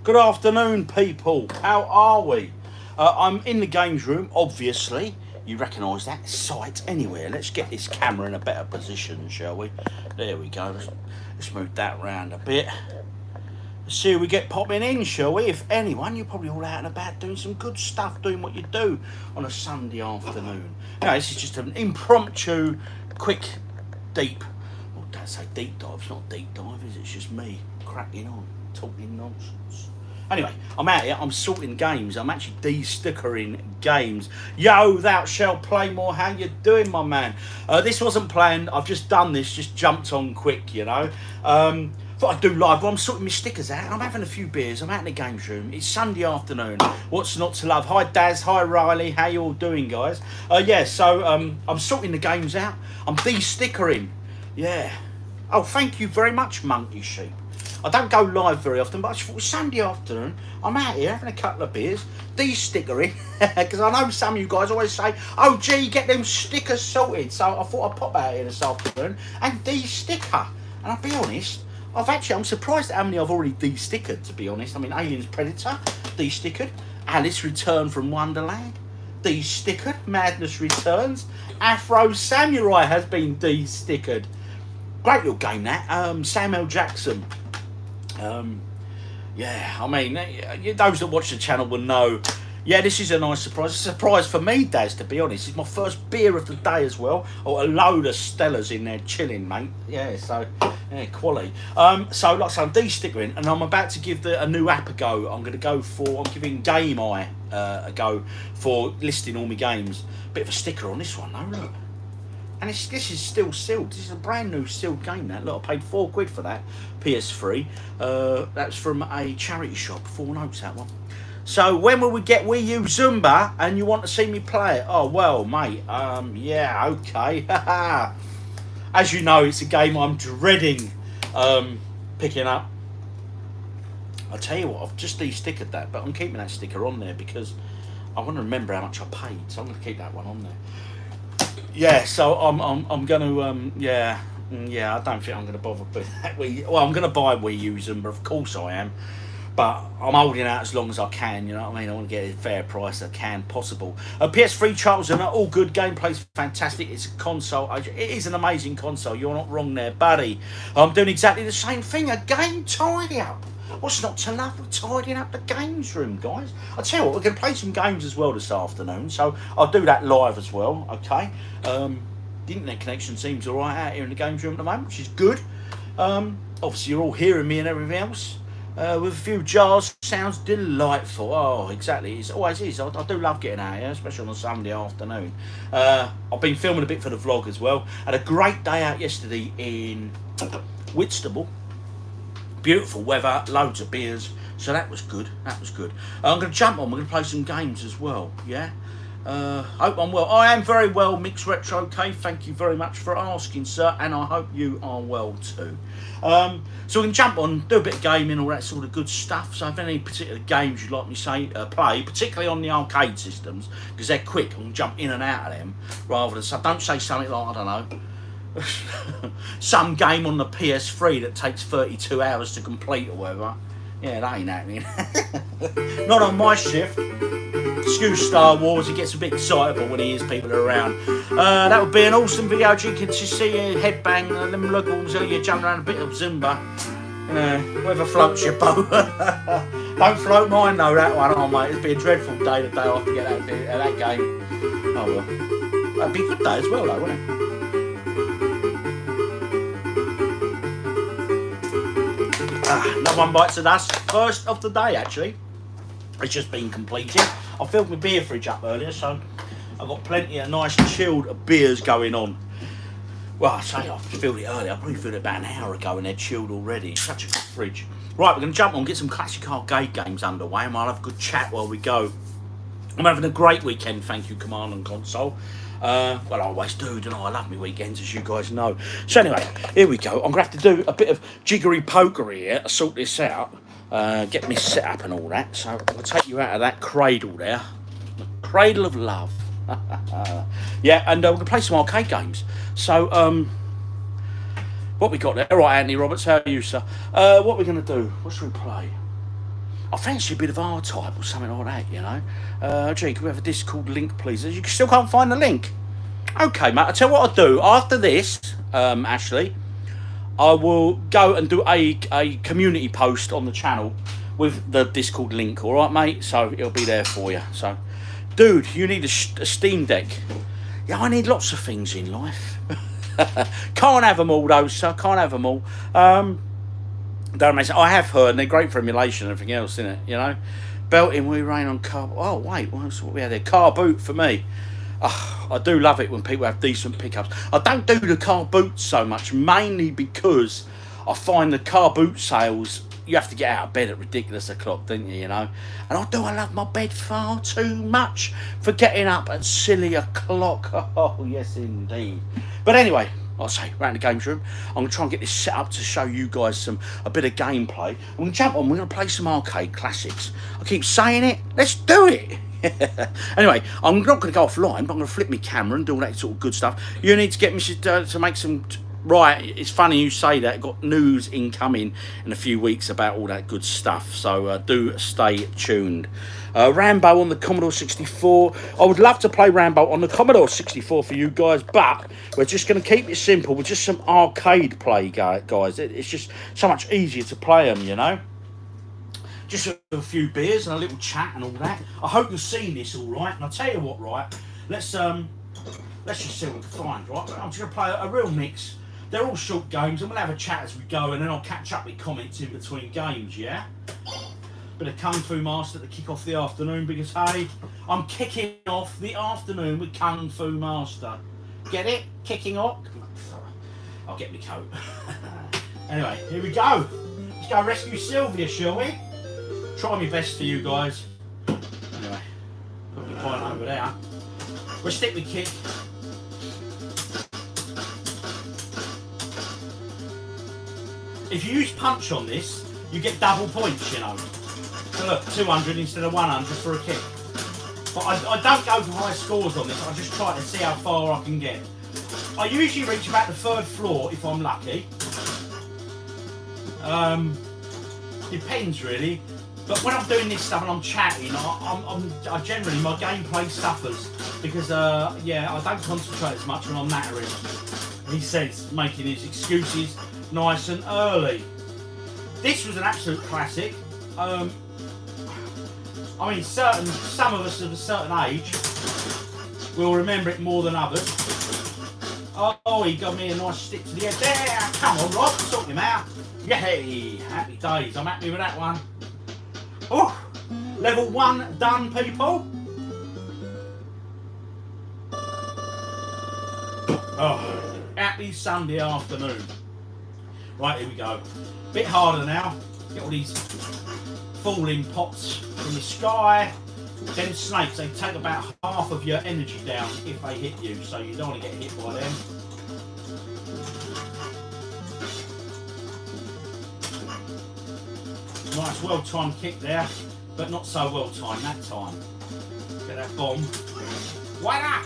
Good afternoon, people. How are we? I'm in the games room, obviously. You recognise that sight anywhere. Let's get this camera in a better position, shall we? There we go. Let's move that round a bit. Let's see who we get popping in, shall we? If anyone, you're probably all out and about doing some good stuff, doing what you do on a Sunday afternoon. Now, this is just an impromptu, quick, deep, well, don't say deep dive, it's not deep dive, is it? It's just me cracking on, talking nonsense. Anyway, I'm out here, I'm sorting games, I'm actually de-stickering games. Yo, thou shalt play more, how you doing, my man? This wasn't planned, I've just done this, just jumped on quick, you know. Thought I'd do live, well, I'm sorting my stickers out, I'm having a few beers, I'm out in the games room, it's Sunday afternoon, what's not to love? Hi Daz, hi Riley, how you all doing, guys? Yeah, so I'm sorting the games out, I'm de-stickering, yeah. Oh, thank you very much, Monkey Sheep. I don't go live very often, but I just thought Sunday afternoon, I'm out here having a couple of beers, de-stickering, because I know some of you guys always say, oh gee, get them stickers sorted, so I thought I'd pop out here this afternoon and de-sticker, and I'll be honest, I'm surprised at how many I've already de-stickered, to be honest. I mean, Aliens Predator, de-stickered, Alice Return from Wonderland, de-stickered, Madness Returns, Afro Samurai has been de-stickered. Great little game that, Samuel Jackson. Yeah, I mean, those that watch the channel will know, yeah, this is a nice surprise. A surprise for me, Daz, to be honest. It's my first beer of the day as well. Oh, a load of Stellas in there chilling, mate. Yeah, so, yeah, quality. So, like I say, I'm de-stickering, and I'm about to give a new app a go. I'm giving Game Eye a go for listing all my games. Bit of a sticker on this one, though, look. And this is still sealed. This is a brand new sealed game, that. Look, I paid £4 for that, PS3. That's from a charity shop, 4 notes, that one. So, when will we get Wii U Zumba and you want to see me play it? Oh, well, mate, yeah, okay. As you know, it's a game I'm dreading picking up. I'll tell you what, I've just de-stickered that, but I'm keeping that sticker on there because I want to remember how much I paid, so I'm going to keep that one on there. Yeah, so I'm going to, yeah, I don't think I'm going to bother with that. Well, I'm going to buy Wii U Zumba, of course I am. But I'm holding out as long as I can, you know what I mean? I want to get a fair price I can possible. PS3 charts are all good. Gameplay's fantastic. It's a console. It is an amazing console. You're not wrong there, buddy. I'm doing exactly the same thing. A game tidy up. What's not to love with tidying up the games room, guys? I'll tell you what, we're going to play some games as well this afternoon. So I'll do that live as well, okay? The internet connection seems all right out here in the games room at the moment, which is good. Obviously, you're all hearing me and everything else. With a few jars, sounds delightful. Oh, exactly. It always is. I do love getting out here, especially on a Sunday afternoon. I've been filming a bit for the vlog as well. Had a great day out yesterday in Whitstable. Beautiful weather, loads of beers. So that was good. That was good. I'm going to jump on. We're going to play some games as well. Yeah. Hope I'm well. I am very well, Mixed Retro. Okay, thank you very much for asking, sir, and I hope you are well too. So we can jump on, do a bit of gaming, all that sort of good stuff. So if any particular games you'd like me to play, particularly on the arcade systems, because they're quick, I can jump in and out of them, rather than, so don't say something like, I don't know, some game on the PS3 that takes 32 hours to complete or whatever. Yeah, that ain't happening. Not on my shift. Excuse Star Wars, he gets a bit excitable when he hears people around. That would be an awesome video. You can just see you headbang, them lugals, you jump around a bit of Zumba. Whoever floats your boat. Don't float mine though, that one. Oh mate, it'd be a dreadful day the day after get that game. Oh well. That'd be a good day as well though, wouldn't it? Another one bites the dust. First of the day actually. It's just been completed. I filled my beer fridge up earlier, so I've got plenty of nice chilled beers going on. Well, I say I filled it earlier. I probably filled it about an hour ago and they're chilled already. It's such a good fridge. Right, we're going to jump on, get some classic arcade games underway, and we'll have a good chat while we go. I'm having a great weekend, thank you, Command and Console. Well, I always do, don't I? I love my weekends, as you guys know. So anyway, here we go. I'm going to have to do a bit of jiggery pokery here to sort this out. Get me set up and all that. So I'm going to take you out of that cradle there. The cradle of love. Yeah, and we're going to play some arcade games. So, what we got there? All right, Anthony Roberts, how are you, sir? What we're going to do? What should we play? I fancy a bit of R-Type or something like that, you know. Gee, can we have a Discord link, please? You still can't find the link. Okay, mate, I'll tell you what I'll do. After this, Ashley, I will go and do a community post on the channel with the Discord link, all right, mate? So it'll be there for you. So, dude, you need a Steam Deck. Yeah, I need lots of things in life. Can't have them all, though, sir. Can't have them all. Don't mess. I have heard, and they're great for emulation and everything else, isn't it? You know, belting we rain on car. Oh wait, what's what we had there? Car boot for me. Oh, I do love it when people have decent pickups. I don't do the car boot so much, mainly because I find the car boot sales, you have to get out of bed at ridiculous o'clock, don't you? You know, and I love my bed far too much for getting up at silly o'clock. Oh yes, indeed. But anyway. I'll say, around the games room, I'm going to try and get this set up to show you guys a bit of gameplay. And we're going to jump on, we're going to play some arcade classics. I keep saying it, let's do it. Anyway, I'm not going to go offline, but I'm going to flip my camera and do all that sort of good stuff. You need to get me to make some... Right, it's funny you say that. Got news incoming in a few weeks about all that good stuff. So do stay tuned. Rambo on the Commodore 64. I would love to play Rambo on the Commodore 64 for you guys, but we're just going to keep it simple with just some arcade play, guys. It's just so much easier to play them, you know. Just a few beers and a little chat and all that. I hope you're seeing this all right. And I'll tell you what, right? Let's just see what we can find, right? I'm just going to play a real mix. They're all short games, and we'll have a chat as we go, and then I'll catch up with comments in between games, yeah? Bit of Kung Fu Master to kick off the afternoon, because, hey, I'm kicking off the afternoon with Kung Fu Master. Get it? Kicking off? I'll get my coat. Anyway, here we go. Let's go rescue Sylvia, shall we? Try my best for you guys. Anyway, put my point over there. We'll stick with kick. If you use punch on this, you get double points, you know. So look, 200 instead of 100 for a kick. But I don't go for high scores on this, I just try to see how far I can get. I usually reach about the 3rd floor if I'm lucky. Depends really. But when I'm doing this stuff and I'm chatting, I generally, my gameplay suffers. Because, yeah, I don't concentrate as much when I'm nattering. He says, making his excuses nice and early. This was an absolute classic. I mean, some of us of a certain age will remember it more than others. Oh, he got me a nice stick to the head. There, come on, Rob, sort him out. Yay, happy days. I'm happy with that one. Oh, level 1 done, people. Oh, happy Sunday afternoon. Right, here we go. Bit harder now. Get all these falling pots from the sky. Them snakes, they take about half of your energy down if they hit you, so you don't want to get hit by them. Nice, well-timed kick there, but not so well-timed that time. Get that bomb. Voila!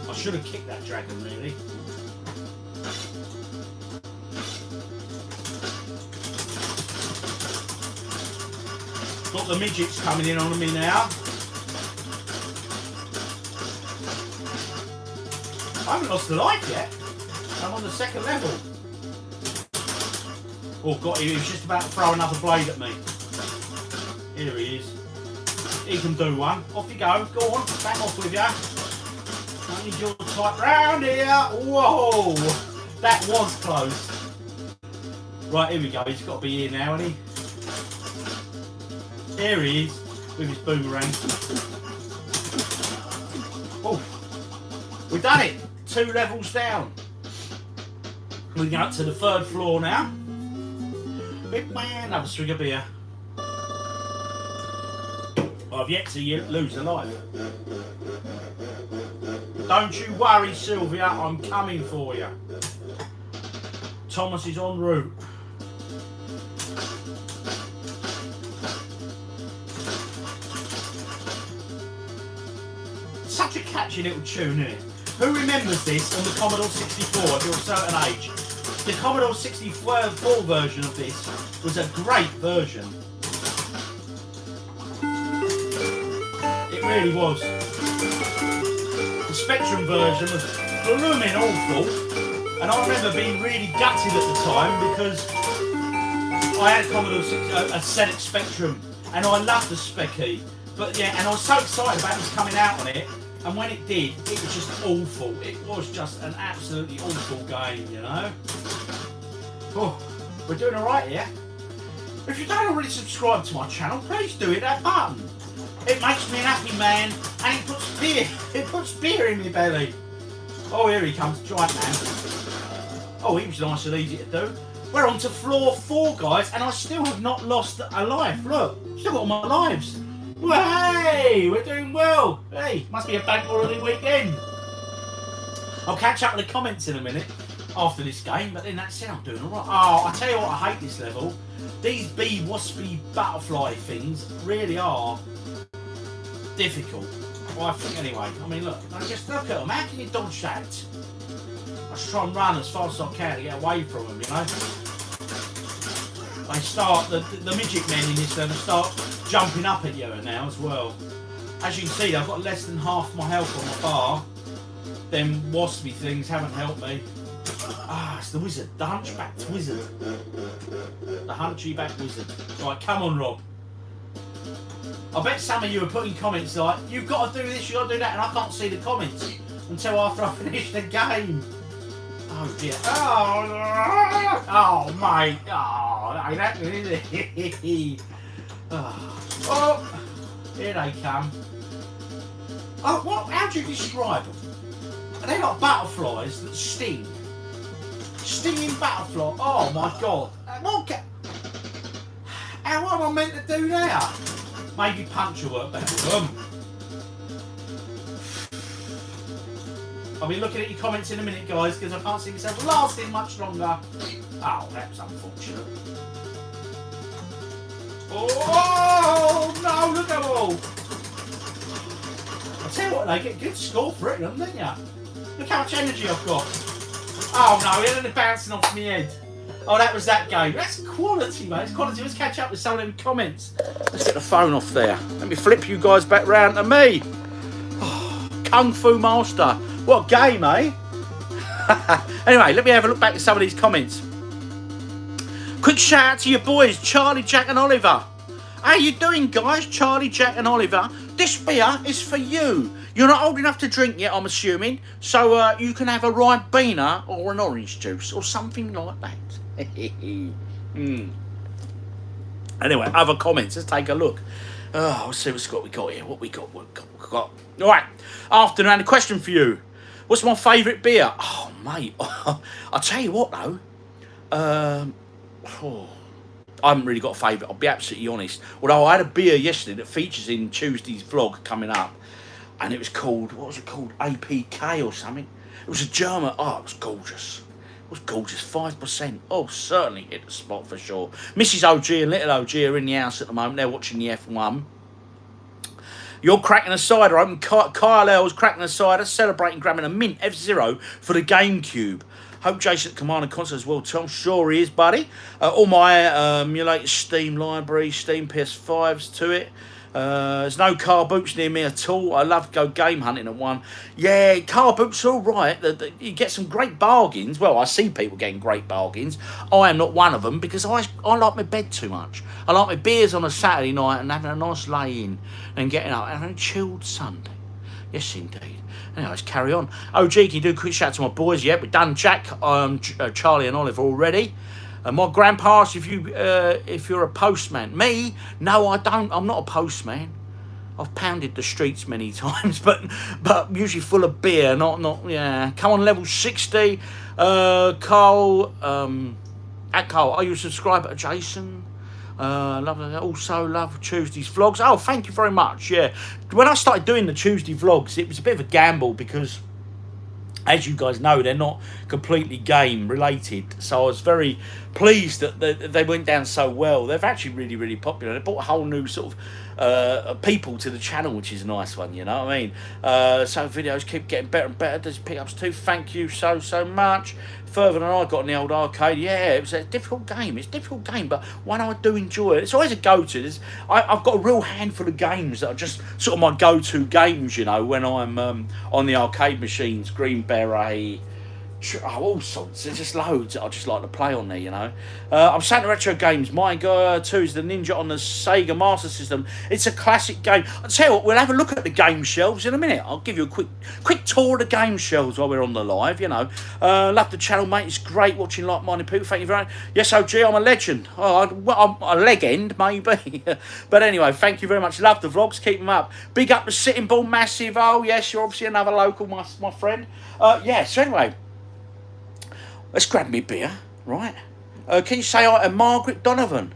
I should have kicked that dragon, really. Got the midgets coming in on me now. I haven't lost a life yet. I'm on the 2nd level. Oh, got him. He was just about to throw another blade at me. Here he is. He can do one. Off you go. Go on. Back off with you. Don't need your type round here. Whoa. That was close. Right, here we go. He's got to be here now, hasn't he? Here he is with his boomerang. Oh, we've done it. 2 levels down. We're going up to the 3rd floor now. Big man, another swig of beer. I've yet to lose a life. Don't you worry, Sylvia, I'm coming for you. Thomas is en route. Such a catchy little tune, isn't it? Who remembers this on the Commodore 64 if you're a certain age? The Commodore 64 version of this was a great version. It really was. The Spectrum version was blooming awful, and I remember being really gutted at the time because I had a Commodore 64, a ZX Spectrum, and I loved the Specky. But yeah, and I was so excited about this coming out on it, and when it did, it was just awful. It was just an absolutely awful game, you know. Oh, we're doing all right here. If you don't already subscribe to my channel, please do it. That button. It makes me an happy man, and it puts beer. It puts beer in my belly. Oh, here he comes, giant man. Oh, he was nice and easy to do. We're on to floor 4, guys, and I still have not lost a life. Look, still got all my lives. Well, hey, we're doing well. Hey, must be a bank holiday weekend. I'll catch up with the comments in a minute after this game, but then that's it, I'm doing alright. Oh, I tell you what, I hate this level. These bee waspy butterfly things really are difficult. Well, I think anyway. I mean, look, just look at them. How can you dodge that? I just try and run as fast as I can to get away from them, you know. They start, the midget men in this level start jumping up at you now as well. As you can see, I've got less than half my health on my bar. Them waspy things haven't helped me. Ah, it's the wizard, the hunchbacked wizard. The hunchback wizard. Right, come on, Rob. I bet some of you are putting comments like, you've got to do this, you've got to do that, and I can't see the comments until after I finish the game. Oh dear. Oh mate. Oh, that ain't happening, is it? Oh, here they come. Oh, what? How do you describe them? Are they like butterflies that sting? Stinging butterfly. Oh my god. How am I meant to do that? Maybe punch will work better. I'll be looking at your comments in a minute, guys, because I can't see myself lasting much longer. Oh, that's unfortunate. Oh no, look at them all. I tell you what, they get a good score for it, don't you? Look how much energy I've got. Oh no, it ended up bouncing off my head. Oh, that was that game. That's quality, mate. It's quality. Let's catch up with some of them comments. Let's get the phone off there. Let me flip you guys back round to me. Oh, Kung Fu Master. What a game, eh? Anyway, let me have a look back at some of these comments. Quick shout out to your boys, Charlie, Jack and Oliver. How you doing, guys? Charlie, Jack and Oliver. This beer is for you. You're not old enough to drink yet, I'm assuming, so you can have a Ribena or an orange juice or something like that. Anyway, other comments. Let's take a look. Oh, let's see what we got here. What we got. All right. Afternoon, a question for you. What's my favourite beer? Oh, mate. I'll tell you what, though. I haven't really got a favourite. I'll be absolutely honest. Although I had a beer yesterday that features in Tuesday's vlog coming up. And it was called, what was it called? APK or something. It was a German. Oh, it was gorgeous. It was gorgeous. 5%. Oh, certainly hit the spot for sure. Mrs. OG and little OG are in the house at the moment. They're watching the F1. You're cracking a cider open. Kyle L's cracking a cider, celebrating grabbing a mint F-Zero for the GameCube. Hope Jason at Command & Conquer as well, Tom. Sure he is, buddy. All my emulated Steam library, Steam PS5s to it. There's no car boots near me at all. I love to go game hunting at one. Yeah, car boots are all right. You get some great bargains. Well, I see people getting great bargains. I am not one of them because I like my bed too much. I like my beers on a Saturday night and having a nice lay-in and getting up and having a chilled Sunday. Yes, indeed. Anyway, let's carry on. OG, can you do a quick shout out to my boys? Yep, we've done Jack, Charlie and Oliver already. My grandpa asked if you're a postman. Me? No, I don't. I'm not a postman. I've pounded the streets many times, but usually full of beer. Not yeah. Come on, level 60. Carl. At Carl, are you a subscriber to Jason? Also love Tuesday's vlogs. Oh, thank you very much. Yeah, when I started doing the Tuesday vlogs, it was a bit of a gamble because, as you guys know, they're not completely game related. So I was very pleased that they went down so well. They're actually really, really popular. They brought a whole new sort of people to the channel, which is a nice one, you know what I mean? So videos keep getting better and better. There's pickups too. Thank you so much. further than I got in the old arcade. Yeah, it was a difficult game. It's a difficult game, but one I do enjoy. It's always a go-to. I've got a real handful of games that are just sort of my go-to games, you know, when I'm on the arcade machines. Green Beret, all sorts. There's just loads that I just like to play on there, you know. I'm Santa Retro Games. My Go 2 is the Ninja on the Sega Master System. It's a classic game. I'll tell you what, we'll have a look at the game shelves in a minute. I'll give you a quick tour of the game shelves while we're on the live, you know. Love the channel, mate. It's great watching like-minded people. Thank you very much. Yes, OG, I'm a legend. I'm a legend, maybe. But anyway, thank you very much. Love the vlogs. Keep them up. Big up the Sitting Bull Massive. Oh, yes, you're obviously another local, my friend. Yeah, so anyway, let's grab me beer, right? Can you say hi to Margaret Donovan?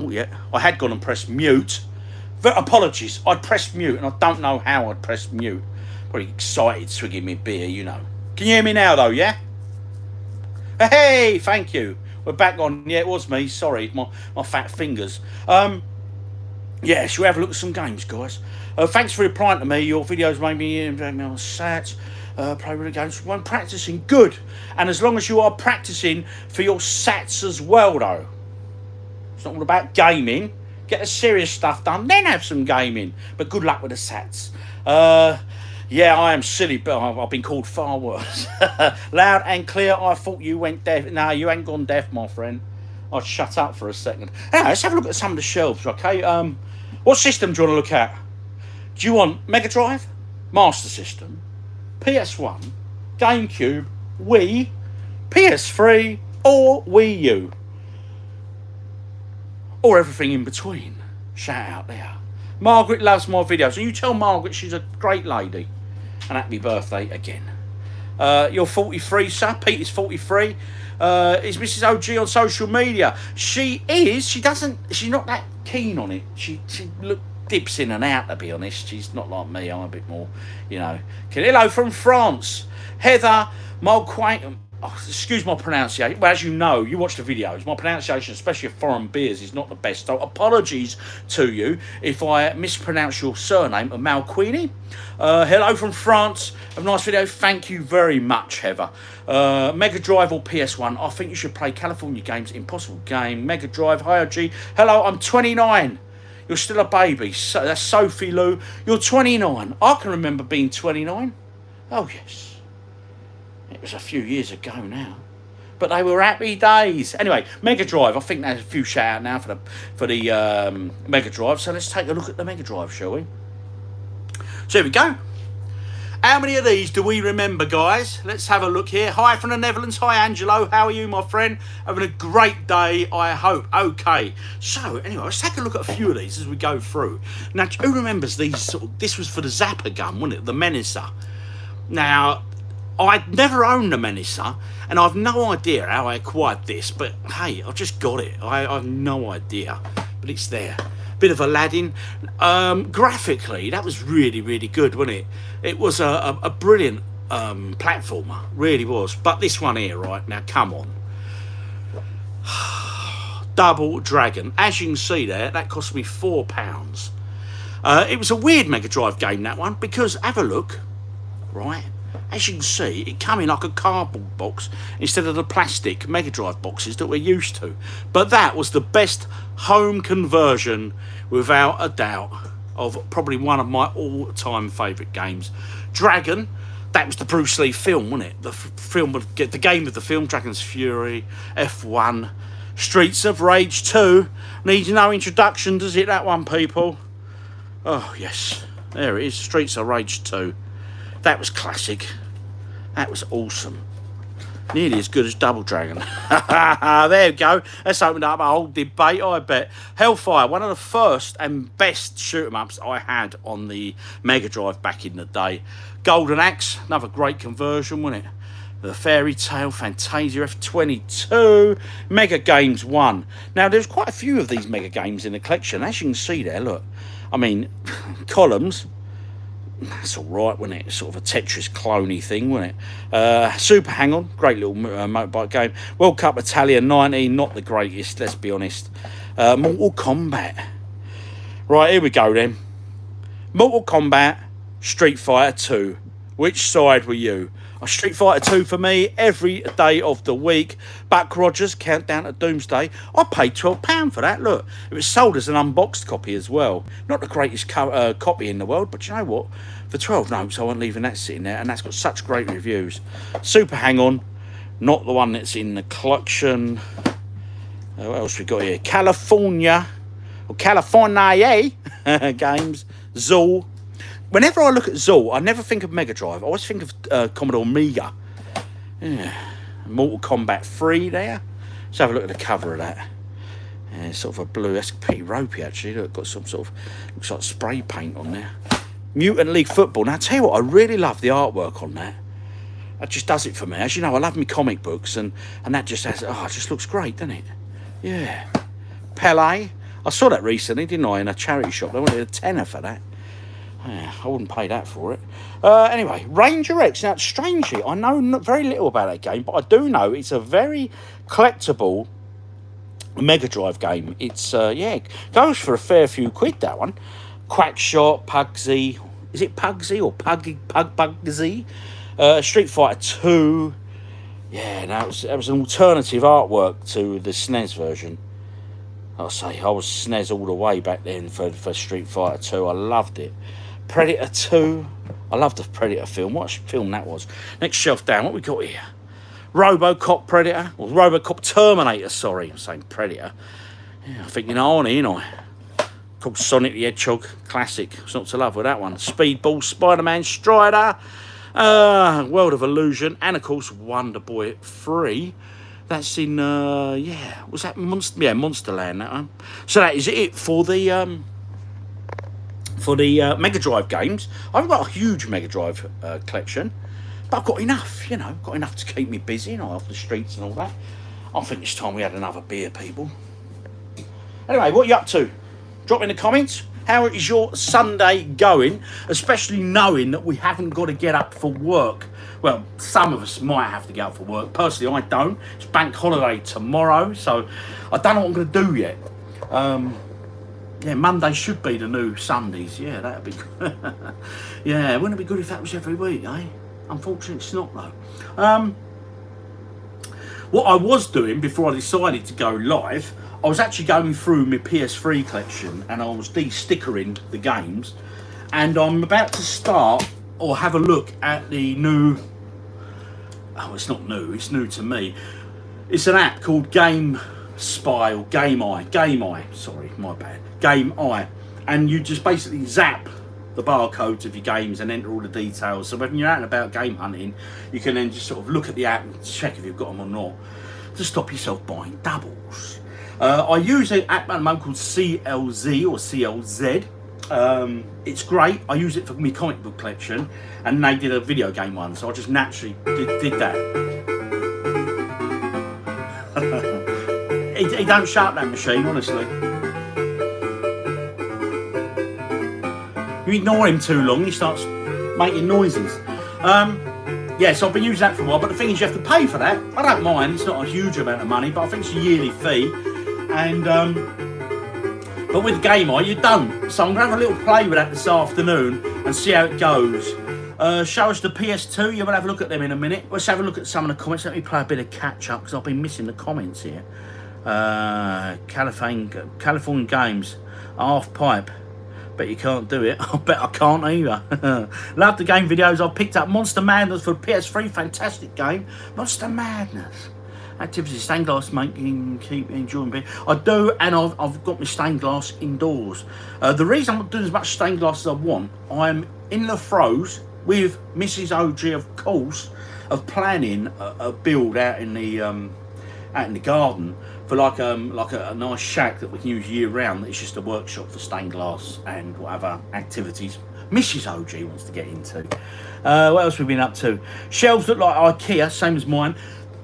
Oh, yeah, I had gone and pressed mute. Apologies, I'd pressed mute and I don't know how I'd pressed mute. Probably excited swigging me beer, you know. Can you hear me now though, yeah? Hey, thank you. We're back on. Yeah, it was me. Sorry, my fat fingers. Yeah, shall we have a look at some games, guys? Thanks for replying to me. Your videos made me on sats. Play with the games when practicing. Good. And as long as you are practicing for your sats as well, though. It's not all about gaming. Get the serious stuff done, then have some gaming. But good luck with the sats. Yeah, I am silly, but I've been called far worse. Loud and clear. I thought you went deaf. No, you ain't gone deaf, my friend. I'd shut up for a second. Now, let's have a look at some of the shelves, okay? What system do you want to look at? Do you want Mega Drive, Master System, PS1, GameCube, Wii, PS3, or Wii U? Or everything in between? Shout out there. Margaret loves my videos. And you tell Margaret she's a great lady. And happy birthday again. You're 43, sir. Pete is 43. Is Mrs. OG on social media? She is. She's not that keen on it. She dips in and out, to be honest. She's not like me. I'm a bit more, you know. Hello from France. Heather Mulquaint. Oh, excuse my pronunciation. Well, as you know, you watch the videos. My pronunciation, especially of foreign beers, is not the best. So apologies to you if I mispronounce your surname of Malquini. Hello from France. Have a nice video. Thank you very much, Heather. Mega Drive or PS1? I think you should play California Games. Impossible game. Mega Drive. Hi, OG. Hello, I'm 29. You're still a baby. So that's Sophie Lou. You're 29. I can remember being 29. Oh, yes. It was a few years ago now, but they were happy days. Anyway, Mega Drive. I think there's a few shout out now for the Mega Drive. So let's take a look at the Mega Drive, shall we? So here we go. How many of these do we remember, guys? Let's have a look here. Hi from the Netherlands. Hi, Angelo. How are you, my friend? Having a great day, I hope. Okay. So anyway, let's take a look at a few of these as we go through. Now, who remembers these? This was for the Zapper gun, wasn't it? The Menacer. Now, I'd never owned a Menacer, and I've no idea how I acquired this, but hey, I've just got it. I've no idea, but it's there. Bit of Aladdin. Graphically, that was really, really good, wasn't it? It was a brilliant platformer, really was. But this one here, right, now come on. Double Dragon. As you can see there, that cost me £4. It was a weird Mega Drive game, that one, because, have a look, right? as you can see, it came in like a cardboard box instead of the plastic Mega Drive boxes that we're used to. But that was the best home conversion, without a doubt, of probably one of my all-time favourite games. Dragon, that was the Bruce Lee film, wasn't it? The game of the film, Dragon's Fury, F1, Streets of Rage 2. Needs no introduction, does it, that one, people? Oh, yes. There it is, Streets of Rage 2. That was classic. That was awesome. Nearly as good as Double Dragon. There we go. That's opened up a whole debate, I bet. Hellfire, one of the first and best shoot-em-ups I had on the Mega Drive back in the day. Golden Axe, another great conversion, wasn't it? The Fairy Tale, Fantasia F22, Mega Games 1. Now, there's quite a few of these Mega Games in the collection. As you can see there, look. I mean, columns. That's all right, wasn't it? Sort of a Tetris cloney thing, wasn't it? Super Hang-On, great little motorbike game. World Cup Italia 19, not the greatest, let's be honest. Mortal Kombat. Right, here we go then. Mortal Kombat, Street Fighter 2. Which side were you? Street Fighter 2 for me, every day of the week. Buck Rogers, Countdown to Doomsday. I paid £12 for that, look. It was sold as an unboxed copy as well. Not the greatest copy in the world, but you know what? For 12 notes, I wasn't leaving that sitting there, and that's got such great reviews. Super Hang-On, not the one that's in the collection. What else we got here? California, or California games. Zool. Whenever I look at Zool, I never think of Mega Drive. I always think of Commodore Amiga. Yeah. Mortal Kombat 3 there. Let's have a look at the cover of that. Yeah, sort of a blue. That's pretty ropey, actually. Look, got some sort of, looks like spray paint on there. Mutant League Football. Now, I tell you what, I really love the artwork on that. That just does it for me. As you know, I love my comic books, and that just has, oh, it just looks great, doesn't it? Yeah. Pele. I saw that recently, didn't I, in a charity shop. They wanted a tenner for that. Yeah, I wouldn't pay that for it. Anyway, Ranger X. Now, strangely, I know very little about that game, but I do know it's a very collectible Mega Drive game. It's, yeah, goes for a fair few quid, that one. Quackshot, Pugsy. Is it Pugsy or Pugsy? Street Fighter 2. Yeah, that was an alternative artwork to the SNES version. I'll say, I was SNES all the way back then for Street Fighter 2. I loved it. Predator 2. I loved the Predator film. What a film that was. Next shelf down, what we got here? RoboCop Predator. Or RoboCop Terminator, sorry. I'm saying Predator. Yeah, I think you know, ain't I? Called Sonic the Hedgehog. Classic. It's not to love with that one. Speedball, Spider-Man, Strider. World of Illusion. And, of course, Wonder Boy 3. That's in, yeah, was that Monsterland, that one. So that is it for the Mega Drive games. I haven't got a huge Mega Drive collection, but I've got enough, you know, got enough to keep me busy, you know, off the streets and all that. I think it's time we had another beer, people. Anyway, what are you up to? Drop in the comments. How is your Sunday going? Especially knowing that we haven't got to get up for work. Well, some of us might have to get up for work. Personally, I don't. It's bank holiday tomorrow, so I don't know what I'm going to do yet. Yeah, Monday should be the new Sundays. Yeah, that'd be good. Yeah, wouldn't it be good if that was every week, eh? Unfortunately, it's not, though. What I was doing before I decided to go live, I was actually going through my PS3 collection, and I was de-stickering the games, and I'm about to start or have a look at the new, oh, it's not new, it's new to me. It's an app called Game Spy or Game Eye, sorry, my bad, Game Eye. And you just basically zap the barcodes of your games and enter all the details. So when you're out and about game hunting, you can then just sort of look at the app and check if you've got them or not, to stop yourself buying doubles. I use an app at the moment called CLZ or CLZ. It's great. I use it for my comic book collection, and they did a video game one, so I just naturally did that. he don't shut up, that machine, honestly. You ignore him too long, he starts making noises. Yeah, so I've been using that for a while, but the thing is you have to pay for that. I don't mind, it's not a huge amount of money, but I think it's a yearly fee. And but with Game Eye, you don't. So I'm going to have a little play with that this afternoon and see how it goes. Show us the PS2. Yeah, we'll have a look at them in a minute. Let's have a look at some of the comments. Let me play a bit of catch up because I've been missing the comments here. California Games, half pipe. Bet you can't do it. I bet I can't either. Love the game videos. I picked up Monster Madness for PS3. Fantastic game. Monster Madness. Activities, stained glass making, keep enjoying beer. I do, and I've got my stained glass indoors. The reason I'm not doing as much stained glass as I want, I'm in the throes with Mrs. OG, of course, of planning a build out in the garden for like a nice shack that we can use year round. It's just a workshop for stained glass and whatever activities Mrs. OG wants to get into. What else have we been up to? Shelves look like IKEA, same as mine.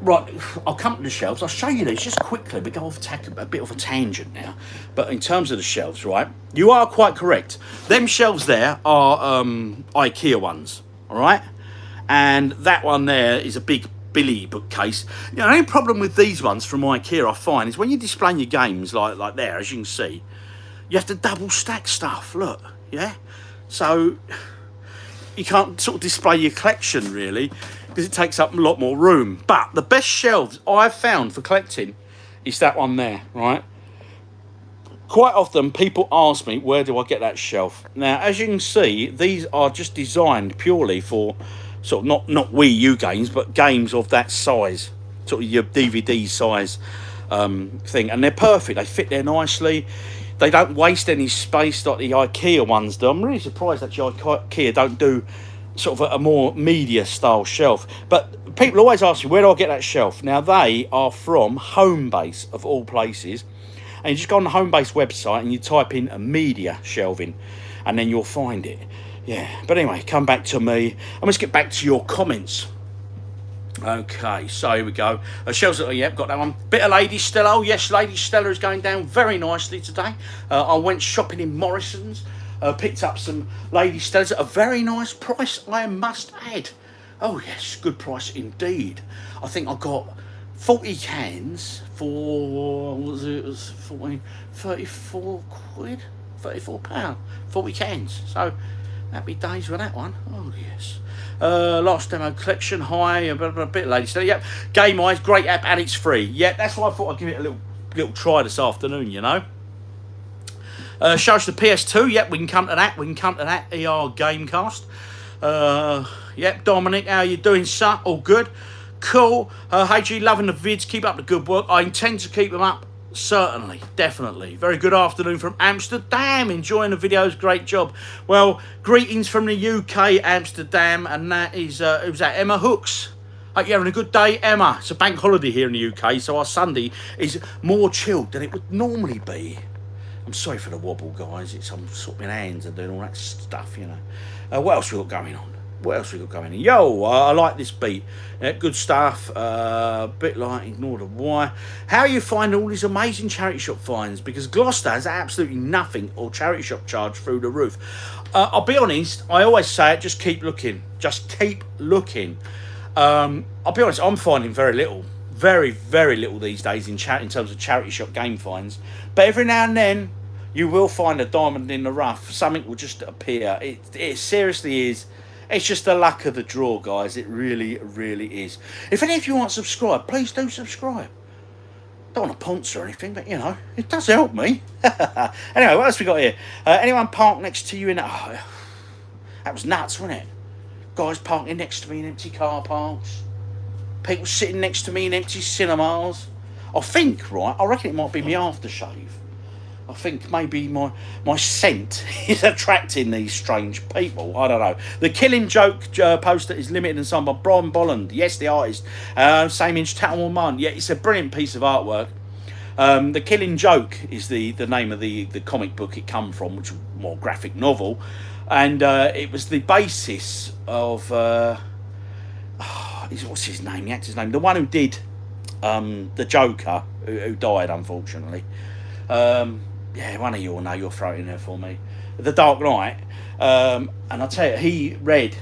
Right, I'll come to the shelves. I'll show you these just quickly. We go off a bit of a tangent now. But in terms of the shelves, right, you are quite correct. Them shelves there are IKEA ones, all right? And that one there is a big Billy bookcase. You know, the only problem with these ones from IKEA, I find, is when you're displaying your games like there, as you can see, you have to double stack stuff, look, yeah? So you can't sort of display your collection, really, because it takes up a lot more room. But the best shelves I've found for collecting is that one there, right? Quite often people ask me, where do I get that shelf? Now, as you can see, these are just designed purely for sort of not Wii U games, but games of that size, sort of your DVD size thing. And they're perfect. They fit there nicely. They don't waste any space like the IKEA ones do. I'm really surprised that IKEA don't do sort of a more media style shelf. But people always ask me, where do I get that shelf? Now, they are from Homebase, of all places. And you just go on the Homebase website and you type in a media shelving, and then you'll find it. Yeah, but anyway, come back to me, and let's get back to your comments. Okay, so here we go. Shelves, yep, got that one. Bit of Lady Stella. Oh, yes, Lady Stella is going down very nicely today. I went shopping in Morrison's. Picked up some Lady Stellas at a very nice price, I must add. Oh yes, good price indeed. I think I got 40 cans for, what was it? It was 34 quid, 34 pound, 40 cans. So happy days with that one. Oh yes. Last demo collection, hi, a bit Lady Stella. Yep, Game Eyes, great app and it's free. Yeah, that's why I thought I'd give it a little try this afternoon, you know. Show us the PS2. Yep, we can come to that. ER Gamecast. Yep, Dominic, how you doing, sir? All good. Cool. HG, loving the vids. Keep up the good work. I intend to keep them up. Certainly, definitely. Very good afternoon from Amsterdam. Enjoying the videos. Great job. Well, greetings from the UK, Amsterdam. And that is, who's that? Emma Hooks. Hope you're having a good day, Emma. It's a bank holiday here in the UK, so our Sunday is more chilled than it would normally be. I'm sorry for the wobble, guys. I'm sorting hands and doing all that stuff, you know. What else we got going on? Yo, I like this beat. Good stuff. Bit like Ignore the Wire. How are you finding all these amazing charity shop finds? Because Gloucester has absolutely nothing or charity shop charge through the roof. I'll be honest. I always say it. Just keep looking. Just keep looking. I'll be honest. I'm finding very little. Very, very little these days in terms of charity shop game finds. But every now and then, you will find a diamond in the rough. Something will just appear. It seriously is. It's just the luck of the draw, guys. It really, really is. If any of you aren't subscribed, please do subscribe. Don't want to ponce or anything, but, you know, it does help me. Anyway, what else we got here? Anyone parked next to you in... Oh, that was nuts, wasn't it? Guys parking next to me in empty car parks. People sitting next to me in empty cinemas. I think, right, I reckon it might be my aftershave. I think maybe my scent is attracting these strange people. I don't know. The Killing Joke poster is limited and signed by Brian Bolland. Yes, the artist. Same inch Tattle Mun. Yeah, it's a brilliant piece of artwork. The Killing Joke is the name of the comic book it come from, which is a more graphic novel. And it was the basis of... what's his name? The actor's name. The one who did the Joker, who died, unfortunately. Yeah, one of you will know. You'll throw it in there for me. The Dark Knight. And I'll tell you, he read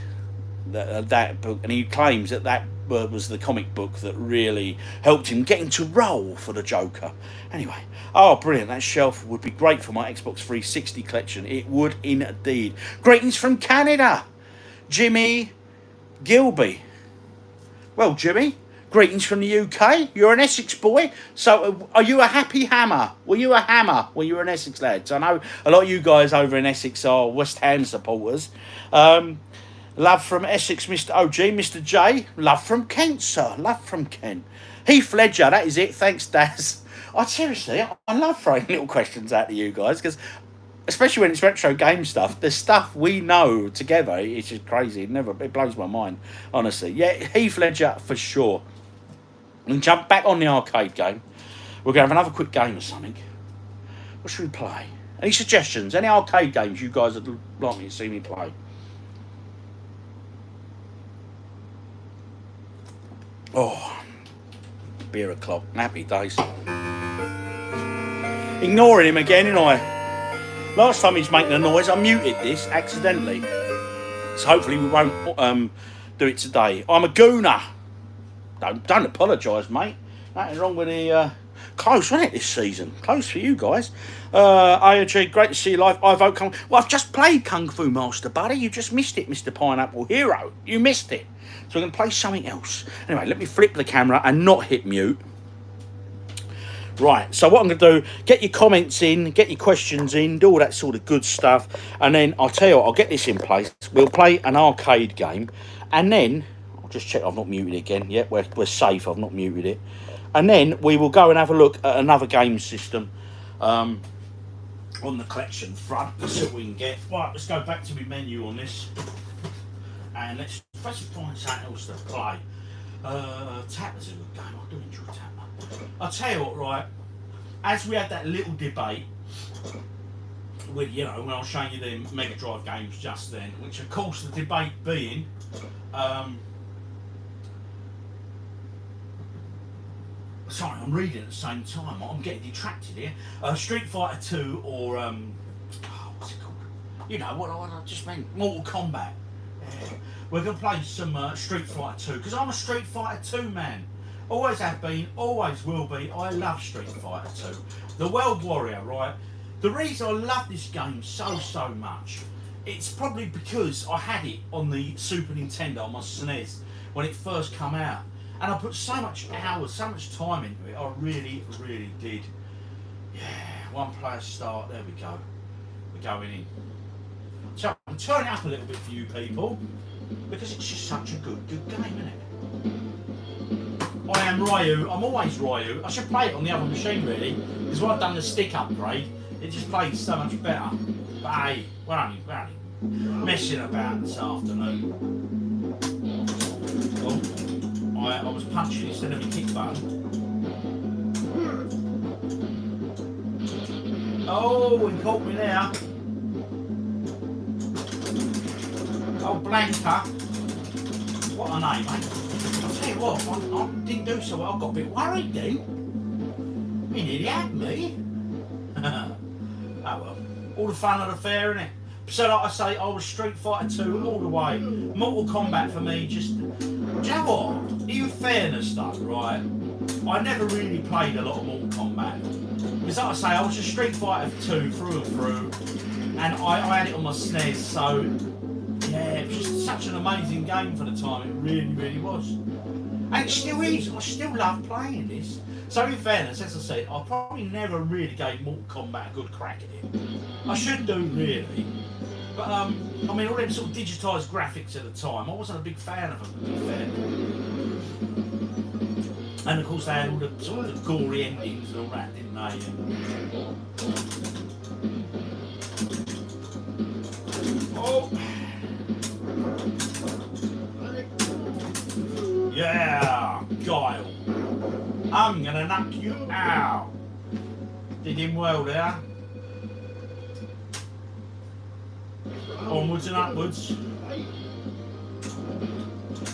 that book, and he claims that was the comic book that really helped him get into role for the Joker. Anyway, oh, brilliant. That shelf would be great for my Xbox 360 collection. It would indeed. Greetings from Canada. Jimmy Gilby. Well, Jimmy, greetings from the UK. You're an Essex boy. So are you a happy hammer? Were you a hammer when you were an Essex lad? So I know a lot of you guys over in Essex are West Ham supporters. Love from Essex, Mr. OG. Mr. J, love from Kent, sir. Love from Kent. Heath Ledger, that is it. Thanks, Daz. I love throwing little questions out to you guys because, especially when it's retro game stuff, the stuff we know together, it's just crazy. It blows my mind, honestly. Yeah, Heath Ledger for sure. And jump back on the arcade game. We're going to have another quick game or something. What should we play? Any suggestions? Any arcade games you guys would like me to see me play? Oh, beer o'clock. Happy days. Ignoring him again, ain't I? Last time he's making a noise, I muted this accidentally. So hopefully we won't do it today. I'm a gooner. Don't apologise, mate. Nothing wrong with the... Close, wasn't it, this season? Close for you guys. IOG, great to see you live. I vote Kung... Well, I've just played Kung Fu Master, buddy. You just missed it, Mr. Pineapple Hero. You missed it. So we're going to play something else. Anyway, let me flip the camera and not hit mute. Right, so what I'm going to do, get your comments in, get your questions in, do all that sort of good stuff. And then I'll tell you what, I'll get this in place. We'll play an arcade game. And then, I'll just check I've not muted it again. Yep, we're safe, I've not muted it. And then we will go and have a look at another game system on the collection front. Let's see what we can get. Right, let's go back to my menu on this. And let's find something else to play. Tapper's a good game. I do enjoy Tapper. I'll tell you what, right, as we had that little debate with, you know, when I was showing you the Mega Drive games just then, which of course the debate being, sorry, I'm reading at the same time. I'm getting detracted here. Street Fighter 2 or, what's it called? You know what I just meant, Mortal Kombat. Yeah. We're going to play some Street Fighter 2 because I'm a Street Fighter 2 man. Always have been, always will be. I love Street Fighter 2. The World Warrior, right? The reason I love this game so much, it's probably because I had it on the Super Nintendo, on my SNES, when it first came out. And I put so much hours, so much time into it. I really did. Yeah, one player start. There we go. We're going in. So I'm turning up a little bit for you people because it's just such a good game, isn't it? I am Ryu. I'm always Ryu. I should play it on the other machine really, because when I've done the stick upgrade, it just plays so much better. But hey, we're only messing about this afternoon. Oh, I was punching instead of a kick button. Oh, he caught me there. Oh, Blanca. What a name, mate. I'll tell you what, I didn't do so well. I got a bit worried then. He nearly had me. Oh well. All the fun of the fair, innit? So like I say, I was Street Fighter 2 all the way. Mortal Kombat for me, just... Do you know what? In fairness though, right? I never really played a lot of Mortal Kombat. Because like I say, I was just Street Fighter 2 through and through. And I had it on my SNES, so... Yeah, it was just such an amazing game for the time. It really was. And it still is. I still love playing this. So in fairness, as I said, I probably never really gave Mortal Kombat a good crack at it. I should do really. But I mean, all them sort of digitised graphics at the time, I wasn't a big fan of them, to be fair. And of course they had all the sort of gory endings and all that, didn't they? Oh. Yeah, Guile. I'm gonna knock you out. Did him well there. Onwards and upwards.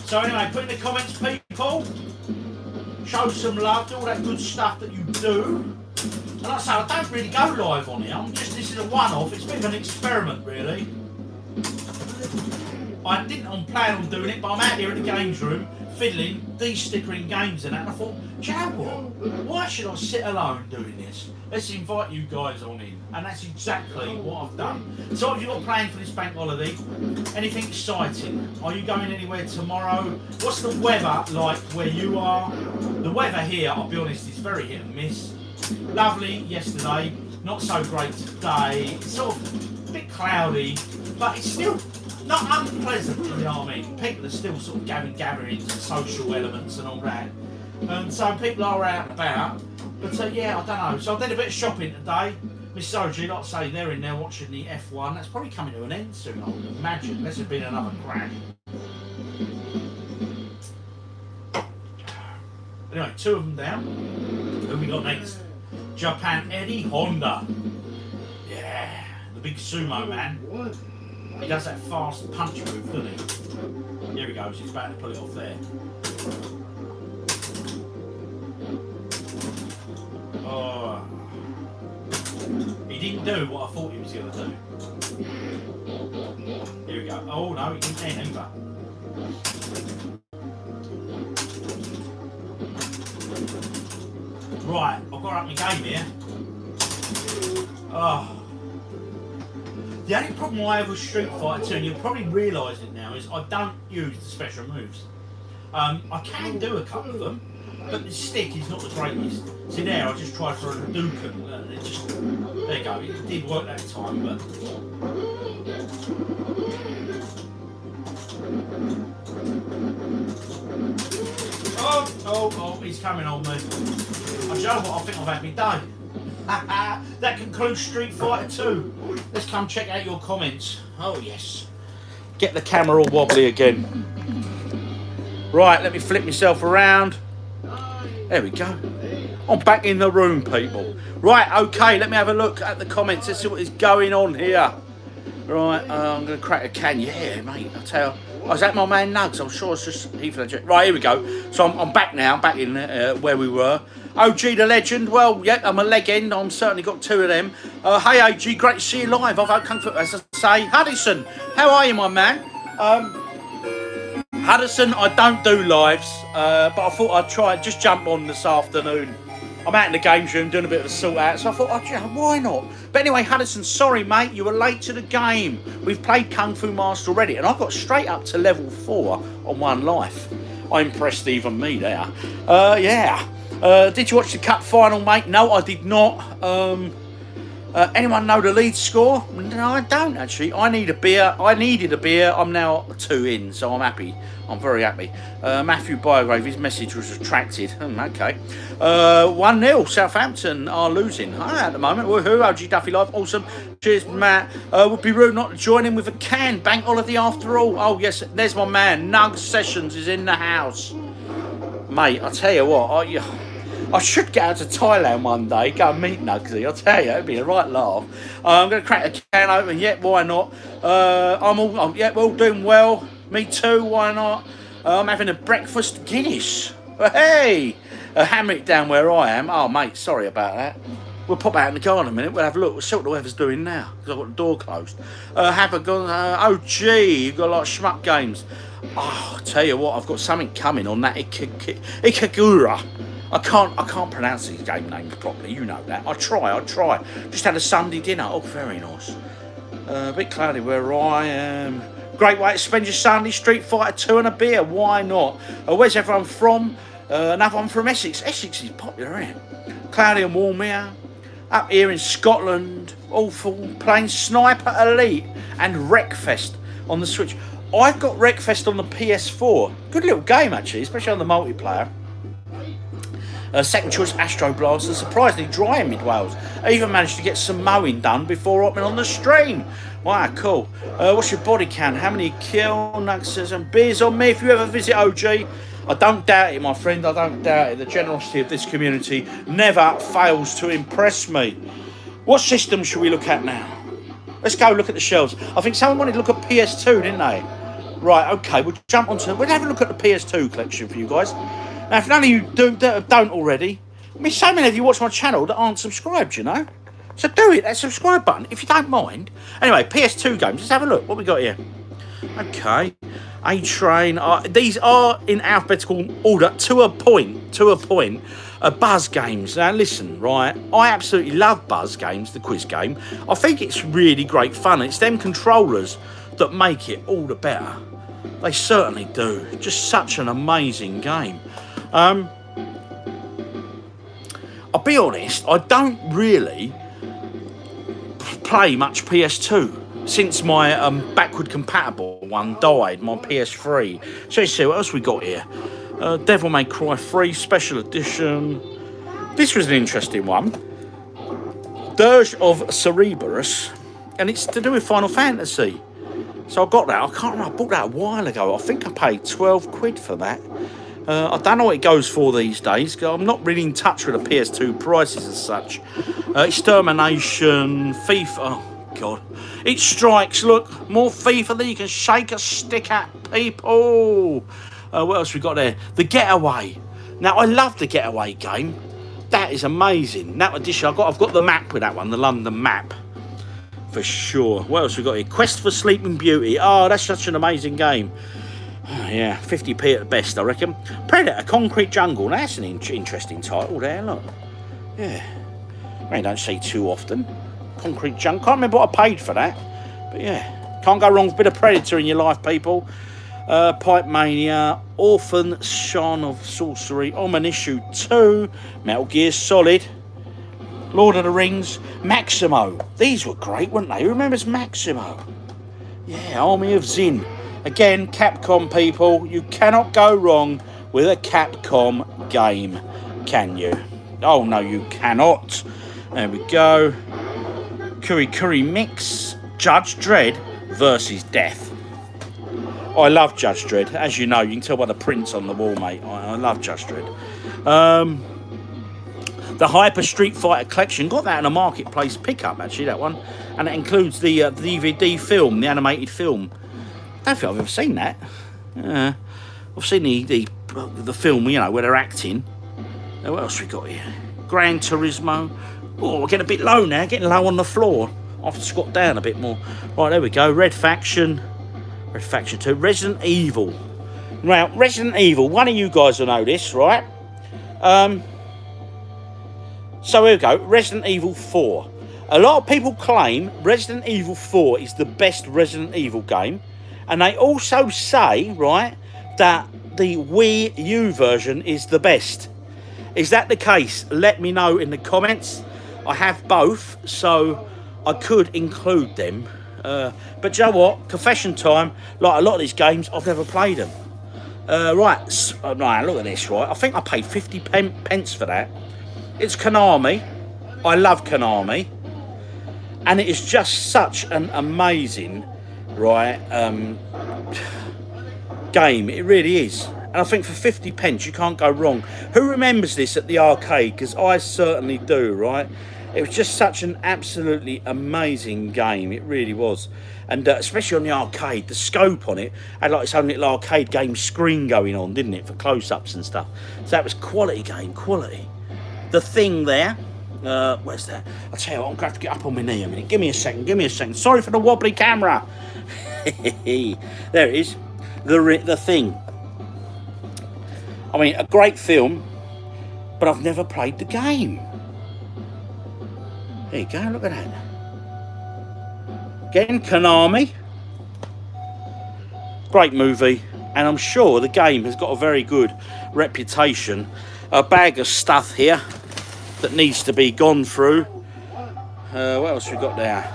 So anyway, put in the comments, people. Show some love, do all that good stuff that you do. And like I say, I don't really go live on here. This is a one-off. It's a bit of an experiment, really. I didn't plan on doing it, but I'm out here at the games room, fiddling, de-stickering games and that, and I thought, do you know what? Why should I sit alone doing this? Let's invite you guys on in. And that's exactly what I've done. So what have you got planned for this bank holiday? Anything exciting? Are you going anywhere tomorrow? What's the weather like where you are? The weather here, I'll be honest, is very hit and miss. Lovely yesterday, not so great today. It's sort of a bit cloudy, but it's still not unpleasant, you know what I mean? People are still sort of gathering gatherings and social elements and all that. And so people are out and about. But yeah, I don't know. So I did a bit of shopping today. Miss OG, like I say, they're in there watching the F1. That's probably coming to an end soon, I would imagine. Unless there's been another crash. Anyway, 2 of them down. Who we got next? Japan Eddie Honda. Yeah, the big sumo man. He does that fast punch move, doesn't he? Here he goes, he's about to pull it off there. Oh. He didn't do what I thought he was going to do. Here we go. Oh no, he didn't end either. Right, I've got to up my game here. Oh. The only problem I have with Street Fighter 2, and you'll probably realise it now, is I don't use the special moves. I can do a couple of them, but the stick is not the greatest. See there, I just tried for a Hadouken, and it just, there you go, it did work that time, but... Oh, he's coming on me. I you know what, I think I've had me day. That concludes Street Fighter 2. Let's come check out your comments. Oh yes. Get the camera all wobbly again. Right, let me flip myself around. There we go. I'm back in the room, people. Right, okay, let me have a look at the comments. Let's see what is going on here. Right, I'm going to crack a can. Yeah, mate, I'll tell you. Oh, is that my man Nugs? I'm sure it's just Heath Ledger. Right, here we go. So I'm back now, back in where we were. OG the legend. Well, yeah, I'm a legend. I'm certainly got 2 of them. Hey, OG, great to see you live. I've had Kung Fu, as I say. Huddison, how are you, my man? Huddison, I don't do lives, but I thought I'd try and just jump on this afternoon. I'm out in the games room doing a bit of a sort out, so I thought, oh, why not? But anyway, Huddison, sorry, mate, you were late to the game. We've played Kung Fu Master already, and I got straight up to level 4 on 1 life. I impressed even me there. Yeah. Did you watch the cup final, mate? No, I did not. Anyone know the lead score? No, I don't actually. I need a beer. I needed a beer. I'm now 2 in, so I'm happy. I'm very happy. Matthew Bygrave, his message was retracted. Okay. 1-0. Southampton are losing at the moment. Woohoo. OGDuffy live. Awesome. Cheers, Matt. Would be rude not to join in with a can. Bank holiday after all. Oh, yes. There's my man. Nugs Sessions is in the house. Mate, I tell you what. I should get out to Thailand one day, go and meet Nugsy. I'll tell you, it'd be a right laugh. I'm going to crack a can open. Yeah, why not? Yeah, we're all doing well. Me too, why not? I'm having a breakfast Guinness. Hey! Hammer it down where I am. Oh, mate, sorry about that. We'll pop out in the garden a minute. We'll have a look. We'll see what the weather's doing now, because I've got the door closed. Have a go. Oh, gee, you've got a lot of shmup games. Oh, I'll tell you what, I've got something coming on that Ikagura. I can't pronounce these game names properly, you know that. I try. Just had a Sunday dinner. Oh, very nice. A bit cloudy where I am. Great way to spend your Sunday. Street Fighter 2 and a beer. Why not? Where's everyone from? Another one from Essex. Essex is popular, isn't it? Cloudy and warm here. Up here in Scotland. Awful. Playing Sniper Elite and Wreckfest on the Switch. I've got Wreckfest on the PS4. Good little game, actually, especially on the multiplayer. Second choice Astro Blaster, surprisingly dry in Mid Wales. I even managed to get some mowing done before hopping on the stream. Wow, cool. What's your body count? How many kill nuggets and beers on me if you ever visit OG? I don't doubt it, my friend. I don't doubt it. The generosity of this community never fails to impress me. What system should we look at now? Let's go look at the shelves. I think someone wanted to look at PS2, didn't they? Right, okay, we'll jump onto... We'll have a look at the PS2 collection for you guys. Now, if none of you don't already, I mean, so many of you watch my channel that aren't subscribed, you know? So do it, that subscribe button, if you don't mind. Anyway, PS2 games, let's have a look. What we got here? Okay. A-Train. These are in alphabetical order to a point. Buzz games. Now listen, right? I absolutely love Buzz games, the quiz game. I think it's really great fun. It's them controllers that make it all the better. They certainly do. Just such an amazing game. I'll be honest, I don't really play much PS2 since my backward compatible one died, my PS3. So let's see what else we got here. Devil May Cry 3 Special Edition. This was an interesting one. Dirge of Cerberus, and it's to do with Final Fantasy. So I got that. I can't remember. I bought that a while ago. I think I paid 12 quid for that. I don't know what it goes for these days, because I'm not really in touch with the PS2 prices as such. Extermination, FIFA. Oh, God. It strikes, look. More FIFA than you can shake a stick at, people. What else we got there? The Getaway. Now, I love the Getaway game. That is amazing. That edition, I've got the map with that one, the London map. For sure. What else we got here? Quest for Sleeping Beauty. Oh, that's such an amazing game. Oh, yeah, 50p at the best, I reckon. Predator, Concrete Jungle. Now, that's an interesting title there, look. Yeah. I don't see too often. Concrete Jungle. Can't remember what I paid for that. But yeah. Can't go wrong with a bit of Predator in your life, people. Pipe Mania, Orphan, Shaun of Sorcery, Issue 2, Metal Gear Solid, Lord of the Rings, Maximo. These were great, weren't they? Who remembers Maximo? Yeah, Army of Zin. Again, Capcom, people. You cannot go wrong with a Capcom game, can you? Oh, no, you cannot. There we go. Kuri Mix, Judge Dredd versus Death. I love Judge Dredd. As you know, you can tell by the prints on the wall, mate. I love Judge Dredd. The Hyper Street Fighter Collection. Got that in a marketplace pickup, actually, that one. And it includes the DVD film, the animated film. I don't think I've ever seen that. I've seen the film, you know, where they're acting. What else we got here? Gran Turismo. Oh, we're getting a bit low now. Getting low on the floor. I have to squat down a bit more. Right, there we go. Red Faction 2, Resident Evil. Now, Resident Evil, one of you guys will know this, right? So here we go, Resident Evil 4. A lot of people claim Resident Evil 4 is the best Resident Evil game. And they also say, right, that the Wii U version is the best. Is that the case? Let me know in the comments. I have both, so I could include them. But you know what? Confession time. Like a lot of these games, I've never played them. Right, look at this, right? I think I paid 50 pence for that. It's Konami. I love Konami. And it is just such an amazing, right, game. It really is. And I think for 50 pence, you can't go wrong. Who remembers this at the arcade? Because I certainly do, right? It was just such an absolutely amazing game. It really was. And especially on the arcade, the scope on it had like its own little arcade game screen going on, didn't it? For close-ups and stuff. So that was quality game, quality. The Thing there. Where's that? I'll tell you what, I'm going to have to get up on my knee a minute. Give me a second. Sorry for the wobbly camera. There it is. The Thing. I mean, a great film, but I've never played the game. There you go, look at that. Again, Konami. Great movie, and I'm sure the game has got a very good reputation. A bag of stuff here that needs to be gone through. What else we got there?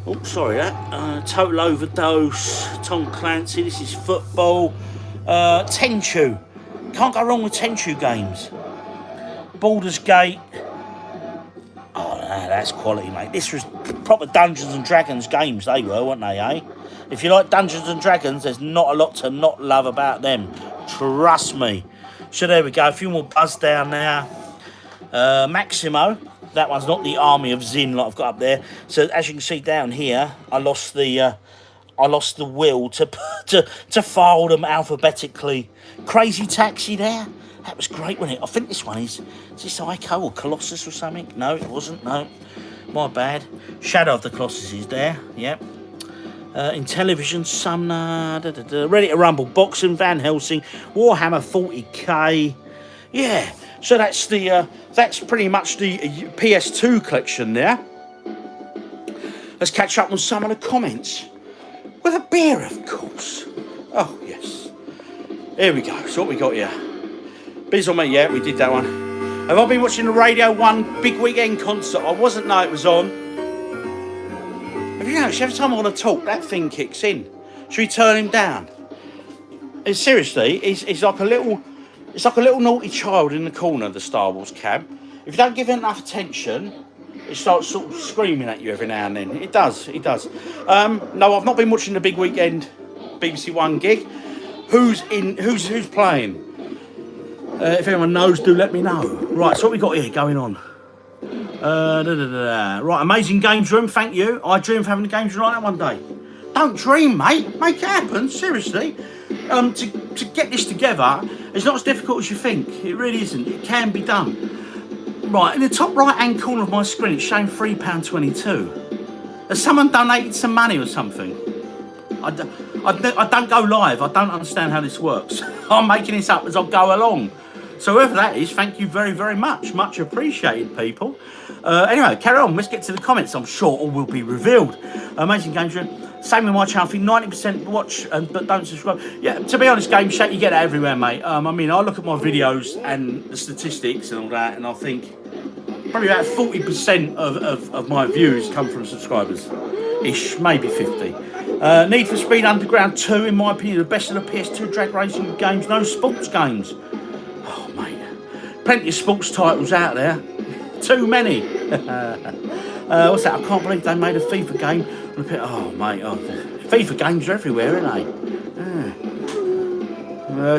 Oh, sorry, that. Total Overdose, Tom Clancy, this is football. Tenchu. Can't go wrong with Tenchu games. Baldur's Gate. Oh, that's quality, mate. This was proper Dungeons and Dragons games, they were, weren't they, eh? If you like Dungeons and Dragons, there's not a lot to not love about them. Trust me. So there we go, a few more buzz down now. Maximo. That one's not the Army of Zin like I've got up there. So as you can see down here, I lost the will to file them alphabetically. Crazy Taxi there. That was great, wasn't it? I think this one is this Ico or Colossus or something? No, it wasn't. No, my bad. Shadow of the Colossus is there. Yep. In television, Sumner, Ready to Rumble, Boxing, Van Helsing, Warhammer 40k. Yeah, so that's the that's pretty much the PS2 collection there. Let's catch up on some of the comments. With a beer, of course. Oh, yes. Here we go. So what we got here? Biz on me, yeah, we did that one. Have I been watching the Radio 1 Big Weekend concert? I wasn't know it was on. Have you noticed, every time I want to talk, that thing kicks in. Should we turn him down? Seriously, it's like a little naughty child in the corner of the Star Wars cab. If you don't give it enough attention, it starts sort of screaming at you every now and then. It does. No, I've not been watching the Big Weekend BBC One gig. Who's playing? If anyone knows, do let me know. Right, so what we got here going on? Right, amazing games room, thank you. I dream of having a games room like that one day. Don't dream, mate. Make it happen, seriously. To get this together, it's not as difficult as you think. It really isn't. It can be done. Right, in the top right-hand corner of my screen, it's showing £3.22. Has someone donated some money or something? I don't go live. I don't understand how this works. I'm making this up as I go along. So whoever that is, thank you very, very much. Much appreciated, people. Anyway, carry on. Let's get to the comments. I'm sure all will be revealed. Amazing games room. Same with my channel. I think 90% watch but don't subscribe. Yeah, to be honest, Game Shack, you get it everywhere, mate. I mean, I look at my videos and the statistics and all that, and I think probably about 40% of my views come from subscribers. Ish, maybe 50. Need for Speed Underground 2, in my opinion, the best of the PS2 drag racing games. No sports games. Oh, mate. Plenty of sports titles out there. Too many. What's that? I can't believe they made a FIFA game. Oh, mate. Oh, FIFA games are everywhere, aren't they?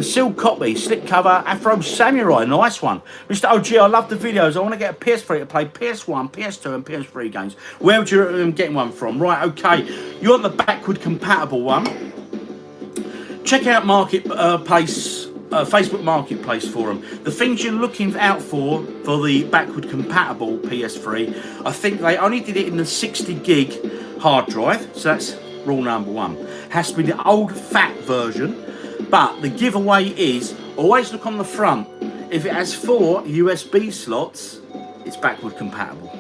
Seal Copy, Slipcover, Afro Samurai. Nice one. Mr. OG, I love the videos. I want to get a PS3 to play PS1, PS2 and PS3 games. Where would you get one from? Right, okay. You want the backward compatible one? Check out Marketplace. Facebook Marketplace Forum. The things you're looking out for the backward compatible PS3, I think they only did it in the 60 gig hard drive, so that's rule number one. Has to be the old fat version, but the giveaway is always look on the front. If it has 4 USB slots, it's backward compatible.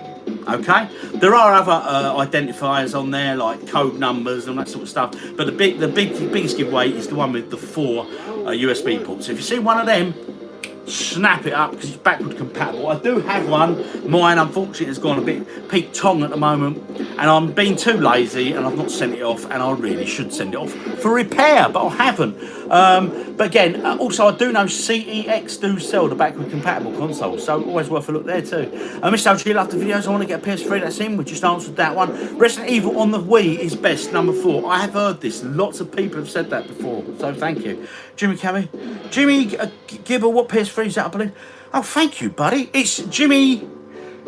Okay, there are other identifiers on there like code numbers and that sort of stuff, but the biggest giveaway is the one with the 4 USB ports. So if you see one of them, snap it up because it's backward compatible. I do have one. Mine unfortunately has gone a bit peak tong at the moment, and I'm being too lazy and I've not sent it off, and I really should send it off for repair, but I haven't. But again, also I do know CEX do sell the backward compatible consoles, so always worth a look there too. Mr. OG, love the videos. I want to get a PS3. That's in. We just answered that one. Resident Evil on the Wii is best, number 4. I have heard this. Lots of people have said that before, so thank you. Jimmy Cabby, Jimmy Gibber, what PS3 is that, I believe? Oh, thank you, buddy. It's Jimmy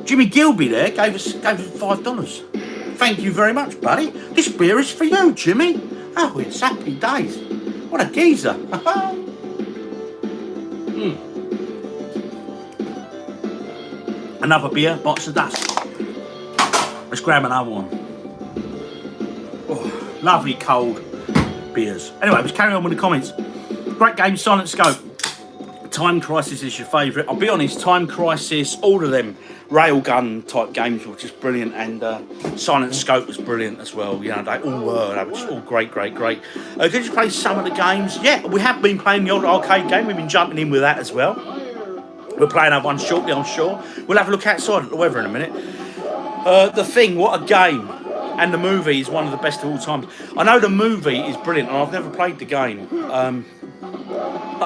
Gilby there, gave us $5. Thank you very much, buddy. This beer is for you, Jimmy. Oh, it's happy days. What a geezer. Another beer, bites the dust. Let's grab another one. Oh, lovely cold beers. Anyway, let's carry on with the comments. Great game, Silent Scope. Time Crisis is your favourite. I'll be honest, Time Crisis, all of them railgun type games were just brilliant, and Silent Scope was brilliant as well. You know, they all were. They were just all great. Could you play some of the games? Yeah, we have been playing the old arcade game. We've been jumping in with that as well. We're playing another one shortly, I'm sure. We'll have a look outside at the weather in a minute. The Thing, what a game. And the movie is one of the best of all time. I know the movie is brilliant, and I've never played the game.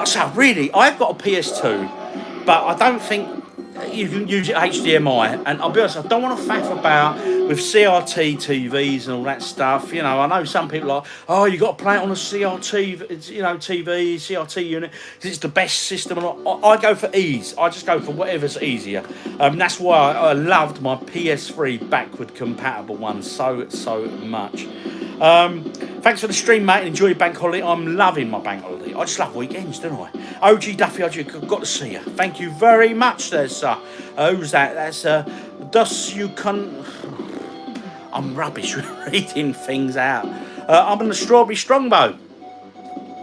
So really, I've got a PS2, but I don't think you can use it HDMI. And I'll be honest, I don't want to faff about with CRT TVs and all that stuff. You know, I know some people are, oh, you got to play it on a CRT, you know, TV, CRT unit, because it's the best system. And I go for ease. I just go for whatever's easier. That's why I loved my PS3 backward compatible one so much. Thanks for the stream, mate, and enjoy your bank holiday. I'm loving my bank holiday. I just love weekends, don't I? OGDuffy, I've got to see you. Thank you very much there, sir. Who's that? That's Thus You Can... I'm rubbish with reading things out. I'm on the Strawberry Strongbow.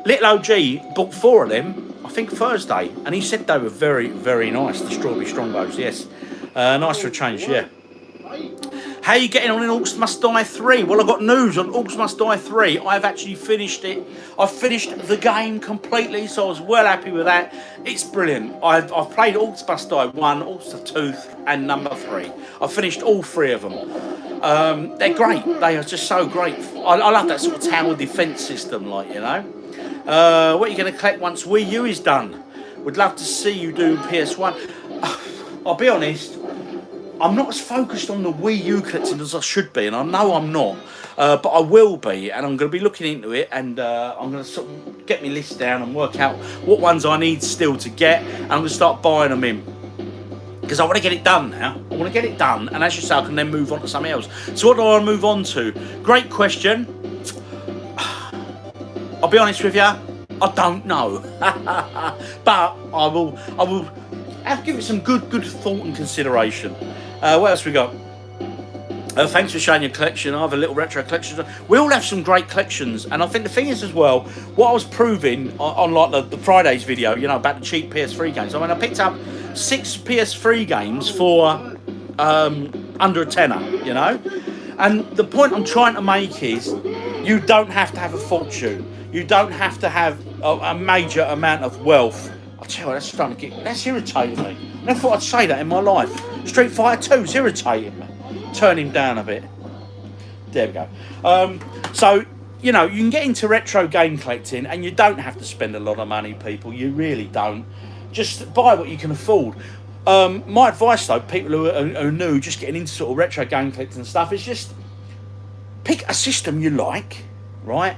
Little OG bought 4 of them, I think Thursday, and he said they were very, very nice, the Strawberry Strongbows, yes. Nice for a change, yeah. How are you getting on in Orcs Must Die 3? Well, I've got news on Orcs Must Die 3. I've actually finished it. I've finished the game completely, so I was well happy with that. It's brilliant. I've played Orcs Must Die 1, Orcs 2, and number 3. I've finished all 3 of them. They're great. They are just so great. I love that sort of tower defence system, like, you know. What are you going to collect once Wii U is done? Would love to see you do PS1. I'll be honest, I'm not as focused on the Wii U collecting as I should be, and I know I'm not, but I will be, and I'm going to be looking into it, and I'm going to sort of get my list down and work out what ones I need still to get, and I'm going to start buying them in. Because I want to get it done now. I want to get it done, and as you say, I can then move on to something else. So what do I want to move on to? Great question. I'll be honest with you, I don't know. But I will have to give it some good thought and consideration. What else we got? Thanks for showing your collection. I have a little retro collection. We all have some great collections, and I think the thing is as well, what I was proving on like the Fridays video, you know, about the cheap PS3 games. I mean, I picked up 6 PS3 games for under a tenner, you know. And the point I'm trying to make is, you don't have to have a fortune. You don't have to have a major amount of wealth. I tell you, that's irritating me. I never thought I'd say that in my life. Street Fighter 2's irritating me. Turn him down a bit. There we go. So, you know, you can get into retro game collecting, and you don't have to spend a lot of money, people. You really don't. Just buy what you can afford. My advice, though, people who are new, just getting into sort of retro game collecting and stuff, is just pick a system you like, right?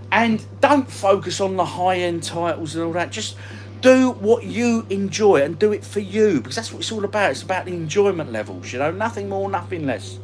And don't focus on the high-end titles and all that. Just do what you enjoy and do it for you, because that's what it's all about. It's about the enjoyment levels, you know, nothing more, nothing less.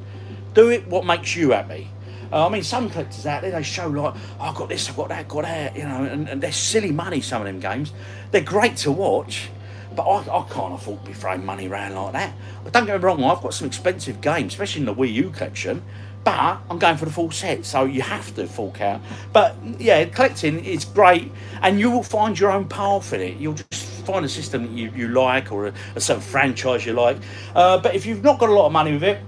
Do it what makes you happy. I mean, some collectors out there, they show like, oh, I've got this, I've got that, you know, and they're silly money, some of them games. They're great to watch, but I can't afford to be throwing money around like that. But don't get me wrong, I've got some expensive games, especially in the Wii U collection, but I'm going for the full set, so you have to fork out. But yeah, collecting is great, and you will find your own path in it. You'll just find a system that you like, or a certain franchise you like. But if you've not got a lot of money with it,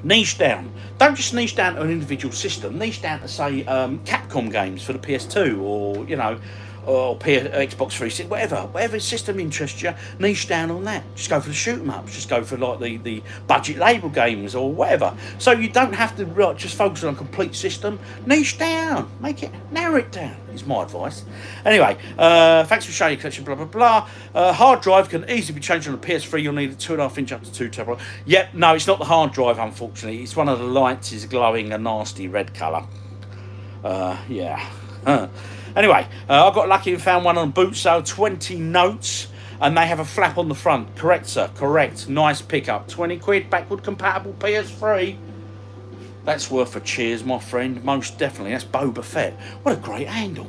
niche down. Don't just niche down to an individual system. Niche down to, say, Capcom games for the PS2, or, you know, or Xbox 360, whatever system interests you, niche down on that. Just go for the shoot 'em ups, just go for like the budget label games or whatever. So you don't have to just focus on a complete system. Niche down, narrow it down, is my advice. Anyway, thanks for showing your collection, blah blah blah. Hard drive can easily be changed on a PS3. You'll need a 2.5 inch up to 2 terabyte. Yep, no, it's not the hard drive, unfortunately. It's one of the lights is glowing a nasty red colour. Yeah. Anyway, I got lucky and found one on boot sale, 20 notes, and they have a flap on the front. Correct, sir, correct. Nice pickup. 20 quid, backward compatible PS3. That's worth a cheers, my friend. Most definitely. That's Boba Fett. What a great angle.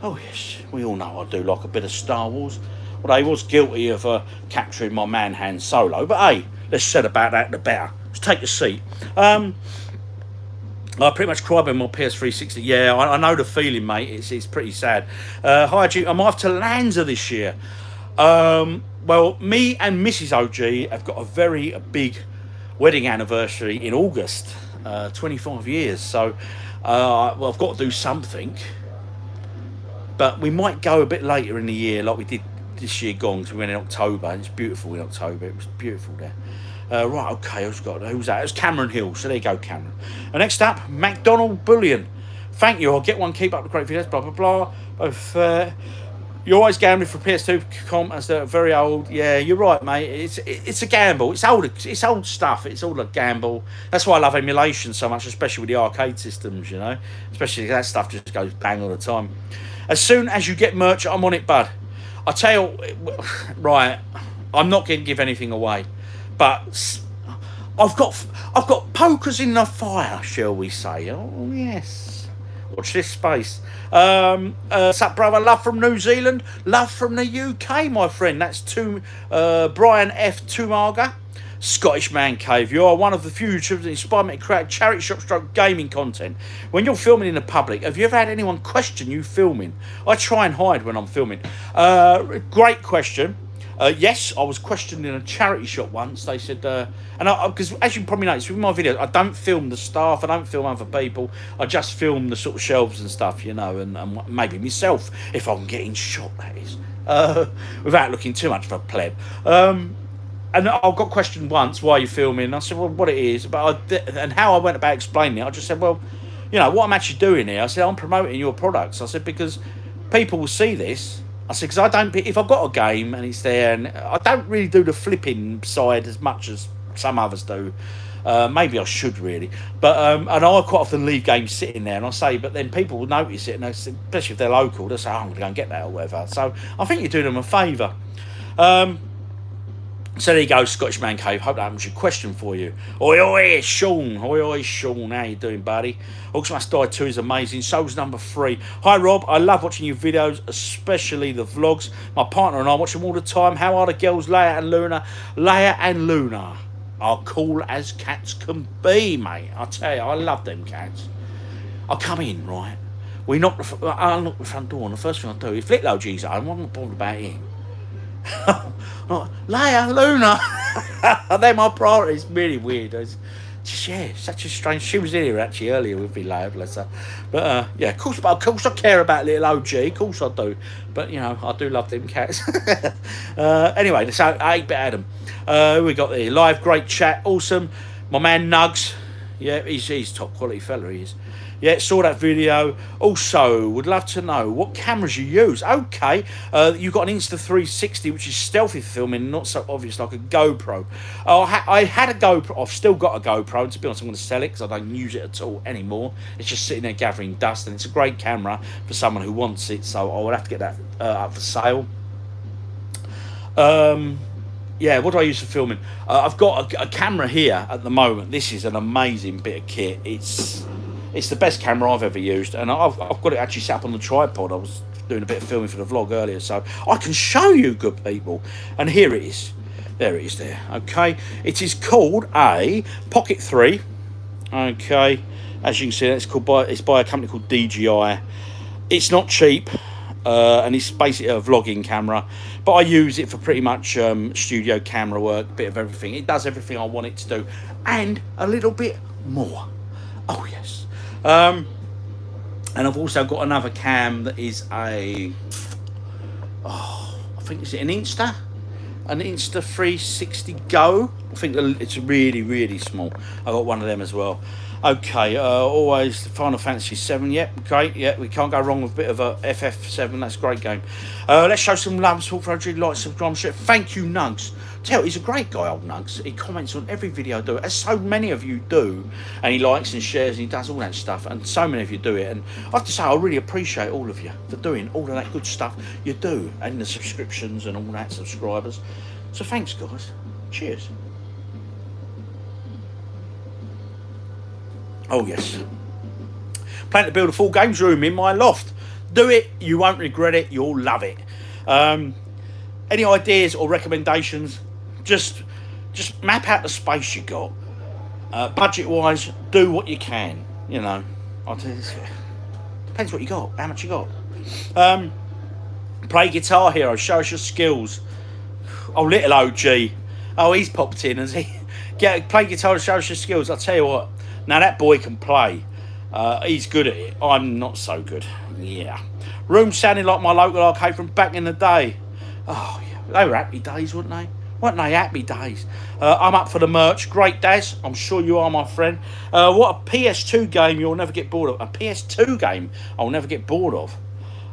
Oh, yes, we all know I do like a bit of Star Wars. Well, I was guilty of capturing my man Han Solo, but hey, less said about that, the better. Let's take a seat. I pretty much cried with my PS360. Yeah, I know the feeling, mate. It's pretty sad. Hi, Duke. I'm off to Lanza this year. Well, me and Mrs. OG have got a very big wedding anniversary in August. 25 years. So, well, I've got to do something. But we might go a bit later in the year, like we did this year gone, because we went in October. And it's beautiful in October. It was beautiful there. Right, okay, who's that? It was Cameron Hill, so there you go, Cameron. Next up, McDonald Bullion. Thank you, I'll get one, keep up the great videos, blah, blah, blah. Both, you're always gambling for PS2 comp as they're very old. Yeah, you're right, mate. It's a gamble. It's old stuff. It's all a gamble. That's why I love emulation so much, especially with the arcade systems, you know. Especially that stuff just goes bang all the time. As soon as you get merch, I'm on it, bud. I tell you, right, I'm not going to give anything away. But I've got pokers in the fire, shall we say? Oh yes. Watch this space. Sup, brother? Love from New Zealand. Love from the UK, my friend. That's Brian F. Tumaga. Scottish Man Cave. You are one of the few YouTubers that inspire me to create charity shop stroke gaming content. When you're filming in the public, have you ever had anyone question you filming? I try and hide when I'm filming. Great question. Yes, I was questioned in a charity shop once. They said, because as you probably noticed with my videos, I don't film the staff, I don't film other people. I just film the sort of shelves and stuff, you know, and maybe myself if I'm getting shot, that is, without looking too much of a pleb. And I got questioned once, why are you filming? I said, well, what it is, and how I went about explaining it, I just said, well, you know, what I'm actually doing here, I said, I'm promoting your products. I said, because people will see this. I said, because I don't, if I've got a game and it's there, and I don't really do the flipping side as much as some others do. Maybe I should really, but and I quite often leave games sitting there, and I say, but then people will notice it, and they say, especially if they're local, they'll say, oh, I'm going to go and get that or whatever. So I think you're doing them a favour. So there you go, Scottish Man Cave. Hope that was your question for you. Oi, oi, Sean. Oi, oi, Sean. How you doing, buddy? Hawks Must Die 2 is amazing. So's number 3. Hi, Rob. I love watching your videos, especially the vlogs. My partner and I watch them all the time. How are the girls, Leia and Luna? Leia and Luna are cool as cats can be, mate. I tell you, I love them cats. I come in, right? I unlock the front door, and the first thing I do is Flitlo G's home. I'm not bothered about him. Leia, Luna, they're my priorities. Really weird. It's just, yeah, such a strange. She was in here actually earlier with me, Leia, bless her. But yeah, of course I care about little OG. Of course I do. But you know, I do love them cats. Anyway, so 8-bit Adam. We got the live, great chat, awesome. My man Nugs, yeah, he's top quality fella. He is. Yeah, saw that video. Also, would love to know what cameras you use. Okay, you've got an Insta360, which is stealthy for filming, not so obvious like a GoPro. I had a GoPro. I've still got a GoPro, and to be honest, I'm going to sell it because I don't use it at all anymore. It's just sitting there gathering dust, and it's a great camera for someone who wants it, so I would have to get that up for sale. Yeah, what do I use for filming? I've got a camera here at the moment. This is an amazing bit of kit. It's the best camera I've ever used, and I've got it actually set up on the tripod. I was doing a bit of filming for the vlog earlier, so I can show you, good people. And here it is. There it is there. Okay. It is called a Pocket 3. Okay. As you can see, it's by a company called DJI. It's not cheap, and it's basically a vlogging camera, but I use it for pretty much studio camera work, bit of everything. It does everything I want it to do, and a little bit more. Oh, yes. And I've also got another cam that is I think it's an Insta 360 Go. I think it's really, really small. I got one of them as well. Okay, always Final Fantasy 7. Yep, great. Yeah, we can't go wrong with a bit of a FF7. That's a great game. Let's show some love. Support for OG, like, subscribe, share. Thank you, Nugs. Tell, he's a great guy, old Nugs. He comments on every video I do, as so many of you do, and he likes and shares and he does all that stuff, and so many of you do it. And I have to say, I really appreciate all of you for doing all of that good stuff you do, and the subscriptions and all that, subscribers. So thanks, guys. Cheers. Oh yes, plan to build a full games room in my loft. Do it, you won't regret it, you'll love it. Any ideas or recommendations? Just map out the space you got. Budget wise, do what you can. You know, I'll tell you, depends what you got, how much you got. Play Guitar Hero, show us your skills. Oh, little OG. Oh, he's popped in, has he? Play guitar to show us your skills. I'll tell you what. Now that boy can play. He's good at it. I'm not so good. Yeah. Room sounding like my local arcade from back in the day. Oh, yeah. They were happy days, weren't they? Weren't they happy days? I'm up for the merch. Great, Daz. I'm sure you are, my friend. What a PS2 game you'll never get bored of. A PS2 game I'll never get bored of.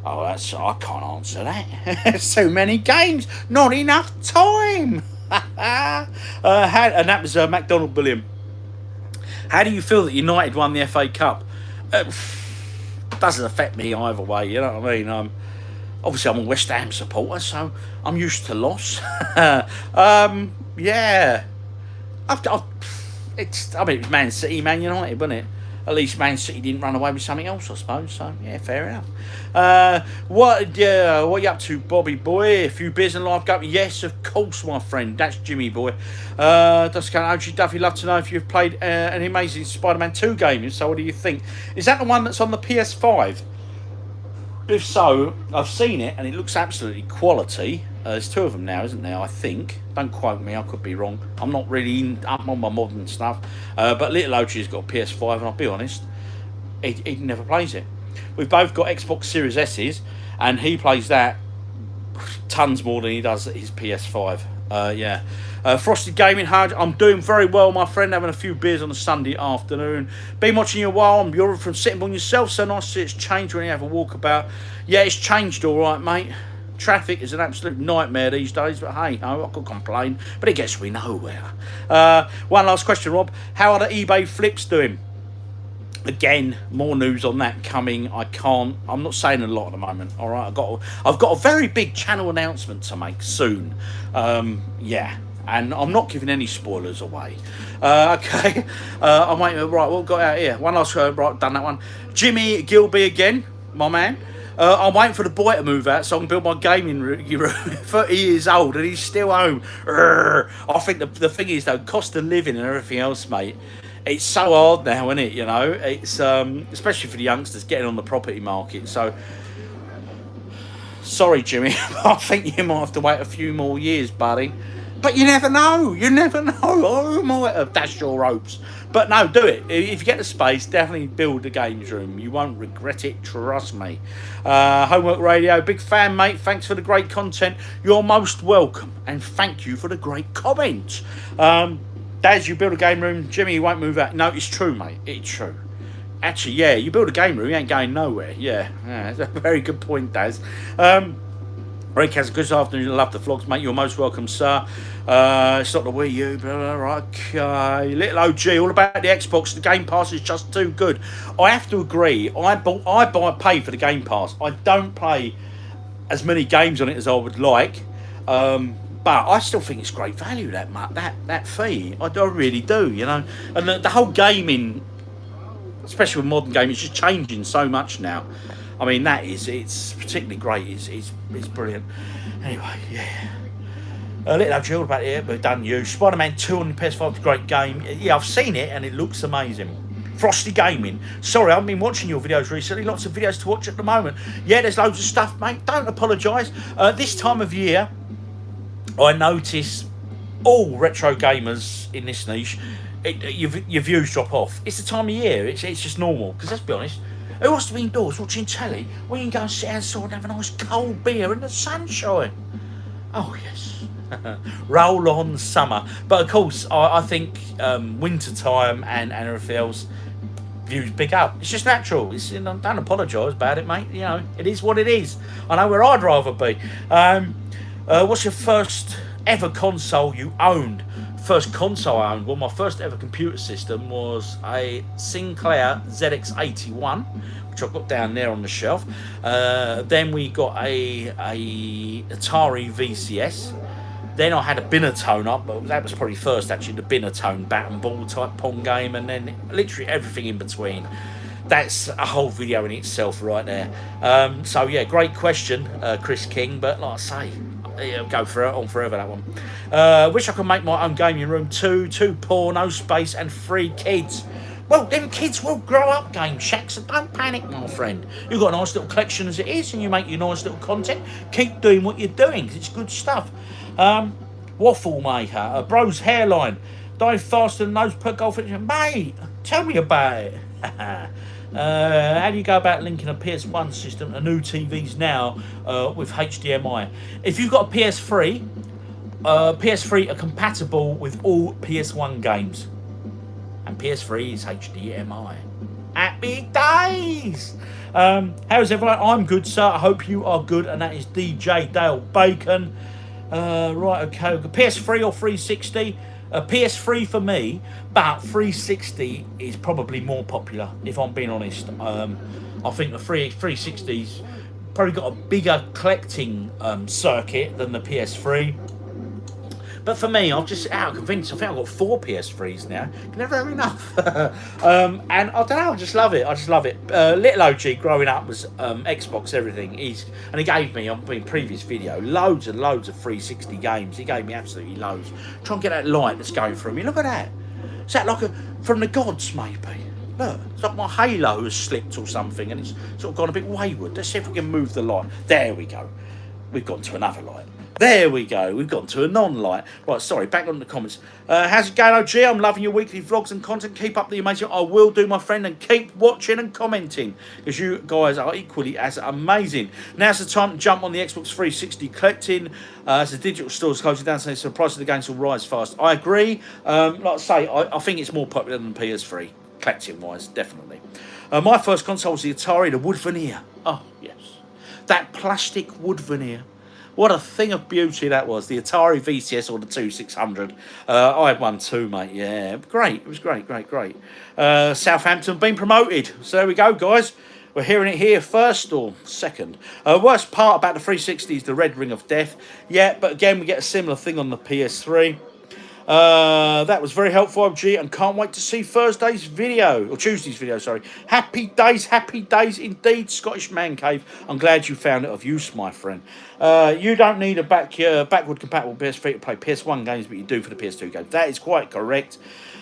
Oh, I can't answer that. So many games. Not enough time. And that was McDonald Billiam. How do you feel that United won the FA Cup? Doesn't affect me either way, you know what I mean? Obviously, I'm a West Ham supporter, so I'm used to loss. Yeah. It's Man City, Man United, wasn't it? at least Man City didn't run away with something else, I suppose. So yeah, fair enough. What you up to, Bobby boy? A few beers and live go? Yes, of course, my friend. That's Jimmy boy. Does OGDuffy love to know if you've played an amazing Spider-Man 2 game? So what do you think? Is that the one that's on the PS5? If so, I've seen it and it looks absolutely quality. There's 2 of them now, isn't there? I think. Don't quote me, I could be wrong. I'm not really up on my modern stuff. But little OG's got a PS5 and I'll be honest, he never plays it. We've both got Xbox Series S's and he plays that tons more than he does his PS5. Yeah. Frosted Gaming Hard, I'm doing very well, my friend, having a few beers on a Sunday afternoon. Been watching you a while. I'm Europe from Sittingbourne yourself, so nice to see it's changed when you have a walkabout. Yeah, it's changed all right, mate. Traffic is an absolute nightmare these days, but hey, I could complain, but it gets me nowhere. One last question, Rob. How are the eBay flips doing? Again, more news on that coming. I'm not saying a lot at the moment. All right, I've got a very big channel announcement to make soon. Yeah, and I'm not giving any spoilers away. Okay, I'm waiting. Right, what we've got out here? One last right, done that one. Jimmy Gilby again, my man. I'm waiting for the boy to move out so I can build my gaming room. 30 years old and he's still home. I think the thing is though, cost of living and everything else, mate. It's so hard now, isn't it? You know, it's especially for the youngsters getting on the property market. So, sorry, Jimmy, I think you might have to wait a few more years, buddy. But you never know. You never know. Oh, might have dashed your ropes. But no, do it. If you get the space, definitely build the games room. You won't regret it, trust me. Homework Radio, big fan, mate. Thanks for the great content. You're most welcome. And thank you for the great comments. Daz, you build a game room. Jimmy, you won't move out. No, it's true, mate. It's true. Actually, yeah, you build a game room, you ain't going nowhere. Yeah, that's a very good point, Daz. Rick has a good afternoon. Love the vlogs, mate. You're most welcome, sir. It's not the Wii U, but okay. Little OG, all about the Xbox. The Game Pass is just too good. I have to agree. I pay for the Game Pass. I don't play as many games on it as I would like, but I still think it's great value. That fee, I really do. You know, and the whole gaming, especially with modern gaming, is just changing so much now. I mean, it's particularly great. It's brilliant. Anyway, yeah. A little Jill about it, but done you. Spider-Man 2 on the PS5 is a great game. Yeah, I've seen it and it looks amazing. Frosty Gaming. Sorry, I haven't been watching your videos recently. Lots of videos to watch at the moment. Yeah, there's loads of stuff, mate. Don't apologise. This time of year, I notice all retro gamers in this niche, your views drop off. It's the time of year. It's just normal. Because let's be honest, who wants to be indoors watching telly when you can go and sit outside and have a nice cold beer in the sunshine? Oh, yes. Roll on summer. But, of course, I think winter time and everything else, views pick up. It's just natural. Don't apologise about it, mate. You know, it is what it is. I know where I'd rather be. What's your first ever console you owned? First console I owned, well, my first ever computer system was a Sinclair ZX81, which I've got down there on the shelf. Then we got a Atari VCS. Then I had a Binatone up, but that was probably first actually, the Binatone bat and ball type Pong game, and then literally everything in between. That's a whole video in itself right there. So yeah, great question, Chris King, but like I say, go for it on forever, that one. Wish I could make my own gaming room too. Too poor, no space, and 3 kids. Well, them kids will grow up, Game Shack, so don't panic, my friend. You've got a nice little collection as it is, and you make your nice little content. Keep doing what you're doing, 'cause it's good stuff. Waffle Maker, Bro's Hairline, dive faster than those per golf. Mate, tell me about it. How do you go about linking a PS1 system to new TVs now with HDMI? If you've got a PS3, PS3 are compatible with all PS1 games, and PS3 is HDMI. Happy days! How's everyone? I'm good, sir. I hope you are good, and that is DJ Dale Bacon. Right, okay. PS3 or 360? PS3 for me, but 360 is probably more popular, if I'm being honest. I think the 360's probably got a bigger collecting circuit than the PS3. But for me, I'm just out convinced. I think I've got 4 PS3s now. Can never have enough. And I don't know, I just love it. I just love it. Little OG growing up was Xbox everything. And he gave me, in previous video, loads and loads of 360 games. He gave me absolutely loads. Try and get that light that's going through me. Look at that. Is that like from the gods, maybe? Look, it's like my halo has slipped or something and it's sort of gone a bit wayward. Let's see if we can move the light. There we go. We've gone to another light. There we go. We've gone to a non-light. Right, sorry, back on the comments. How's it going, OG? I'm loving your weekly vlogs and content. Keep up the amazing. I will do, my friend, and keep watching and commenting because you guys are equally as amazing. Now's the time to jump on the Xbox 360 collecting. As the digital stores closing down, so the price of the games will rise fast. I agree. Like I say, I think it's more popular than PS3. Collecting-wise, definitely. My first console was the Atari, the wood veneer. Oh, yes. That plastic wood veneer. What a thing of beauty that was. The Atari VCS or the 2600. I had one too, mate. Yeah, great. It was great. Southampton been promoted. So there we go, guys. We're hearing it here first or second. Worst part about the 360 is the red ring of death. Yeah, but again, we get a similar thing on the PS3. That was very helpful, OG, and can't wait to see Thursday's video, or Tuesday's video, sorry. Happy days indeed, Scottish Man Cave. I'm glad you found it of use, my friend. You don't need a backward compatible PS3 to play PS1 games, but you do for the PS2 games. That is quite correct.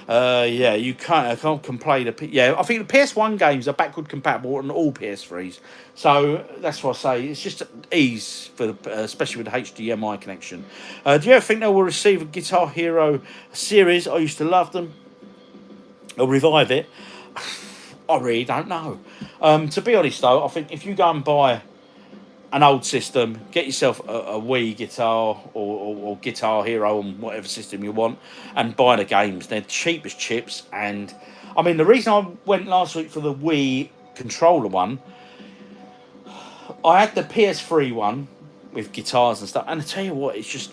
Yeah, you can't play the... Yeah, I think the PS1 games are backward compatible on all PS3s. So that's what I say. It's just ease, for the, especially with the HDMI connection. Do you ever think they will receive a Guitar Hero series? I used to love them. Or revive it? I really don't know. To be honest, though, I think if you go and buy an old system, get yourself a Wii guitar or Guitar Hero on whatever system you want and buy the games. They're cheap as chips. And I mean, the reason I went last week for the Wii controller one, I had the PS3 one with guitars and stuff, and I tell you what, it's just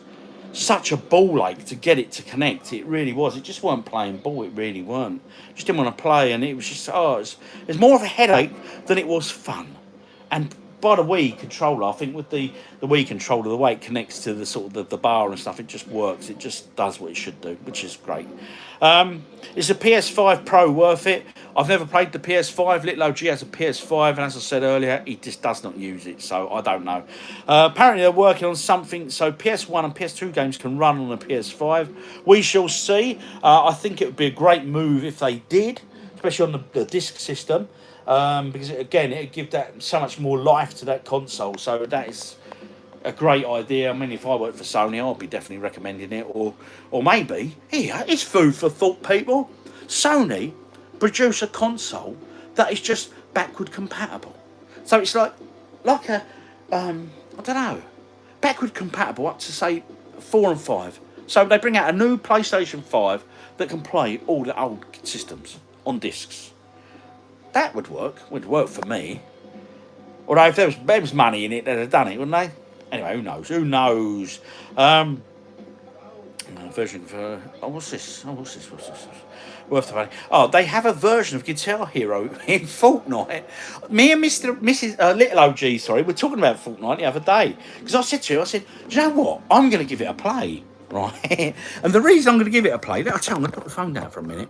such a ball ache to get it to connect. It really was. It just weren't playing ball. It really weren't. Just didn't want to play, and it was just it's more of a headache than it was fun. And by the Wii controller, I think with the Wii controller, the way it connects to the sort of the bar and stuff, it just works. It just does what it should do, which is great. Is the PS5 Pro worth it? I've never played the PS5. Little OG has a PS5, and as I said earlier, he just does not use it, so I don't know. Apparently, they're working on something so PS1 and PS2 games can run on the PS5. We shall see. I think it would be a great move if they did, especially on the disc system. Because again, it'd give that so much more life to that console. So that is a great idea. I mean, if I worked for Sony, I'd be definitely recommending it. Or maybe, here, it's food for thought, people. Sony produce a console that is just backward compatible. So it's like a, I don't know, backward compatible up to say 4 and 5. So they bring out a new PlayStation 5 that can play all the old systems on discs. That would work for me. Although if there was money in it, they'd have done it, wouldn't they? Anyway, who knows? Version for what's this? Worth the money. Oh, they have a version of Guitar Hero in Fortnite. Me and Mrs. Little OG, sorry, we're talking about Fortnite the other day because I said to her, do you know what? I'm going to give it a play, right? And the reason I'm going to give it a play, I'm going to put the phone down for a minute.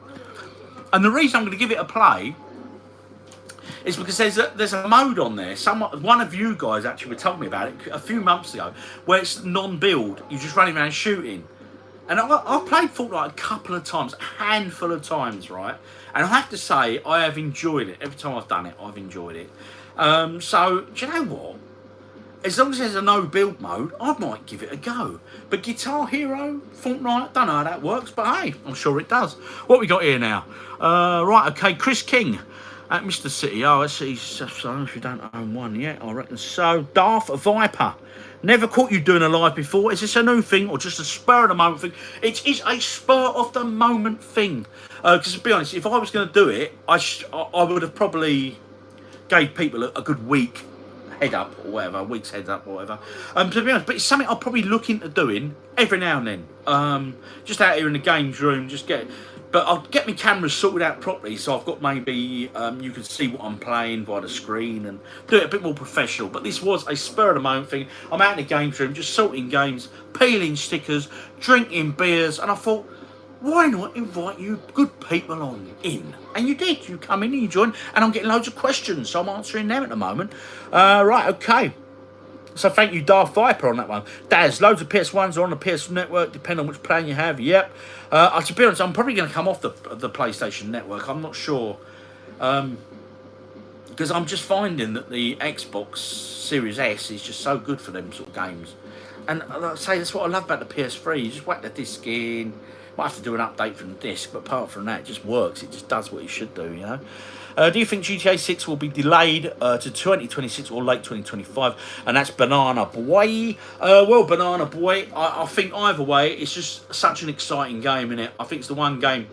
And the reason I'm going to give it a play is because there's a mode on there. One of you guys actually told me about it a few months ago, where it's non-build. You're just running around shooting. And I've played Fortnite a couple of times, a handful of times, right? And I have to say, I have enjoyed it. Every time I've done it, I've enjoyed it. So, do you know what? As long as there's a no-build mode, I might give it a go. But Guitar Hero, Fortnite, don't know how that works, but hey, I'm sure it does. What we got here now? Right, okay, Chris King. At Mr. City, I see. So if you don't own one yet, I reckon so. Darth Viper. Never caught you doing a live before. Is this a new thing or just a spur of the moment thing? It is a spur of the moment thing. Because to be honest, if I was going to do it, I would have probably gave people a good week head up or whatever, a week's head up or whatever. To be honest, but it's something I'll probably look into doing every now and then. Just out here in the games room, just But I'll get my cameras sorted out properly, so I've got maybe you can see what I'm playing by the screen and do it a bit more professional. But this was a spur of the moment thing. I'm out in the games room, just sorting games, peeling stickers, drinking beers, and I thought, why not invite you good people on in? And you did. You come in and you join, and I'm getting loads of questions, so I'm answering them at the moment. Right, okay. So thank you, Darth Viper, on that one. Daz, loads of PS1s are on the PS Network, depending on which plan you have. Yep. To be honest, I'm probably going to come off the PlayStation Network. I'm not sure. Because I'm just finding that the Xbox Series S is just so good for them sort of games. And like I say, that's what I love about the PS3. You just whack the disc in. Might have to do an update from the disc, but apart from that, it just works. It just does what it should do, you know. Do you think GTA 6 will be delayed to 2026 or late 2025? And that's Banana Boy. Well, Banana Boy, I think either way, it's just such an exciting game, innit? I think it's the one game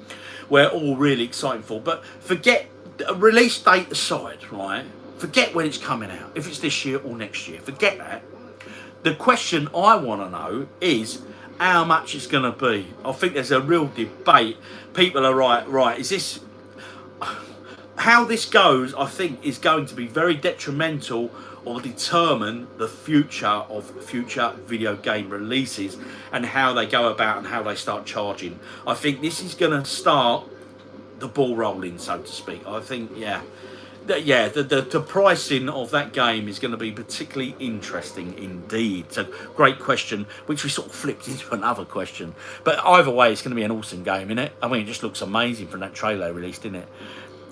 we're all really excited for. But forget, release date aside, right? Forget when it's coming out, if it's this year or next year. Forget that. The question I want to know is how much it's going to be. I think there's a real debate. People are right, is this... How this goes, I think, is going to be very detrimental or determine the future of future video game releases and how they go about and how they start charging. I think this is going to start the ball rolling, so to speak. I think, the pricing of that game is going to be particularly interesting indeed. So, great question, which we sort of flipped into another question. But either way, it's going to be an awesome game, innit? I mean, it just looks amazing from that trailer released, didn't it?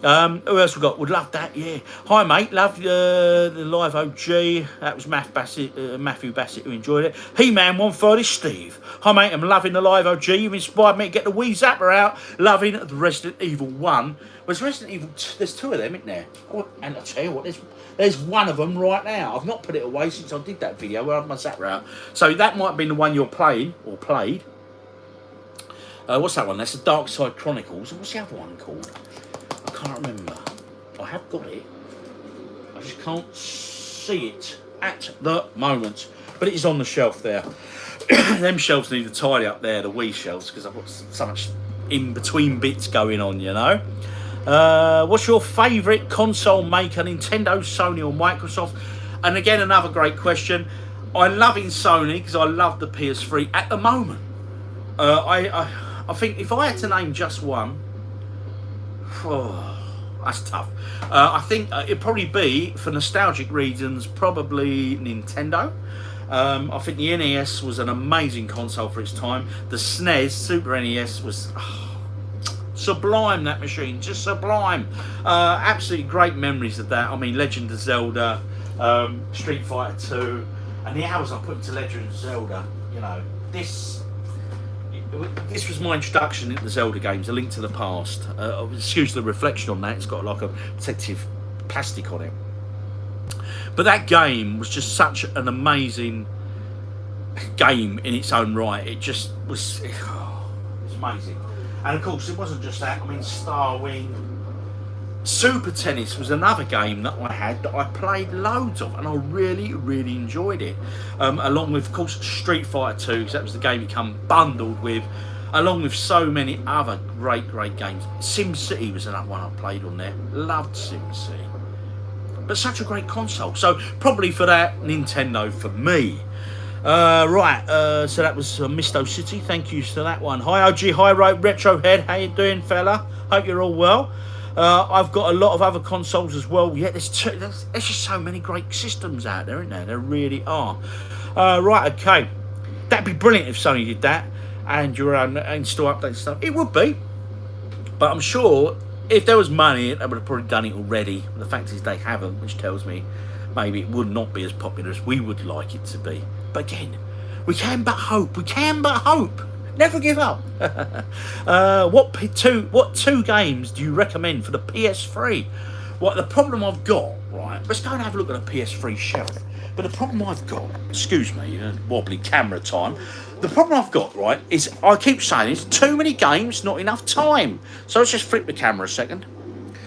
Who else we got? Would love that, yeah. Hi, mate. Love the live OG. That was Matthew Bassett who enjoyed it. He-Man 130, Steve. Hi, mate. I'm loving the live OG. You've inspired me to get the Wii Zapper out. Loving the Resident Evil 1. There's Resident Evil 2. There's two of them, isn't there? Oh, and I'll tell you what, there's one of them right now. I've not put it away since I did that video where I had my Zapper out. So that might have been the one you're playing or played. What's that one? That's the Dark Side Chronicles. And what's the other one called? I can't remember. I have got it. I just can't see it at the moment. But it is on the shelf there. Them shelves need to tidy up there, the Wii shelves, because I've got so much in between bits going on, you know. What's your favourite console maker? Nintendo, Sony or Microsoft? And again, another great question. I'm loving Sony because I love the PS3 at the moment. I think if I had to name just one, that's tough. I think it'd probably be, for nostalgic reasons, probably Nintendo. I think the NES was an amazing console for its time. The SNES, Super NES, was sublime, that machine, just sublime. Absolutely great memories of that. I mean, Legend of Zelda, Street Fighter 2, and the hours I put into Legend of Zelda, you know, this was my introduction into the Zelda games, A Link to the Past. Excuse the reflection on that, it's got like a protective plastic on it. But that game was just such an amazing game in its own right. It just was, it was amazing. And of course, it wasn't just that. I mean, Star Wing, Super Tennis was another game that I had that I played loads of, and I really, really enjoyed it. Along with, of course, Street Fighter 2, because that was the game it come bundled with, along with so many other great, great games. SimCity was another one I played on there. Loved SimCity. But such a great console. So probably for that, Nintendo for me. So that was Misto City. Thank you for that one. Hi OG, hi Retro Head. How you doing, fella? Hope you're all well. I've got a lot of other consoles as well. Yeah, there's just so many great systems out there, isn't there? There really are. Right, okay. That'd be brilliant if Sony did that and your own install update stuff. It would be. But I'm sure if there was money, they would have probably done it already. The fact is they haven't, which tells me maybe it would not be as popular as we would like it to be. But again, we can but hope. We can but hope. Never give up. What two games do you recommend for the PS3? Well, the problem I've got, right, let's go and have a look at the PS3 shelf. But the problem I've got, excuse me, wobbly camera time. The problem I've got, right, is I keep saying it's too many games, not enough time. So let's just flip the camera a second.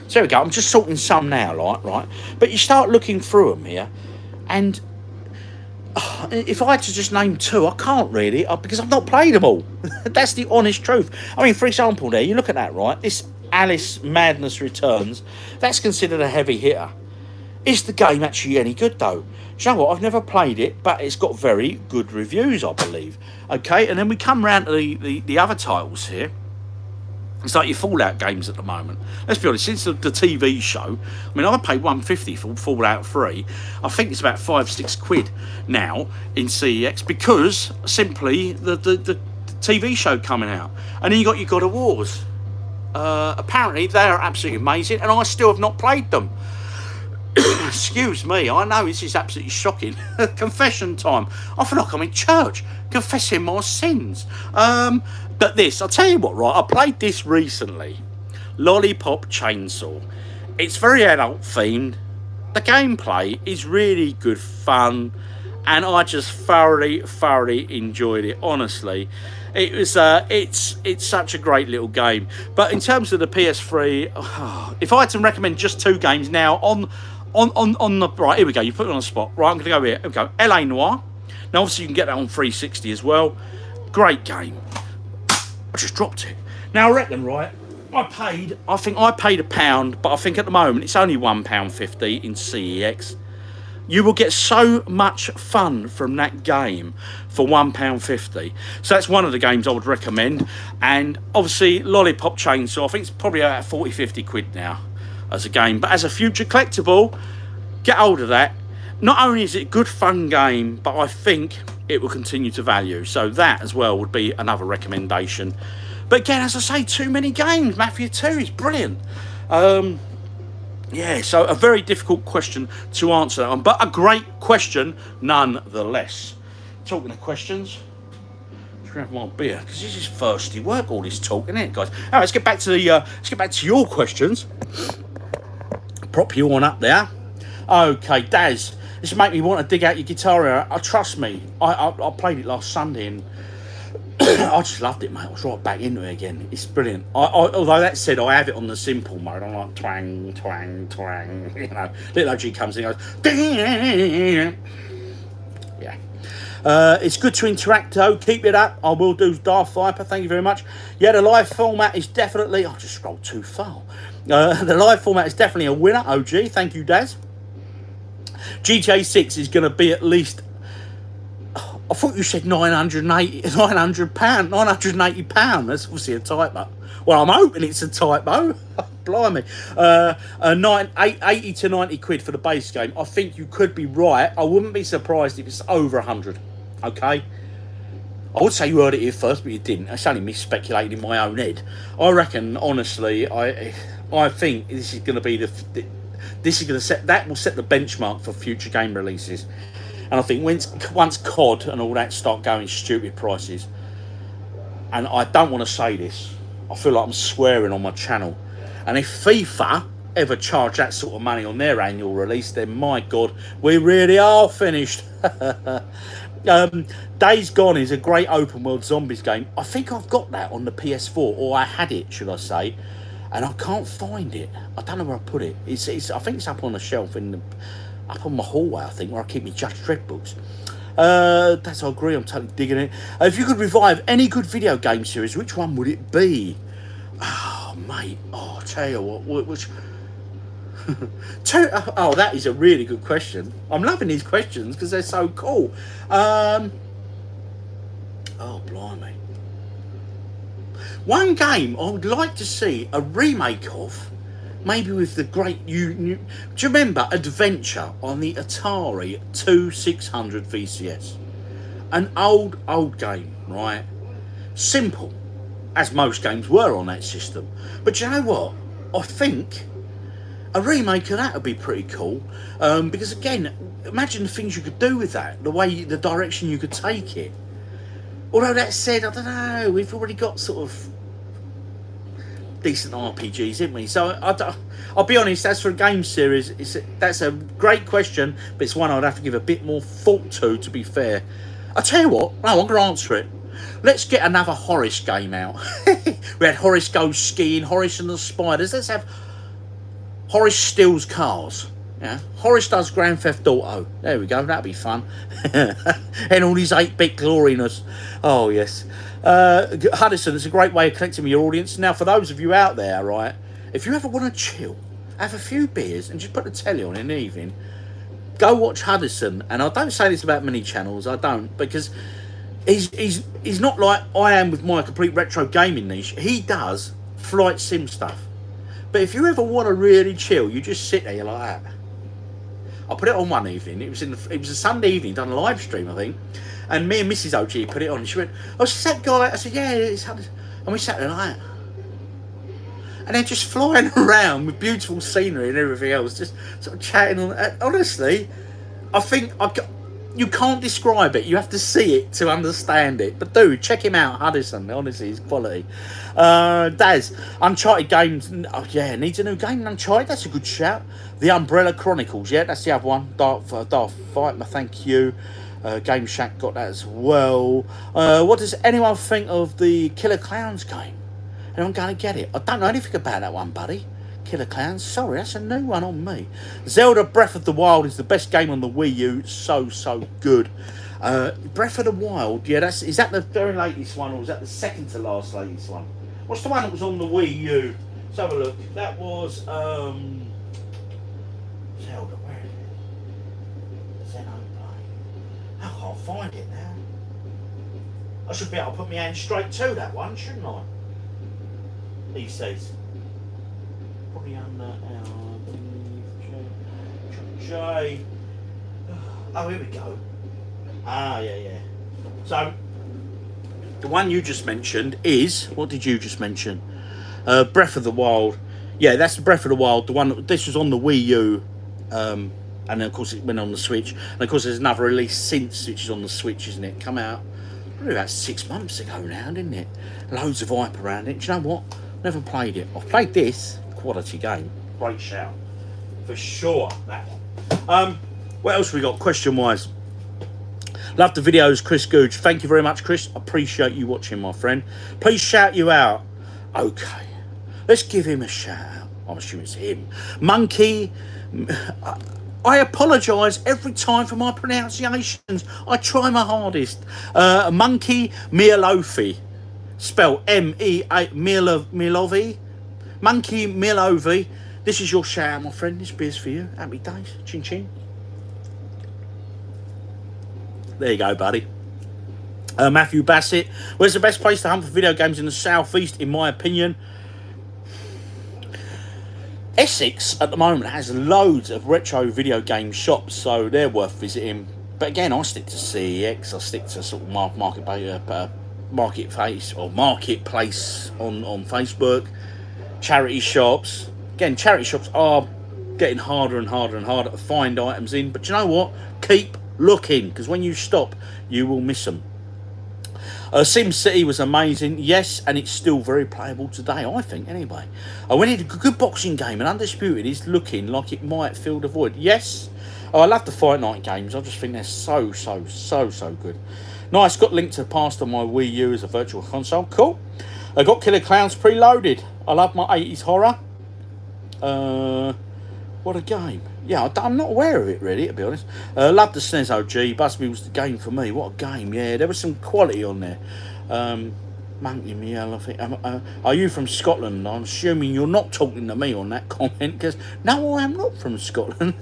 So there we go. I'm just sorting some now, right? But you start looking through them here, and If I had to just name two, I can't really, because I've not played them all. That's the honest truth. I mean, for example, there, you look at that, right? This Alice Madness Returns, that's considered a heavy hitter. Is the game actually any good, though? Do you know what? I've never played it, but it's got very good reviews, I believe. Okay, and then we come round to the other titles here. It's like your Fallout games at the moment. Let's be honest, since the TV show, I mean, I paid $150 for Fallout 3. I think it's about £5-6 now in CEX because simply the TV show coming out. And then you got your God of Wars. Apparently, they are absolutely amazing, and I still have not played them. Excuse me, I know this is absolutely shocking. Confession time. I feel like I'm in church, confessing my sins. But this, I'll tell you what, right? I played this recently. Lollipop Chainsaw. It's very adult themed. The gameplay is really good fun, and I just thoroughly enjoyed it. Honestly, it was it's such a great little game. But in terms of the PS3, if I had to recommend just two games now on the right, here we go. You put it on the spot. Right, I'm going to go here. Here we go. LA Noire. Now, obviously, you can get that on 360 as well. Great game. I just dropped it. Now, I reckon, right, I think I paid £1, but I think at the moment it's only £1.50 in CEX. You will get so much fun from that game for £1.50. So that's one of the games I would recommend. And obviously, Lollipop Chainsaw, I think it's probably about 40-50 quid now as a game. But as a future collectible, get hold of that. Not only is it a good fun game, but I think it will continue to value. So that as well would be another recommendation. But again, as I say, too many games. Mafia 2 is brilliant. Yeah, so a very difficult question to answer that one, but a great question nonetheless. Talking of questions, let's grab my beer because this is thirsty work. All this talk, isn't it, guys? All right, let's get back to your questions. Prop you on up there. Okay, Daz. This make me want to dig out your guitar. Trust me, I played it last Sunday and I just loved it, mate. I was right back into it again. It's brilliant. Although that said, I have it on the simple mode. I'm like twang, twang, twang. You know, little OG comes in and goes. Ding! Yeah. It's good to interact though. Keep it up. I will do. Darth Viper. Thank you very much. Yeah, the live format is definitely. I just scrolled too far. The live format is definitely a winner. OG. Thank you, Daz. GTA 6 is going to be at least. I thought you said £980. That's obviously a typo. Well, I'm hoping it's a typo. Blimey. 80 to 90 quid for the base game. I think you could be right. I wouldn't be surprised if it's over 100. Okay? I would say you heard it here first, but you didn't. It's only me speculating in my own head. I reckon, honestly, I think this is going to be this is going to set the benchmark for future game releases. And I think once COD and all that start going stupid prices, and I don't want to say this, I feel like I'm swearing on my channel. And if FIFA ever charge that sort of money on their annual release, then my God, we really are finished. Days Gone is a great open world zombies game. I think I've got that on the PS4, or I had it, should I say, and I can't find it. I don't know where I put it. I think it's up on the shelf up on my hallway, I think, where I keep my Judge Dredd books. That's, I agree, I'm totally digging it. If you could revive any good video game series, which one would it be? Oh, mate. Oh, I'll tell you what. Which... oh, that is a really good question. I'm loving these questions because they're so cool. Oh, blimey. One game I would like to see a remake of, maybe with the great do you remember Adventure on the Atari 2600 VCS? An old game, right? Simple, as most games were on that system. But you know what? I think a remake of that would be pretty cool. Because again, imagine the things you could do with that, the direction you could take it. Although that said, I don't know, we've already got sort of decent RPGs, haven't we? So I'll be honest, as for a game series, that's a great question, but it's one I'd have to give a bit more thought to be fair. I'll tell you what, no, I'm going to answer it. Let's get another Horace game out. We had Horace Goes Skiing, Horace and the Spiders. Let's have Horace Steals Cars. Yeah, Horace does Grand Theft Auto. There we go. That'd be fun. And all these 8-bit gloriness. Oh yes, Hudson. It's a great way of connecting with your audience. Now, for those of you out there, right, if you ever want to chill, have a few beers, and just put the telly on in the evening, go watch Hudson. And I don't say this about many channels. I don't, because he's not like I am with my complete retro gaming niche. He does flight sim stuff. But if you ever want to really chill, you just sit there, you're like that. I put it on one evening. It was a Sunday evening, done a live stream, I think. And me and Mrs. OG put it on. She went, "Oh, it's that guy." I said, "Yeah, it's Hudson." And we sat there like that. And they're just flying around with beautiful scenery and everything else, just sort of chatting on. Honestly, I think you can't describe it. You have to see it to understand it. But dude, check him out, Hudson. Honestly, he's quality. Daz, Uncharted games. Oh, yeah, needs a new game. Uncharted, that's a good shout. The Umbrella Chronicles, yeah, that's the other one. Dark Fight, thank you. Game Shack got that as well. What does anyone think of the Killer Clowns game? Anyone going to get it? I don't know anything about that one, buddy. Killer Clowns, sorry, that's a new one on me. Zelda Breath of the Wild is the best game on the Wii U. So good. Breath of the Wild, yeah, is that the very latest one, or is that the second to last latest one? What's the one that was on the Wii U? Let's have a look. That was Zelda, where is it? Xenoblade. I can't find it now. I should be able to put my hand straight to that one, shouldn't I? He says. Probably under J. Oh, here we go. Ah, yeah. So, the one you just mentioned is, what did you just mention? Breath of the Wild. Yeah, that's the Breath of the Wild. The one, this was on the Wii U, and then of course it went on the Switch. And of course there's another release since, which is on the Switch, isn't it? Come out probably about 6 months ago now, didn't it? Loads of hype around it. Do you know what? Never played it. I've played this. Quality game. Great shout. For sure, that one. What else we got question-wise? Love the videos, Chris Googe. Thank you very much, Chris. Appreciate you watching, my friend. Please shout you out. Okay. Let's give him a shout out. I'm assuming it's him. Monkey. I apologise every time for my pronunciations. I try my hardest. Monkey Mialofi. Spelled M-E-A Milovi. Monkey Milovi. This is your shout out, my friend. This beer's for you. Happy days. Chin chin. There you go, buddy. Matthew Bassett. Where's the best place to hunt for video games in the southeast, in my opinion? Essex at the moment has loads of retro video game shops, so they're worth visiting. But again, I stick to CEX. I stick to sort of marketplace on Facebook. Charity shops. Again, charity shops are getting harder and harder to find items in. But you know what? Keep looking, because when you stop, you will miss them. SimCity was amazing, yes, and it's still very playable today, I think, anyway. We need a good boxing game, and Undisputed is looking like it might fill the void. Yes, I love the Fight Night games. I just think they're so good. Nice, got Link to the Past on my Wii U as a virtual console. Cool. I got Killer Clowns preloaded. I love my 80s horror. What a game. Yeah, I'm not aware of it, really, to be honest. Love the SNES OG. Busby was the game for me. What a game, yeah. There was some quality on there. Monkey Miel, I think. Are you from Scotland? I'm assuming you're not talking to me on that comment, because no, I am not from Scotland.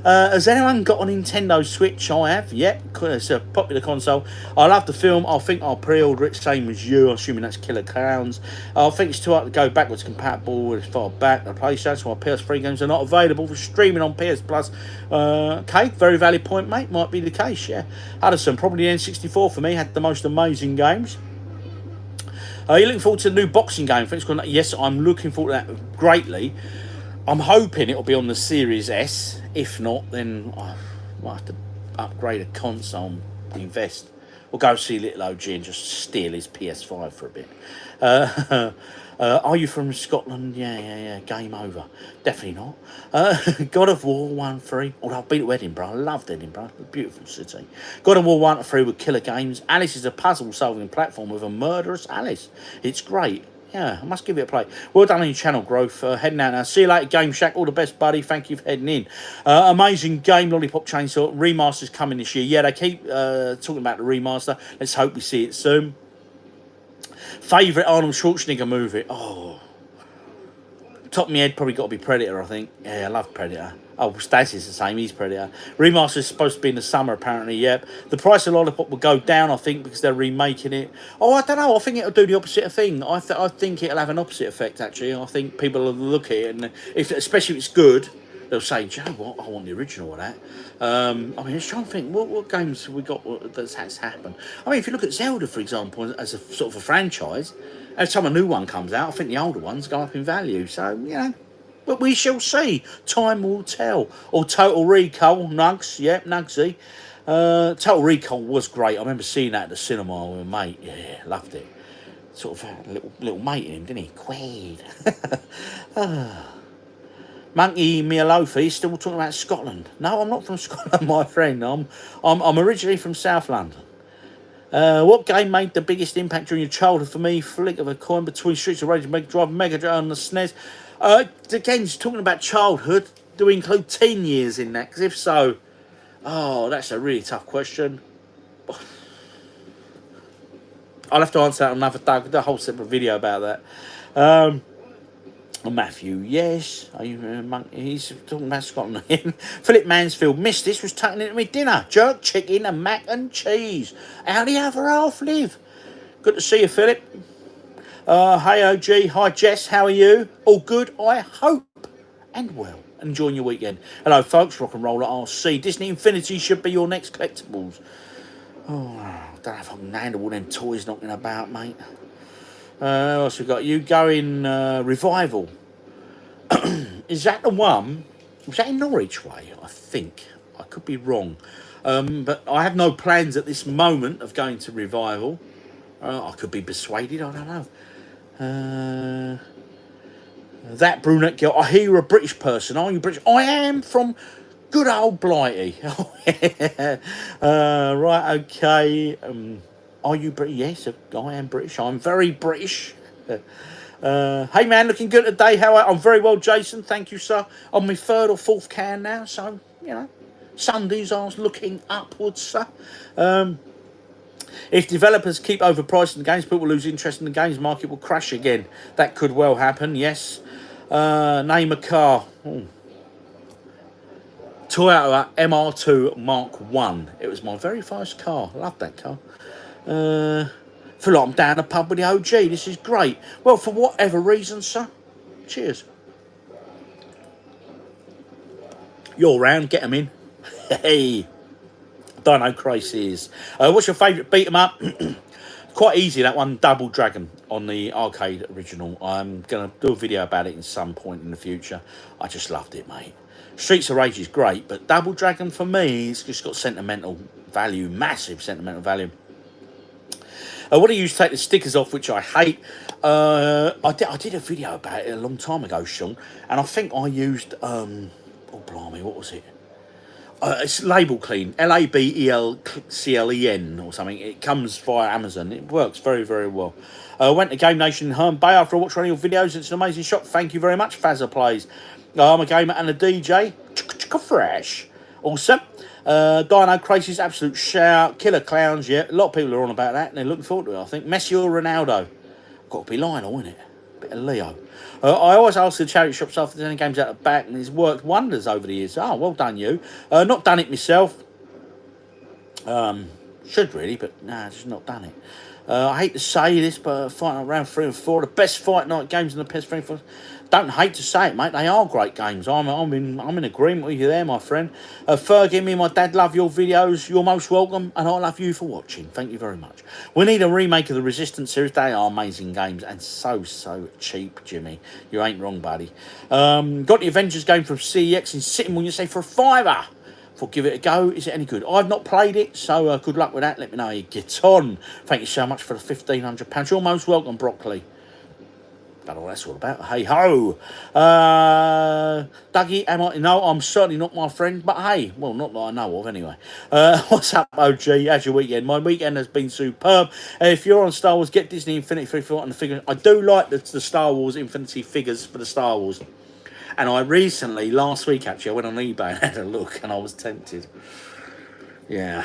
Has anyone got a Nintendo Switch? I have, yep. It's a popular console. I love the film. I think I'll pre-order it, same as you. I'm assuming that's Killer Clowns. I think it's too hard to go backwards compatible as far back. The PlayStation, so my PS3 games are not available for streaming on PS Plus. Okay, very valid point, mate. Might be the case, yeah. Hudson, probably the N64 for me, had the most amazing games. Are you looking forward to the new boxing game? Yes, I'm looking forward to that greatly. I'm hoping it'll be on the Series S. If not, then I might have to upgrade a console and invest. Or go see little OG and just steal his PS5 for a bit. Are you from Scotland? Yeah. Game over. Definitely not. God of War 1-3. Although I've been to Edinburgh. I loved Edinburgh. A beautiful city. God of War 1-3 with killer games. Alice is a puzzle-solving platform with a murderous Alice. It's great. Yeah, I must give it a play. Well done on your channel growth. Heading out now. See you later, Game Shack. All the best, buddy. Thank you for heading in. Amazing game, Lollipop Chainsaw. Remaster's coming this year. Yeah, they keep talking about the remaster. Let's hope we see it soon. Favourite Arnold Schwarzenegger movie? Oh, top of my head, probably got to be Predator, I think. Yeah, I love Predator. Oh, Stas is the same. He's Predator. Remaster is supposed to be in the summer, apparently. Yep. The price of Lollipop will go down, I think, because they're remaking it. Oh, I don't know. I think it'll do the opposite thing. I think it'll have an opposite effect, actually. I think people will look at it, and especially if it's good, they'll say, "Do you know what? I want the original of that." I mean, I was trying to think, what games have we got that's happened? I mean, if you look at Zelda, for example, as a sort of a franchise, every time a new one comes out, I think the older ones go up in value. So, you know, but we shall see. Time will tell. Or Total Recall, Nugs, yep, Nugsy. Total Recall was great. I remember seeing that at the cinema with a mate. Yeah, loved it. Sort of had a little mate in him, didn't he? Quaid. Monkey Mialofi is still talking about Scotland. No, I'm not from Scotland, my friend. I'm originally from South London. What game made the biggest impact during your childhood? For me, flick of a coin between Streets of Rage and Mega Drive, Mega Drive and the SNES. Again, talking about childhood, do we include teen years in that? Because if so, oh, that's a really tough question. I'll have to answer that on another day. I'll do a whole separate video about that. Matthew, yes. He's talking about Scotland. Philip Mansfield, missed this, was tucking into me dinner. Jerk chicken and mac and cheese. How the other half live? Good to see you, Philip. Hey, OG. Hi, Jess. How are you? All good, I hope. And well. Enjoying your weekend. Hello, folks. Rock and Roll at RC. Disney Infinity should be your next collectibles. Oh, I don't know if I can handle all them toys knocking about, mate. What else we got? You going Revival? Is that the one? Was that in Norwich Way? I think. I could be wrong. But I have no plans at this moment of going to Revival. I could be persuaded. I don't know. That brunette girl. I hear you're a British person. Are you British? I am from good old Blighty. Right, okay. Are you British? Yes, I am British. I'm very British. Hey man, looking good today. How are you? I'm very well, Jason. Thank you, sir. On my 3rd or 4th can now, so you know, Sundays are looking upwards, sir. If developers keep overpricing the games, people will lose interest in the games market. Will crash again. That could well happen. Yes. Name a car. Toyota MR2 Mark 1. It was my very first car. Love that car. Feel like I'm down the pub with the OG. This is great. Well, for whatever reason, sir. Cheers. You're round. Get them in. Hey. Dino Crisis. What's your favourite beat 'em up? Quite easy, that one. Double Dragon on the arcade original. I'm going to do a video about it in some point in the future. I just loved it, mate. Streets of Rage is great, but Double Dragon for me, it's just got sentimental value, massive sentimental value. What do you use to take the stickers off, which I hate? I did a video about it a long time ago, Sean, and I think I used, oh blimey, what was it? It's Label Clean, LABELCLEN or something. It comes via Amazon. It works very, very well. Went to Game Nation in Herne Bay after I watched one of your videos. It's an amazing shop. Thank you very much, Fazza Plays. I'm a gamer and a DJ. Fresh. Awesome. Dino Crisis, absolute shout. Killer Clowns, yeah. A lot of people are on about that and they're looking forward to it, I think. Messi or Ronaldo? Got to be Lionel, isn't it? Bit of Leo. I always ask the charity shops after there's any games out the back, and it's worked wonders over the years. Oh, well done, you. Not done it myself. Should really, but nah, just not done it. I hate to say this, but Fight Night Round 3 and 4, the best Fight Night games in the PS3. Don't hate to say it, mate. They are great games. I'm in agreement with you there, my friend. Fergie, me and my dad love your videos. You're most welcome, and I love you for watching. Thank you very much. We need a remake of the Resistance series. They are amazing games and so cheap, Jimmy. You ain't wrong, buddy. Got the Avengers game from CEX in sitting when you say for a £5. I'll give it a go. Is it any good? I've not played it, so good luck with that. Let me know how you get on. Thank you so much for the £1,500. You're most welcome, Broccoli. Don't know what that's all about. Hey ho, Dougie, am I? No, I'm certainly not my friend. But hey, well, not that I know of anyway. What's up, OG? How's your weekend? My weekend has been superb. If you're on Star Wars, get Disney Infinity for on the figures. I do like the Star Wars Infinity figures for the Star Wars. And I recently, last week actually, I went on eBay and had a look, and I was tempted. Yeah.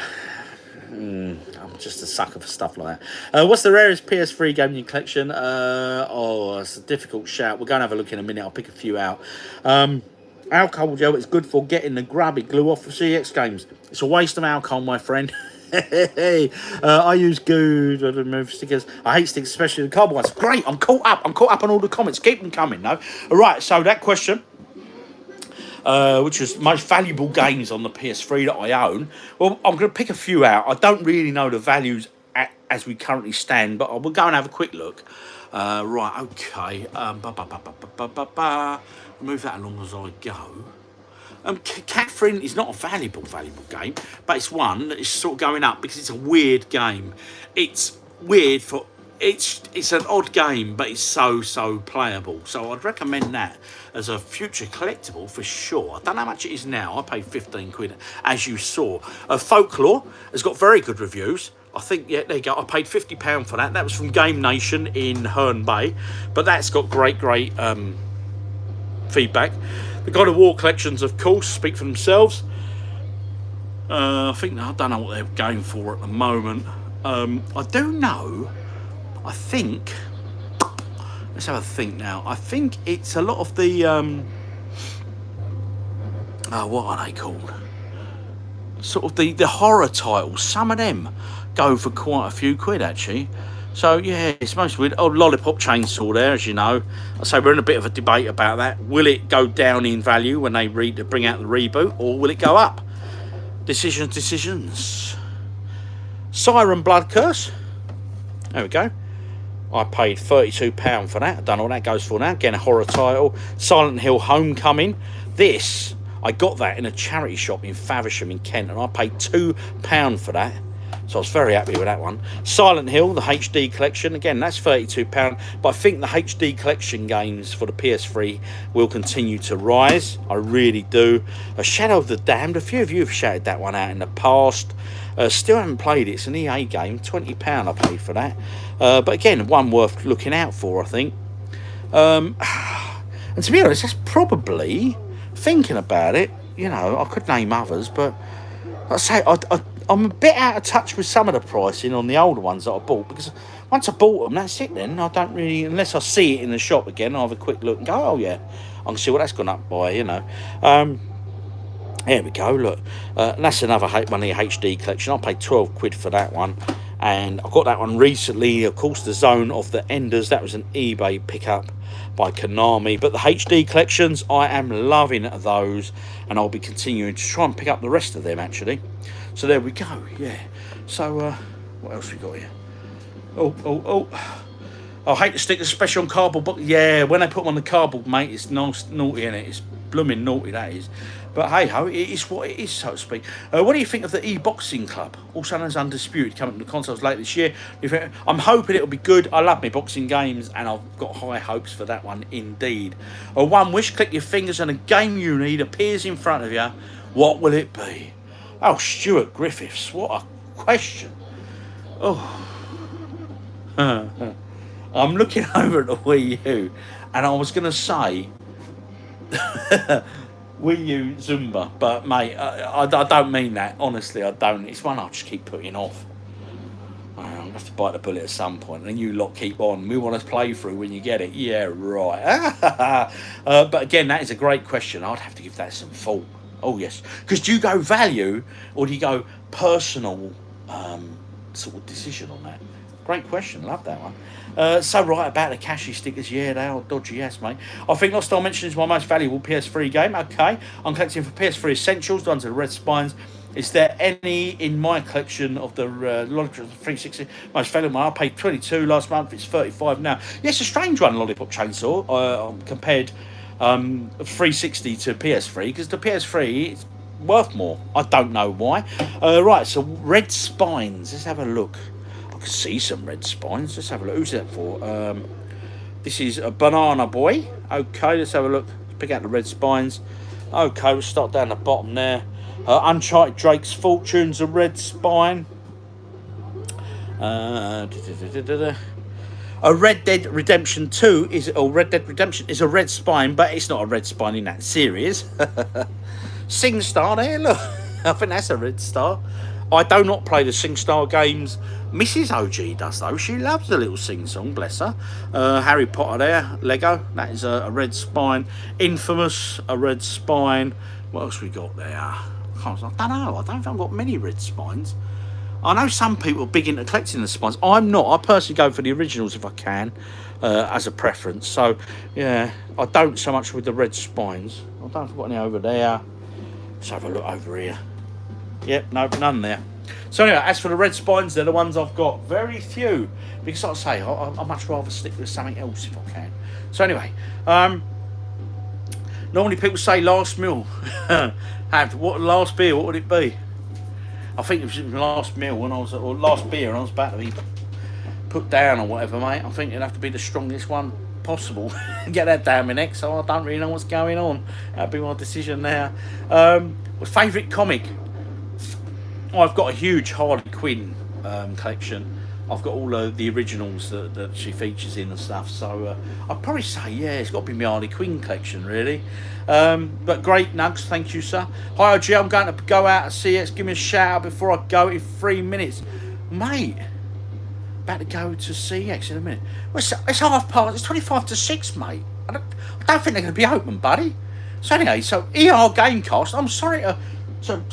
I'm just a sucker for stuff like that. What's the rarest PS3 game in your collection? It's a difficult shout. We're going to have a look in a minute. I'll pick a few out. Alcohol gel is good for getting the grubby glue off of CX games. It's a waste of alcohol, my friend. I use goo to remove stickers. I hate stickers, especially the cardboard ones. Great, I'm caught up on all the comments. Keep them coming, though. All right, so that question, which was most valuable games on the PS3 that I own. Well, I'm going to pick a few out. I don't really know the values as we currently stand, but we'll go and have a quick look. Right, okay. Move that along as I go. Catherine is not a valuable game, but it's one that is sort of going up because it's a weird game. It's weird for... It's an odd game, but it's so playable. So I'd recommend that as a future collectible for sure. I don't know how much it is now. I paid 15 quid, as you saw. Folklore has got very good reviews. I think, yeah, there you go. I paid £50 for that. That was from Game Nation in Herne Bay. But that's got great feedback. The God of War collections, of course, speak for themselves. I don't know what they're going for at the moment. I do know... I think, let's have a think now. I think it's a lot of the, what are they called? Sort of the horror titles. Some of them go for quite a few quid, actually. So, yeah, it's most weird. Oh, Lollipop Chainsaw there, as you know. I say we're in a bit of a debate about that. Will it go down in value when they bring out the reboot, or will it go up? Decisions. Siren Blood Curse. There we go. I paid £32 for that. I don't know what that goes for now. Again, a horror title. Silent Hill Homecoming. This, I got that in a charity shop in Faversham in Kent, and I paid £2 for that. So I was very happy with that one. Silent Hill, the HD collection. Again, that's £32. But I think the HD collection games for the PS3 will continue to rise. I really do. A Shadow of the Damned. A few of you have shouted that one out in the past. Still haven't played it. It's an EA game. £20 I paid for that. But again, one worth looking out for, I think. And to be honest, that's probably, thinking about it, you know, I could name others, but I'd say I'm a bit out of touch with some of the pricing on the older ones that I bought, because once I bought them, that's it then. I don't really, unless I see it in the shop again, I'll have a quick look and go, oh yeah, I can see what that's gone up by, you know. There we go, look. That's another one of the HD collection. I paid 12 quid for that one. And I got that one recently. Of course, the Zone of the Enders. That was an eBay pickup by Konami. But the HD collections, I am loving those. And I'll be continuing to try and pick up the rest of them, actually. So there we go, yeah. So, what else we got here? Oh. I hate to stick the special on cardboard, but yeah, when they put them on the cardboard, mate, it's nice, naughty, innit? It's blooming naughty, that is. But hey ho, it is what it is, so to speak. What do you think of the e-boxing club, also known as Undisputed, coming to the consoles later this year? I'm hoping it'll be good. I love me boxing games, and I've got high hopes for that one indeed. One wish, click your fingers, and a game you need appears in front of you. What will it be? Oh, Stuart Griffiths, what a question. Oh. I'm looking over at the Wii U, and I was going to say Wii U Zumba, but mate, I don't mean that. Honestly, I don't. It's one I just keep putting off. I'm going to have to bite the bullet at some point, and you lot keep on. We want to play through when you get it. Yeah, right. But again, that is a great question. I'd have to give that some thought. Oh, yes. Because do you go value, or do you go personal sort of decision on that? Great question. Love that one. So right about the cashy stickers. Yeah, they are dodgy, yes, mate. I think Lost Dimension is my most valuable PS3 game. Okay. I'm collecting for PS3 Essentials, the ones with the red spines. Is there any in my collection of the Lollipop 360? Most valuable. I paid 22 last month. It's 35 now. Yeah, it's a strange one, Lollipop Chainsaw, compared 360 to PS3, because the PS3 is worth more. I don't know why. Right, so red spines. Let's have a look. I can see some red spines. Let's have a look. Who's that for? This is a Banana Boy. Okay, let's have a look. Let's pick out the red spines. Okay, we'll start down the bottom there. Uncharted Drake's Fortune's a red spine. A Red Dead Redemption 2 is, or Red Dead Redemption is a red spine, but it's not a red spine in that series. SingStar there, look. I think that's a red star. I do not play the SingStar games. Mrs. OG does though. She loves the little sing-song, bless her. Harry Potter there, Lego. That is a red spine. Infamous, a red spine. What else we got there? I don't know. I don't think I've got many red spines. I know some people are big into collecting the spines. I'm not. I personally go for the originals if I can, as a preference. So, yeah, I don't so much with the red spines. I don't know if I've got any over there. Let's have a look over here. Yep, no, none there. So anyway, as for the red spines, they're the ones I've got. Very few. Because like I say, I'd much rather stick with something else if I can. So anyway, normally people say last meal. What last beer, what would it be? I think it was my last meal when I was, or last beer, and I was about to be put down or whatever, mate. I think it'd have to be the strongest one possible. Get that down my neck, so I don't really know what's going on. That'd be my decision there. Favourite comic? I've got a huge Harley Quinn collection. I've got all the originals that she features in and stuff. So I'd probably say, yeah, it's got to be my Harley Quinn collection, really. But great, Nugs, thank you, sir. Hi, OG, I'm going to go out and see it. Give me a shout out before I go in 3 minutes. Mate, about to go to CX in a minute. Well, it's half past, it's 25 to 6, mate. I don't think they're going to be open, buddy. So anyway, so ER Gamecast, I'm sorry to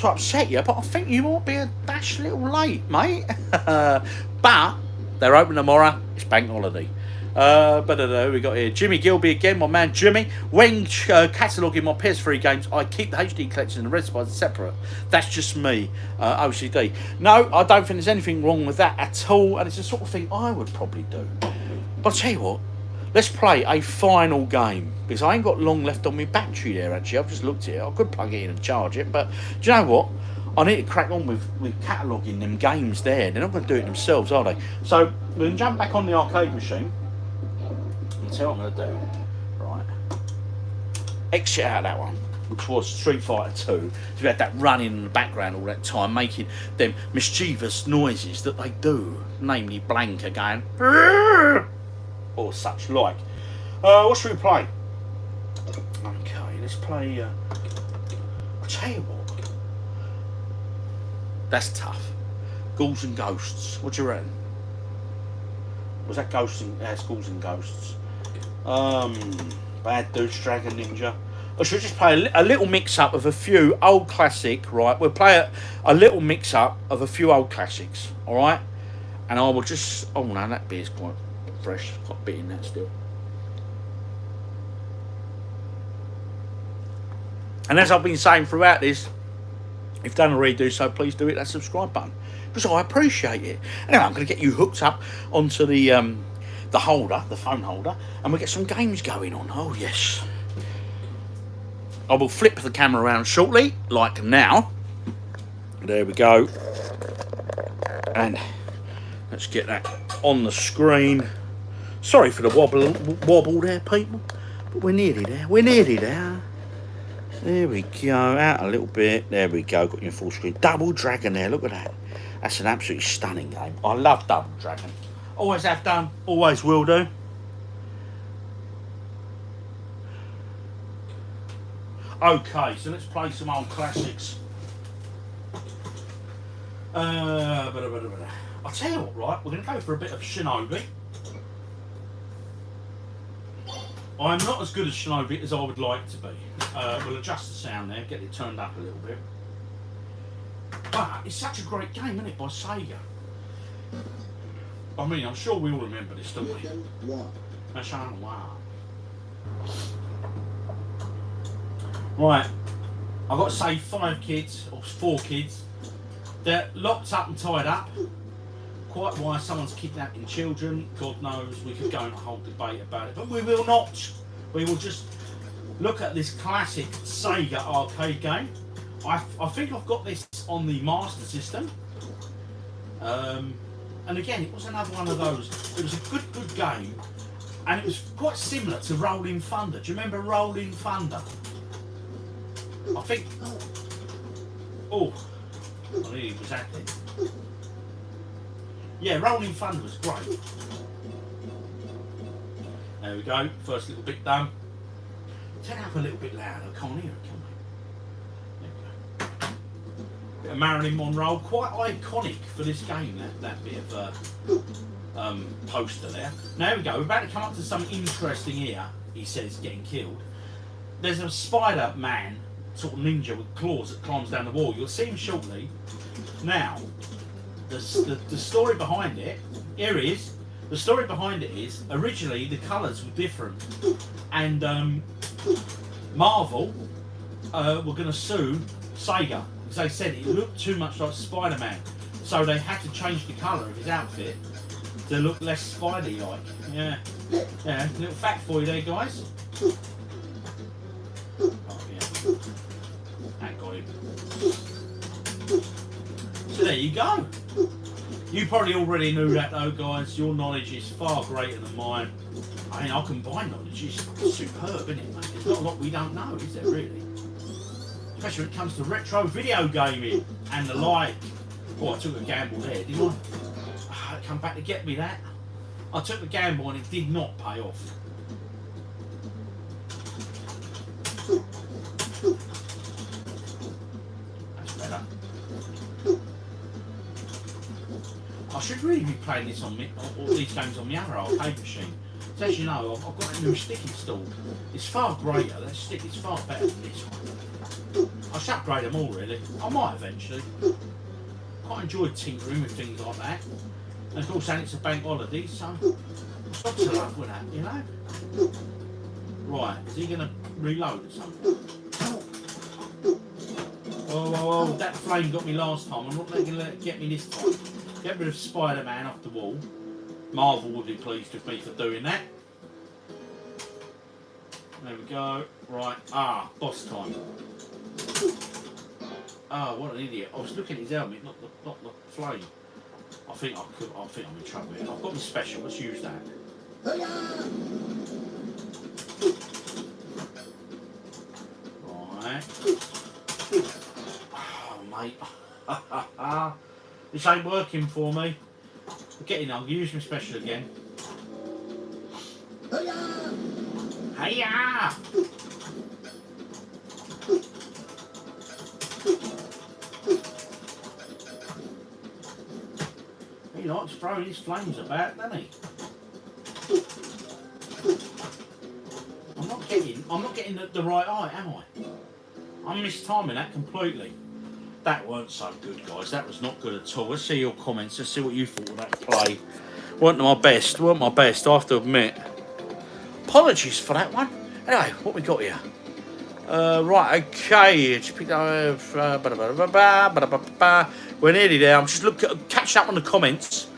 upset you, but I think you might be a dash little late, mate. But they're open tomorrow. It's bank holiday. We got here Jimmy Gilby again, my man Jimmy. When cataloguing my PS3 games, I keep the HD collection and the red spines separate. That's just me, OCD. No, I don't think there's anything wrong with that at all, and it's the sort of thing I would probably do. But I'll tell you what, let's play a final game, because I ain't got long left on my battery there, actually. I've just looked at it. I could plug it in and charge it, but do you know what? I need to crack on with cataloguing them games there. They're not going to do it themselves, are they? So we're going to jump back on the arcade machine and tell what I'm going to do. Right. Exit out that one, which was Street Fighter 2. So we had that running in the background all that time, making them mischievous noises that they do, namely Blanca going, or such like. What should we play? Okay, let's play. I'll tell you what. That's tough. Ghouls and Ghosts. What do you reckon? Was that Ghosts and Ghouls and Ghosts? Bad Dudes, Dragon Ninja. Or should we just play a little mix-up of a few old classic, right? We'll play a little mix-up of a few old classics, all right? And I will just... Oh, no, that beer's quite fresh. Got a bit in that still. And as I've been saying throughout this, if you don't already do so, please do hit that subscribe button, because I appreciate it. Anyway, I'm going to get you hooked up onto the holder, the phone holder, and we'll get some games going on. Oh, yes. I will flip the camera around shortly, like now. There we go. And let's get that on the screen. Sorry for the wobble there, people, but we're nearly there. We're nearly there. There we go, out a little bit. There we go, got your full screen. Double Dragon there, look at that. That's an absolutely stunning game. I love Double Dragon. Always have done, always will do. Okay, so let's play some old classics. I'll tell you what, right, we're going to go for a bit of Shinobi. I'm not as good at Shinobi as I would like to be. We'll adjust the sound there, get it turned up a little bit. But it's such a great game, isn't it, by Sega? I mean, I'm sure we all remember this, don't we? Wow. Right, I've got to say 5 kids, or 4 kids. They're locked up and tied up. Quite why someone's kidnapping children, God knows. We could go on a whole debate about it, but we will not. We will just look at this classic Sega arcade game. I think I've got this on the Master System. And again, it was another one of those. It was a good game, And it was quite similar to Rolling Thunder. Do you remember Rolling Thunder? I think. Oh, I knew it was happening. Yeah, Rolling Thunder was great. There we go. First little bit done. Turn it up a little bit louder. I can't hear it, can we? There we go. Bit of Marilyn Monroe. Quite iconic for this game. That bit of poster there. Now here we go. We're about to come up to something interesting here. He says getting killed. There's a Spider-Man sort of ninja with claws that climbs down the wall. You'll see him shortly. Now, the story behind it, here it is. The story behind it is, originally the colours were different, and Marvel were going to sue Sega because they said it looked too much like Spider-Man, so they had to change the colour of his outfit to look less Spidey-like. Yeah, little fact for you there, guys. Oh yeah, that got him. So there you go. You probably already knew that though, guys. Your knowledge is far greater than mine. I mean, our combined knowledge is superb, isn't it, mate? There's not a lot we don't know, is there, really? Especially when it comes to retro video gaming and the like. Oh, I took a gamble there, didn't I? Come back to get me that. I took the gamble and it did not pay off. That's better. I should really be playing this on me, all these games on my other arcade machine. So as you know, I've got a new stick installed. It's far greater. That stick is far better than this one. I should upgrade them all really. I might eventually. Quite enjoy tinkering with things like that. And of course, then it's a bank holiday, so what's not to love with that, you know? Right, is he going to reload or something? Oh, that flame got me last time. I'm not going to let it get me this time. Get rid of Spider-Man off the wall. Marvel would be pleased with me for doing that. There we go. Right, boss time. What an idiot. I was looking at his helmet, not the flame. I think I'm in trouble here. I've got my special, let's use that. Right. Oh, mate. This ain't working for me. I'll use my special again. Hiya! He likes throwing his flames about, doesn't he? I'm not getting the right eye, am I? I'm mistiming that completely. That weren't so good, guys. That was not good at all. Let's see your comments. Let's see what you thought of that play. Weren't my best, I have to admit. Apologies for that one. Anyway, what we got here? Right, okay. Just picked up. We're nearly there. I'm just catching up on the comments,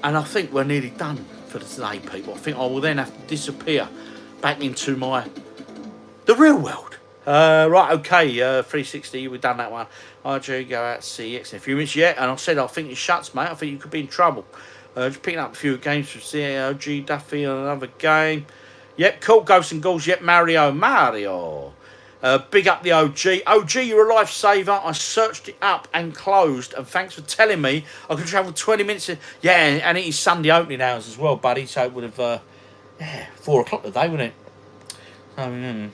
and I think we're nearly done for today, people. I think I will then have to disappear back into the real world. Right, okay. 360. We've done that one. RG, go out CX in a few minutes yet, and I said I think it shuts, mate. I think you could be in trouble. Just picking up a few games from OGDuffy on another game. Yep, cool. Ghosts and Ghouls. Yep, Mario. Big up the OG. OG, you're a lifesaver. I searched it up and closed, and thanks for telling me I could travel 20 minutes. Yeah, and it is Sunday opening hours as well, buddy. So it would have, 4 o'clock today, wouldn't it?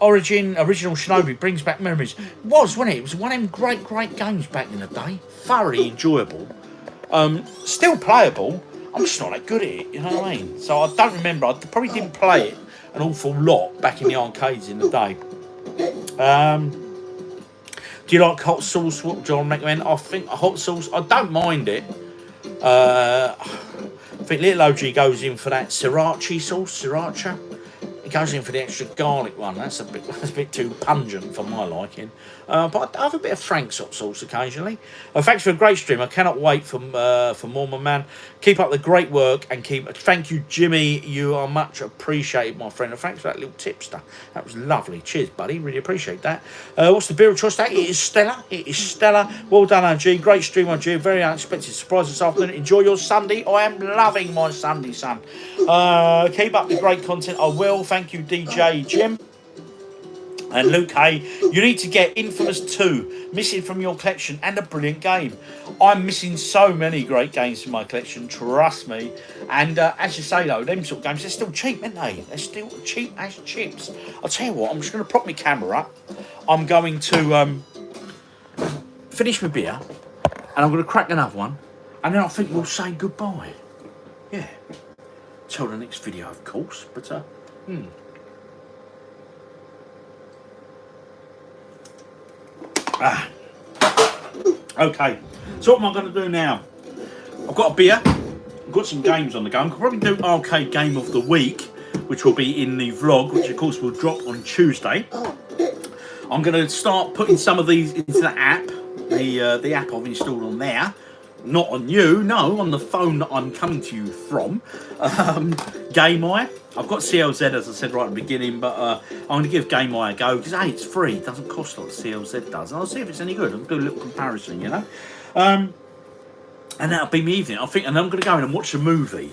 Original Shinobi brings back memories. Wasn't it? It was one of them great games back in the day. Thoroughly enjoyable. Still playable. I'm just not that good at it, you know what I mean? So I don't remember. I probably didn't play it an awful lot back in the arcades in the day. Do you like hot sauce? What do you recommend? I think hot sauce, I don't mind it. I think little OG goes in for that sriracha. It goes in for the extra garlic one. That's a bit too pungent for my liking. but I have a bit of Frank's hot sauce occasionally. Thanks for a great stream. I cannot wait for more, my man. Keep up the great work and thank you, Jimmy. You are much appreciated, my friend. And thanks for that little tipster. That was lovely. Cheers, buddy. Really appreciate that. What's the beer of choice today? It is Stella. It is Stella. Well done, OG. Great stream, OG. Very unexpected surprise this afternoon. Enjoy your Sunday. I am loving my Sunday, son. Keep up the great content. I will. Thank you, DJ Jim. And Luke, hey, you need to get Infamous 2, missing from your collection, and a brilliant game. I'm missing so many great games from my collection, trust me. And as you say, though, them sort of games, they're still cheap, aren't they? They're still cheap as chips. I'll tell you what, I'm just going to prop my camera up. I'm going to finish my beer, and I'm going to crack another one, and then I think we'll say goodbye. Yeah. Till the next video, of course, but, Okay, so what am I going to do now? I've got a beer, I've got some games on the go. I could probably do arcade game of the week, which will be in the vlog, which of course will drop on Tuesday. I'm going to start putting some of these into the app, the app I've installed on there. Not on you, no, on the phone that I'm coming to you from. Game Eye. I've got CLZ, as I said right at the beginning, but I'm going to give Game Eye a go because, hey, it's free. It doesn't cost like CLZ does. And I'll see if it's any good. I'll do a little comparison, you know. And that'll be my evening. And then I'm going to go in and watch a movie.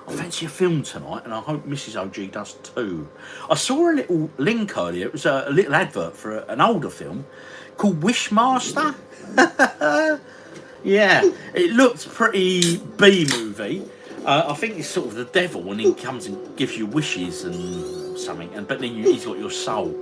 I fancy a film tonight, and I hope Mrs. OG does too. I saw a little link earlier. It was a little advert for an older film called Wishmaster. Yeah, it looked pretty B-movie. I think it's sort of the devil when he comes and gives you wishes and something, but then he's got your soul.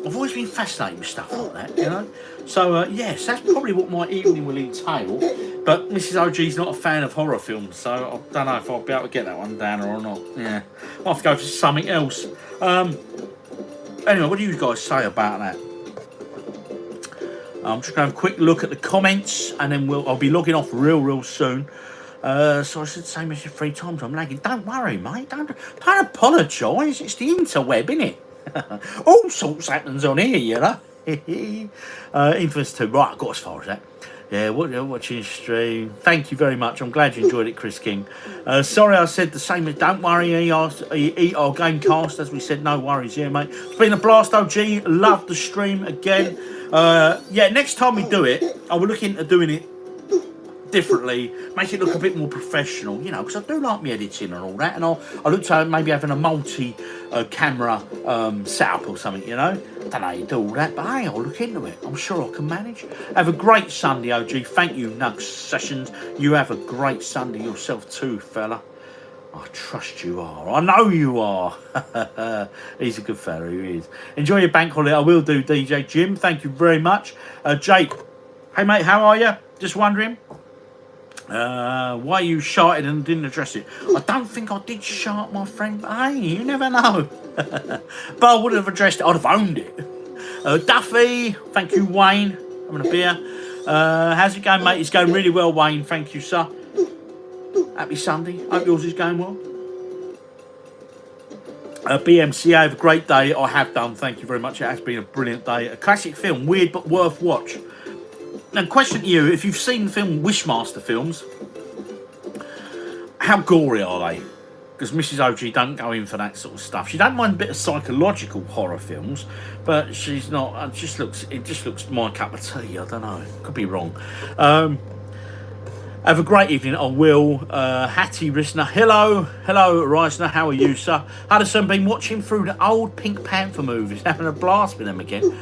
I've always been fascinated with stuff like that, you know. So yes, that's probably what my evening will entail. But Mrs. OG's not a fan of horror films, so I don't know if I'll be able to get that one down or not. Yeah, I'll have to go for something else. Anyway, what do you guys say about that? I'm just going to have a quick look at the comments, and then I'll be logging off real soon. So I said the same message 3 times. I'm lagging. Don't worry, mate. Don't apologise. It's the interweb, innit? All sorts happens on here, you know. Infamous 2. Right, I got as far as that. Yeah, watching stream. Thank you very much. I'm glad you enjoyed it, Chris King. Sorry I said the same as don't worry, eat our Gamecast, as we said, no worries, yeah, mate. It's been a blast, OG. Love the stream again. Yeah, next time we do it, I will look into doing it differently, make it look a bit more professional, you know, because I do like me editing and all that, and I'll look at maybe having a multi-camera setup or something, you know. I don't know how you do all that, but hey, I'll look into it. I'm sure I can manage. Have a great Sunday, OG. Thank you, Nugs Sessions. You have a great Sunday yourself too, fella. I trust you are. I know you are. He's a good fella, he is. Enjoy your bank holiday. I will do, DJ Jim. Thank you very much. Jake, hey, mate, how are you? Just wondering. Why you shouted and didn't address it. I don't think I did shout, my friend, but hey, you never know. But I wouldn't have addressed it, I'd have owned it. Duffy, thank you, Wayne. Having a beer. How's it going, mate? It's going really well, Wayne. Thank you, sir. Happy Sunday. Hope yours is going well. BMCA, have a great day. I have done. Thank you very much. It has been a brilliant day. A classic film, weird but worth watch. Now, question to you, if you've seen the film Wishmaster films, how gory are they? Because Mrs. OG don't go in for that sort of stuff. She don't mind a bit of psychological horror films, but she's not. It just looks my cup of tea. I don't know. Could be wrong. Have a great evening. I will. Hattie Risner. Hello, Reisner. How are you, sir? Hudson, been watching through the old Pink Panther movies, having a blast with them again.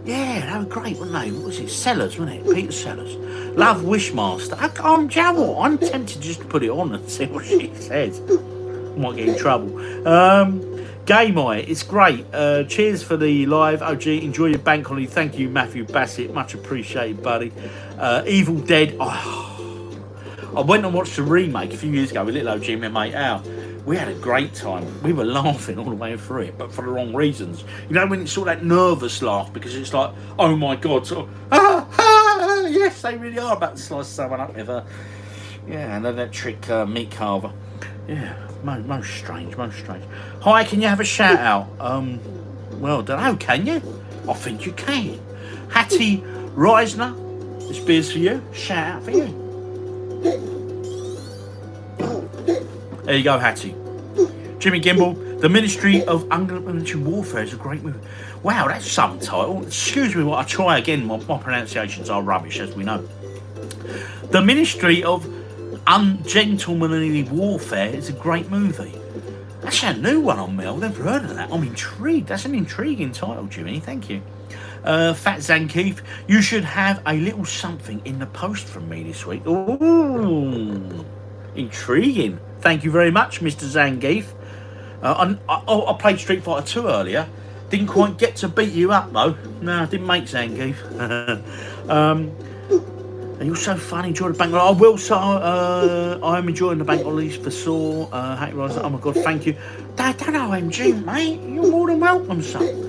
Yeah, they were great, weren't they? What was it? Sellers, wasn't it? Peter Sellers. Love Wishmaster. I'm tempted just to put it on and see what she says. Might get in trouble. Game Eye, it's great. Cheers for the live. OG, enjoy your bank holiday. Thank you, Matthew Bassett. Much appreciated, buddy. Evil Dead. I went and watched the remake a few years ago with little OG and my mate Al. We had a great time. We were laughing all the way through it, but for the wrong reasons. You know, when it's sort of that nervous laugh, because it's like, oh my God, sort of, yes, they really are about to slice someone up with a, yeah, an electric meat carver. Yeah, most strange. Hi, can you have a shout out? Well, don't know, can you? I think you can. Hattie Reisner, this beer's for you. Shout out for you. There you go, Hattie. Jimmy Gimble, The Ministry of Unconventional Warfare is a great movie. Wow, that's some title. Excuse me while I try again. My pronunciations are rubbish, as we know. The Ministry of Ungentlemanly Warfare is a great movie. That's a new one on me. I've never heard of that. I'm intrigued. That's an intriguing title, Jimmy. Thank you. Fat Zankeef, you should have a little something in the post from me this week. Ooh, intriguing. Thank you very much, Mr. Zankeef. I played Street Fighter 2 earlier. Didn't quite get to beat you up though. No, I didn't make Zangief. You're so fun. Enjoy the bank holiday. I will. So I'm enjoying the bank holidays for Saw. Happy Rise. Oh my God, thank you. Don't OMG, mate. You're more than welcome, son.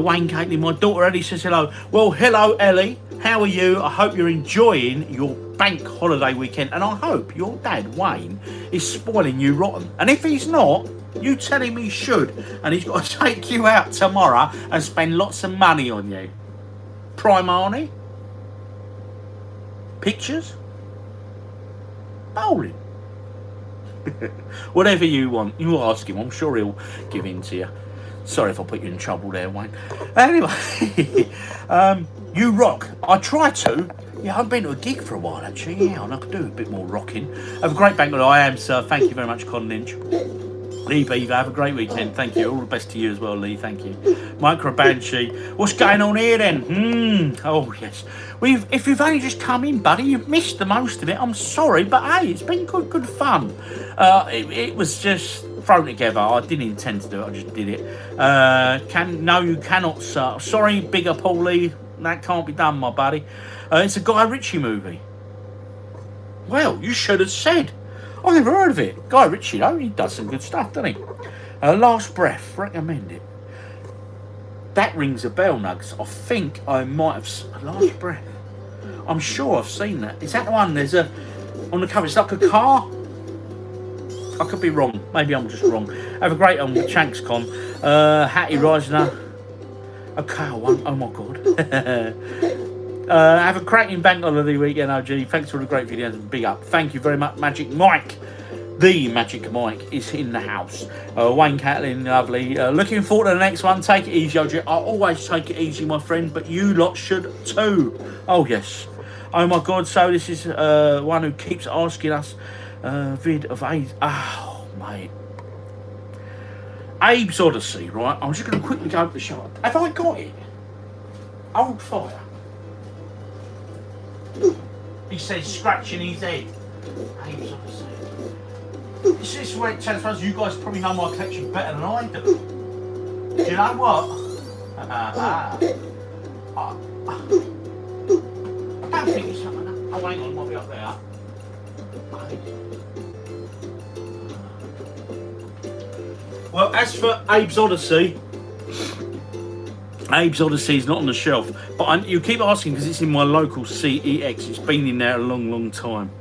Wayne Caitlin, my daughter Ellie says hello. Well, hello, Ellie. How are you? I hope you're enjoying your bank holiday weekend, and I hope your dad Wayne is spoiling you rotten. And if he's not, you tell him he should, and he's got to take you out tomorrow and spend lots of money on you. Primani? Pictures? Bowling? Whatever you want, you ask him. I'm sure he'll give in to you. Sorry if I put you in trouble there, Wayne. Anyway, you rock. I try to. Yeah, I've been to a gig for a while, actually. Yeah, and I could do a bit more rocking. Have a great bank holiday. I am, sir. Thank you very much, Con Lynch. Lee Beaver, have a great weekend. Thank you. All the best to you as well, Lee. Thank you. Micro Banshee. What's going on here then? Oh, yes. If you've only just come in, buddy, you've missed the most of it. I'm sorry, but hey, it's been good fun. It was just thrown together. I didn't intend to do it. I just did it. No, you cannot, sir. Sorry, bigger Paulie. That can't be done, my buddy. It's a Guy Ritchie movie. Well, you should have said. I've never heard of it. Guy Ritchie, though, he does some good stuff, doesn't he? Last Breath, recommend it. That rings a bell, Nugs. I think I might have... Last Breath. I'm sure I've seen that. Is that the one? There's a... On the cover, it's like a car. I could be wrong. Maybe I'm just wrong. Have a great one with ChanksCon. Hattie Reisner. Okay, oh my God. Have a cracking bank holiday weekend, OG. Thanks for the great videos and big up. Thank you very much, Magic Mike. The Magic Mike is in the house. Wayne Catlin, lovely. Looking forward to the next one. Take it easy, OG. I always take it easy, my friend, but you lot should too. Oh, yes. Oh, my God. So this is one who keeps asking us vid of AIDS. Oh, mate. Abe's Odyssey, right? I'm just going to quickly go to the shop. Have I got it? Old Fire. He says scratching his head. Abe's Odyssey. This is where it transfers. You guys probably know my collection better than I do. Do you know what? I don't think it's something. Oh, hang on, it might be up there. Well, as for Abe's Odyssey is not on the shelf, but you keep asking because it's in my local CEX. It's been in there a long time.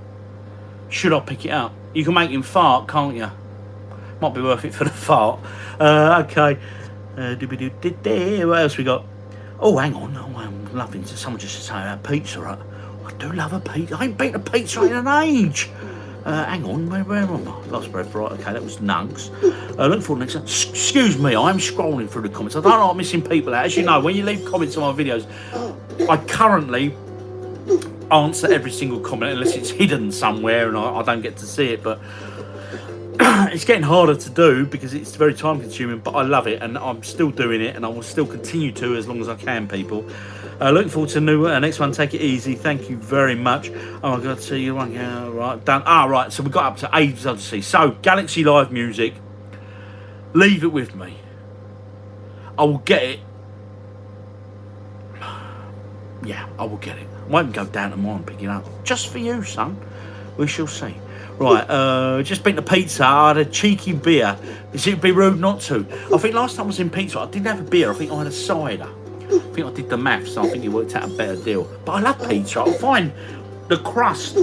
Should I pick it up? You can make him fart, can't you? Might be worth it for the fart. Okay. What else we got? Oh, hang on. Oh, I'm loving someone just saying about pizza, right? I do love a pizza. I ain't been to pizza in an age. Hang on, where am I? Lost Breath, right, okay, that was Nugs. Look for the next one. Excuse me, I'm scrolling through the comments. I don't like missing people out. As you know, when you leave comments on my videos, I currently answer every single comment unless it's hidden somewhere and I don't get to see it, but it's getting harder to do because it's very time consuming, but I love it and I'm still doing it and I will still continue to as long as I can, people. Looking forward to the new next one. Take it easy. Thank you very much. Oh my God, see you one. Yeah, right, done. Right, so we got up to Abe's Odyssey. So Galaxy Live Music, leave it with me. I will get it. Yeah, I will get it. I won't go down tomorrow and pick it up. Just for you, son. We shall see. Right, just been to pizza. I had a cheeky beer. It would be rude not to. I think last time I was in pizza, I didn't have a beer. I think I had a cider. I think I did the maths, so I think it worked out a better deal. But I love pizza. I find the crust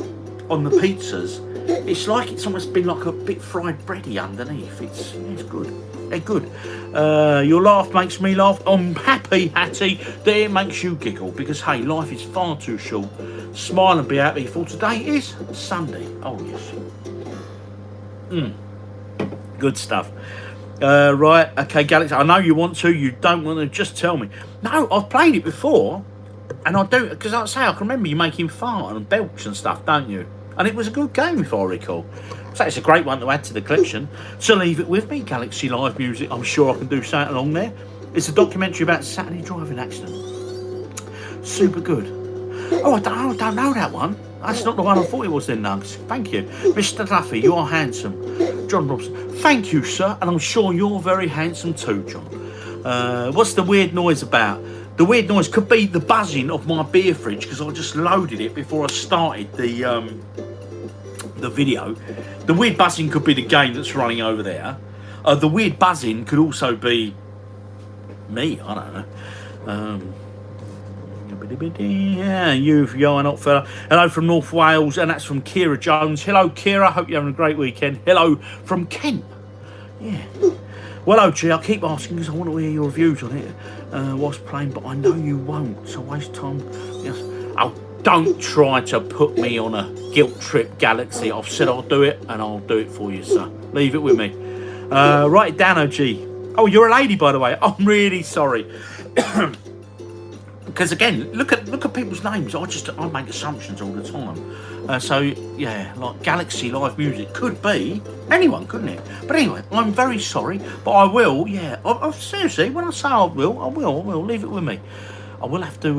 on the pizzas, it's like it's almost been like a bit fried bready underneath. It's good. They're good. Your laugh makes me laugh. I'm happy, Hattie, that it makes you giggle because, hey, life is far too short. Smile and be happy, for today is Sunday. Oh, yes. Good stuff. Right, okay, Galaxy, I know you want to. You don't want to. Just tell me. No, I've played it before, and I do, because like I say, I can remember you making fart and belch and stuff, don't you? And it was a good game, if I recall. So it's a great one to add to the collection. So leave it with me, Galaxy Live Music. I'm sure I can do something along there. It's a documentary about Saturday driving accident. Super good. Oh, I don't know that one. That's not the one I thought it was then, Nugs. Thank you. Mr. Duffy, you are handsome. John Robson, thank you, sir. And I'm sure you're very handsome too, John. What's the weird noise about? The weird noise could be the buzzing of my beer fridge because I just loaded it before I started the video. The weird buzzing could be the game that's running over there. The weird buzzing could also be me. I don't know. Yeah, you're not fella. Hello from North Wales, and that's from Kira Jones. Hello, Kira. Hope you're having a great weekend. Hello from Kent. Yeah. Well, OG, I keep asking because I want to hear your reviews on it whilst playing, but I know you won't, so waste time. Yes. Oh, don't try to put me on a guilt trip, Galaxy. I've said I'll do it, and I'll do it for you, sir. Leave it with me. Write it down, OG. Oh, you're a lady, by the way. I'm really sorry. Because again, look at people's names. I make assumptions all the time. So yeah, like Galaxy Live Music could be anyone, couldn't it? But anyway, I'm very sorry, but I will. Yeah, I seriously, when I say I will. Leave it with me. I will have to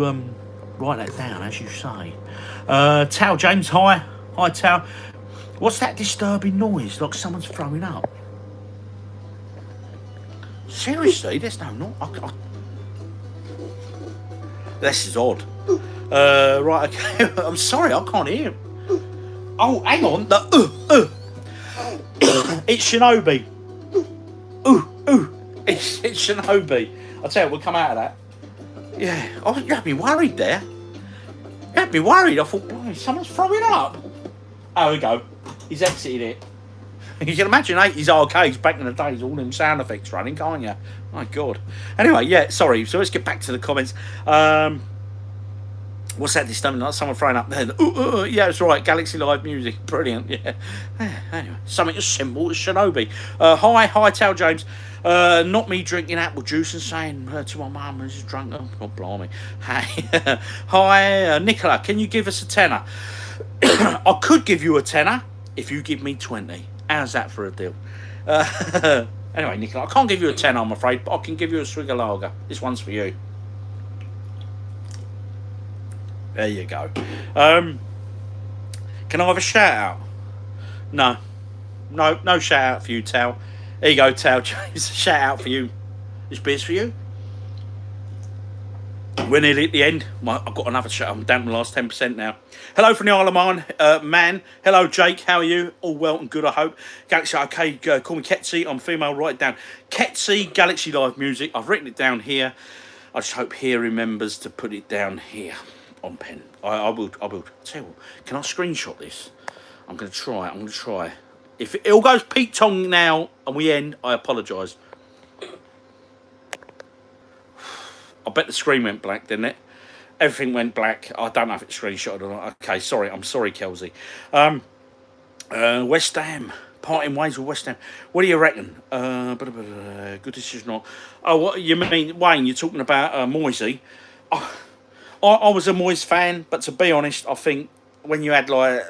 write that down, as you say. Tao James, hi Tao. What's that disturbing noise? Like someone's throwing up. Seriously, there's no noise. This is odd. Right, okay. I'm sorry, I can't hear him. Oh, hang on. It's Shinobi. It's Shinobi. I'll tell you, we'll come out of that. Yeah. Oh, you had me worried there. You had me worried. I thought, oh, someone's throwing up. Oh, we go. He's exited it. You can imagine 80s arcades back in the days, all them sound effects running, can't you? My God. Anyway, yeah, sorry. So let's get back to the comments. What's that disturbing? Like someone throwing up there. Yeah, that's right. Galaxy Live Music. Brilliant. Yeah. Anyway, something as simple as Shinobi. Hi, Tal James. Not me drinking apple juice and saying to my mum who's drunk. Oh, blimey. Hey. Hi, Nicola. Can you give us a tenner? I could give you a tenner if you give me 20. How's that for a deal? Anyway, Nicola, I can't give you a 10, I'm afraid, but I can give you a swig of lager. This one's for you. There you go. Can I have a shout out? No shout out for you, Tal. There you go, Tal James. Shout out for you. This beer's for you. We're nearly at the end. I've got another shout. I'm down to the last 10% now. Hello from the Isle of Man. Hello, Jake. How are you? All well and good, I hope. Galaxy, okay, call me Ketsy. I'm female. Write it down. Ketsy, Galaxy Live Music. I've written it down here. I just hope he remembers to put it down here on pen. I will. Tell you what, can I screenshot this? I'm going to try. If it all goes Pete Tong now and we end, I apologise. I bet the screen went black, didn't it? Everything went black. I don't know if it's screenshotted or not. Okay, sorry. I'm sorry, Kelsey. West Ham. Parting ways with West Ham. What do you reckon? Good decision. Oh, what you mean, Wayne? You're talking about Moisey. I was a Moyes fan, but to be honest, I think when you had like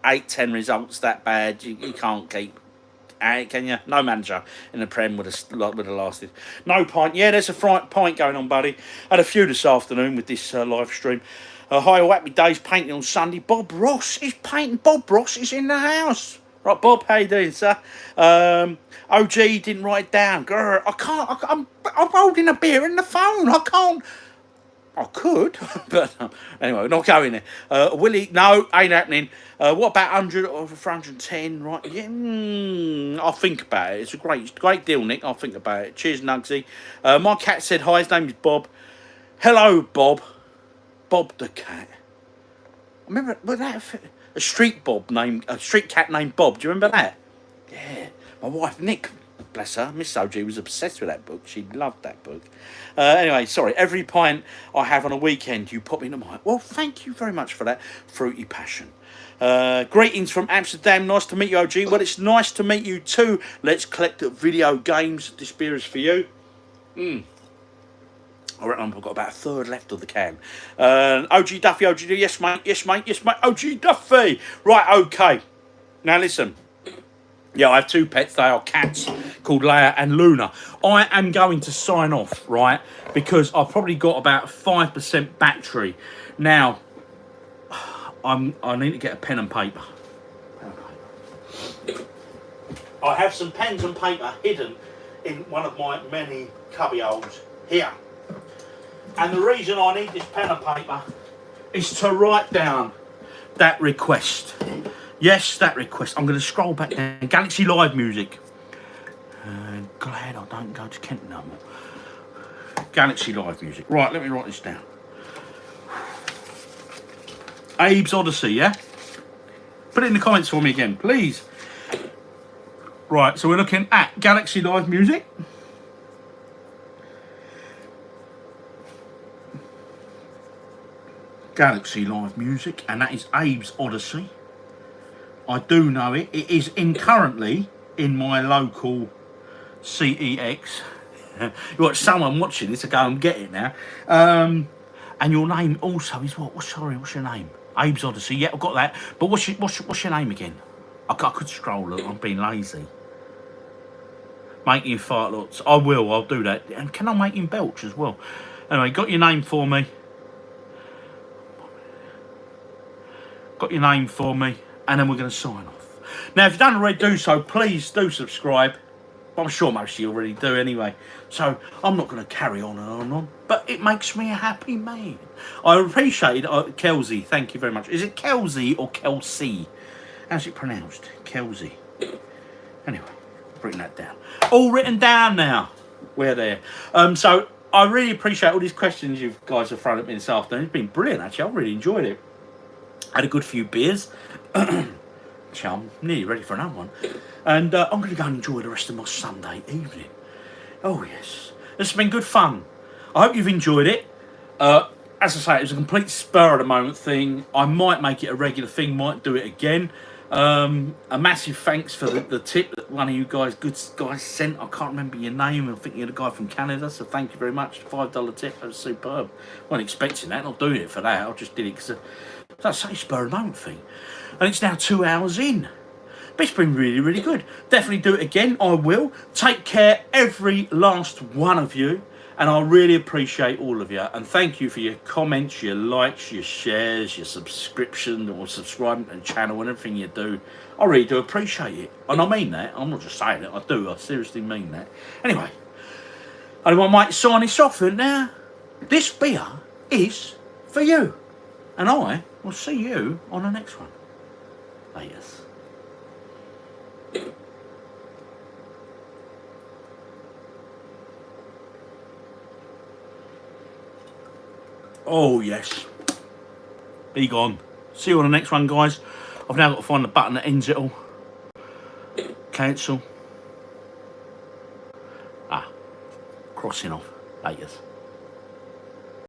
8-10 results that bad, you can't keep. Can you? No manager in the Prem would have lasted. No pint. Yeah, there's a pint going on, buddy. Had a few this afternoon with this live stream. Hi, all happy days painting on Sunday. Bob Ross is painting. Bob Ross is in the house. Right, Bob, how you doing, sir? OG didn't write it down. Grr, I can't. I'm holding a beer in the phone. I can't. I could, but anyway, not going there. Willie, no, ain't happening. What about 100 or 110? Right, yeah, I'll think about it. It's a great deal, Nick. I'll think about it. Cheers, Nugsy. My cat said hi. His name is Bob. Hello, Bob. Bob the cat. Remember, a street cat named Bob. Do you remember that? Yeah, my wife Nick, bless her, Miss OG was obsessed with that book. She loved that book. Anyway, sorry. Every pint I have on a weekend, you pop into mine. Well, thank you very much for that, Fruity Passion. Greetings from Amsterdam. Nice to meet you, OG. Well, it's nice to meet you too. Let's collect video games. This beer is for you. I reckon I've got about a third left of the can. OGDuffy, OGD, yes mate, yes mate, yes mate, OGDuffy. Right, okay. Now listen. Yeah, I have two pets. They are cats called Leia and Luna. I am going to sign off, right? Because I've probably got about 5% battery. Now, I need to get a pen and paper. I have some pens and paper hidden in one of my many cubby holes here. And the reason I need this pen and paper is to write down that request. Yes, that request. I'm going to scroll back down. Galaxy Live music. Glad I don't go to Kent no more. Galaxy Live music. Right, let me write this down. Abe's Odyssey, yeah? Put it in the comments for me again, please. Right, so we're looking at Galaxy Live music. Galaxy Live music, and that is Abe's Odyssey. I do know it. It is currently in my local CEX. You've got someone watching this to go and get it now. And your name also is what? Sorry, what's your name? Abe's Odyssey. Yeah, I've got that. But what's your name again? I could scroll. I'm being lazy. Making fart lots. I will. I'll do that. And can I make him belch as well? Anyway, got your name for me. Got your name for me. And then we're going to sign off. Now, if you don't already do so, please do subscribe. I'm sure most of you already do anyway. So I'm not going to carry on and on and on. But it makes me a happy man. I appreciate it. Kelsey, thank you very much. Is it Kelsey or Kelsey? How's it pronounced? Kelsey. Anyway, bring that down. All written down now. We're there. So I really appreciate all these questions you guys have thrown at me this afternoon. It's been brilliant, actually. I really enjoyed it. Had a good few beers. I'm nearly ready for another one. And I'm going to go and enjoy the rest of my Sunday evening. Oh, yes. It's been good fun. I hope you've enjoyed it. As I say, it was a complete spur of the moment thing. I might make it a regular thing, might do it again. A massive thanks for the tip that one of you guys, good guys, sent. I can't remember your name. I think you're the guy from Canada, so thank you very much. $5 tip, that was superb. Wasn't expecting that, not doing it for that. I just did it because that's a spur of the moment thing. And it's now 2 hours in. But it's been really, really good. Definitely do it again. I will. Take care, every last one of you. And I really appreciate all of you. And thank you for your comments, your likes, your shares, your subscription or subscribing to the channel and everything you do. I really do appreciate it. And I mean that. I'm not just saying it. I do. I seriously mean that. Anyway. I might sign this off. And now, this beer is for you. And I will see you on the next one. Laters. Oh, yes. Be gone. See you on the next one, guys. I've now got to find the button that ends it all. Cancel. Crossing off. Laters.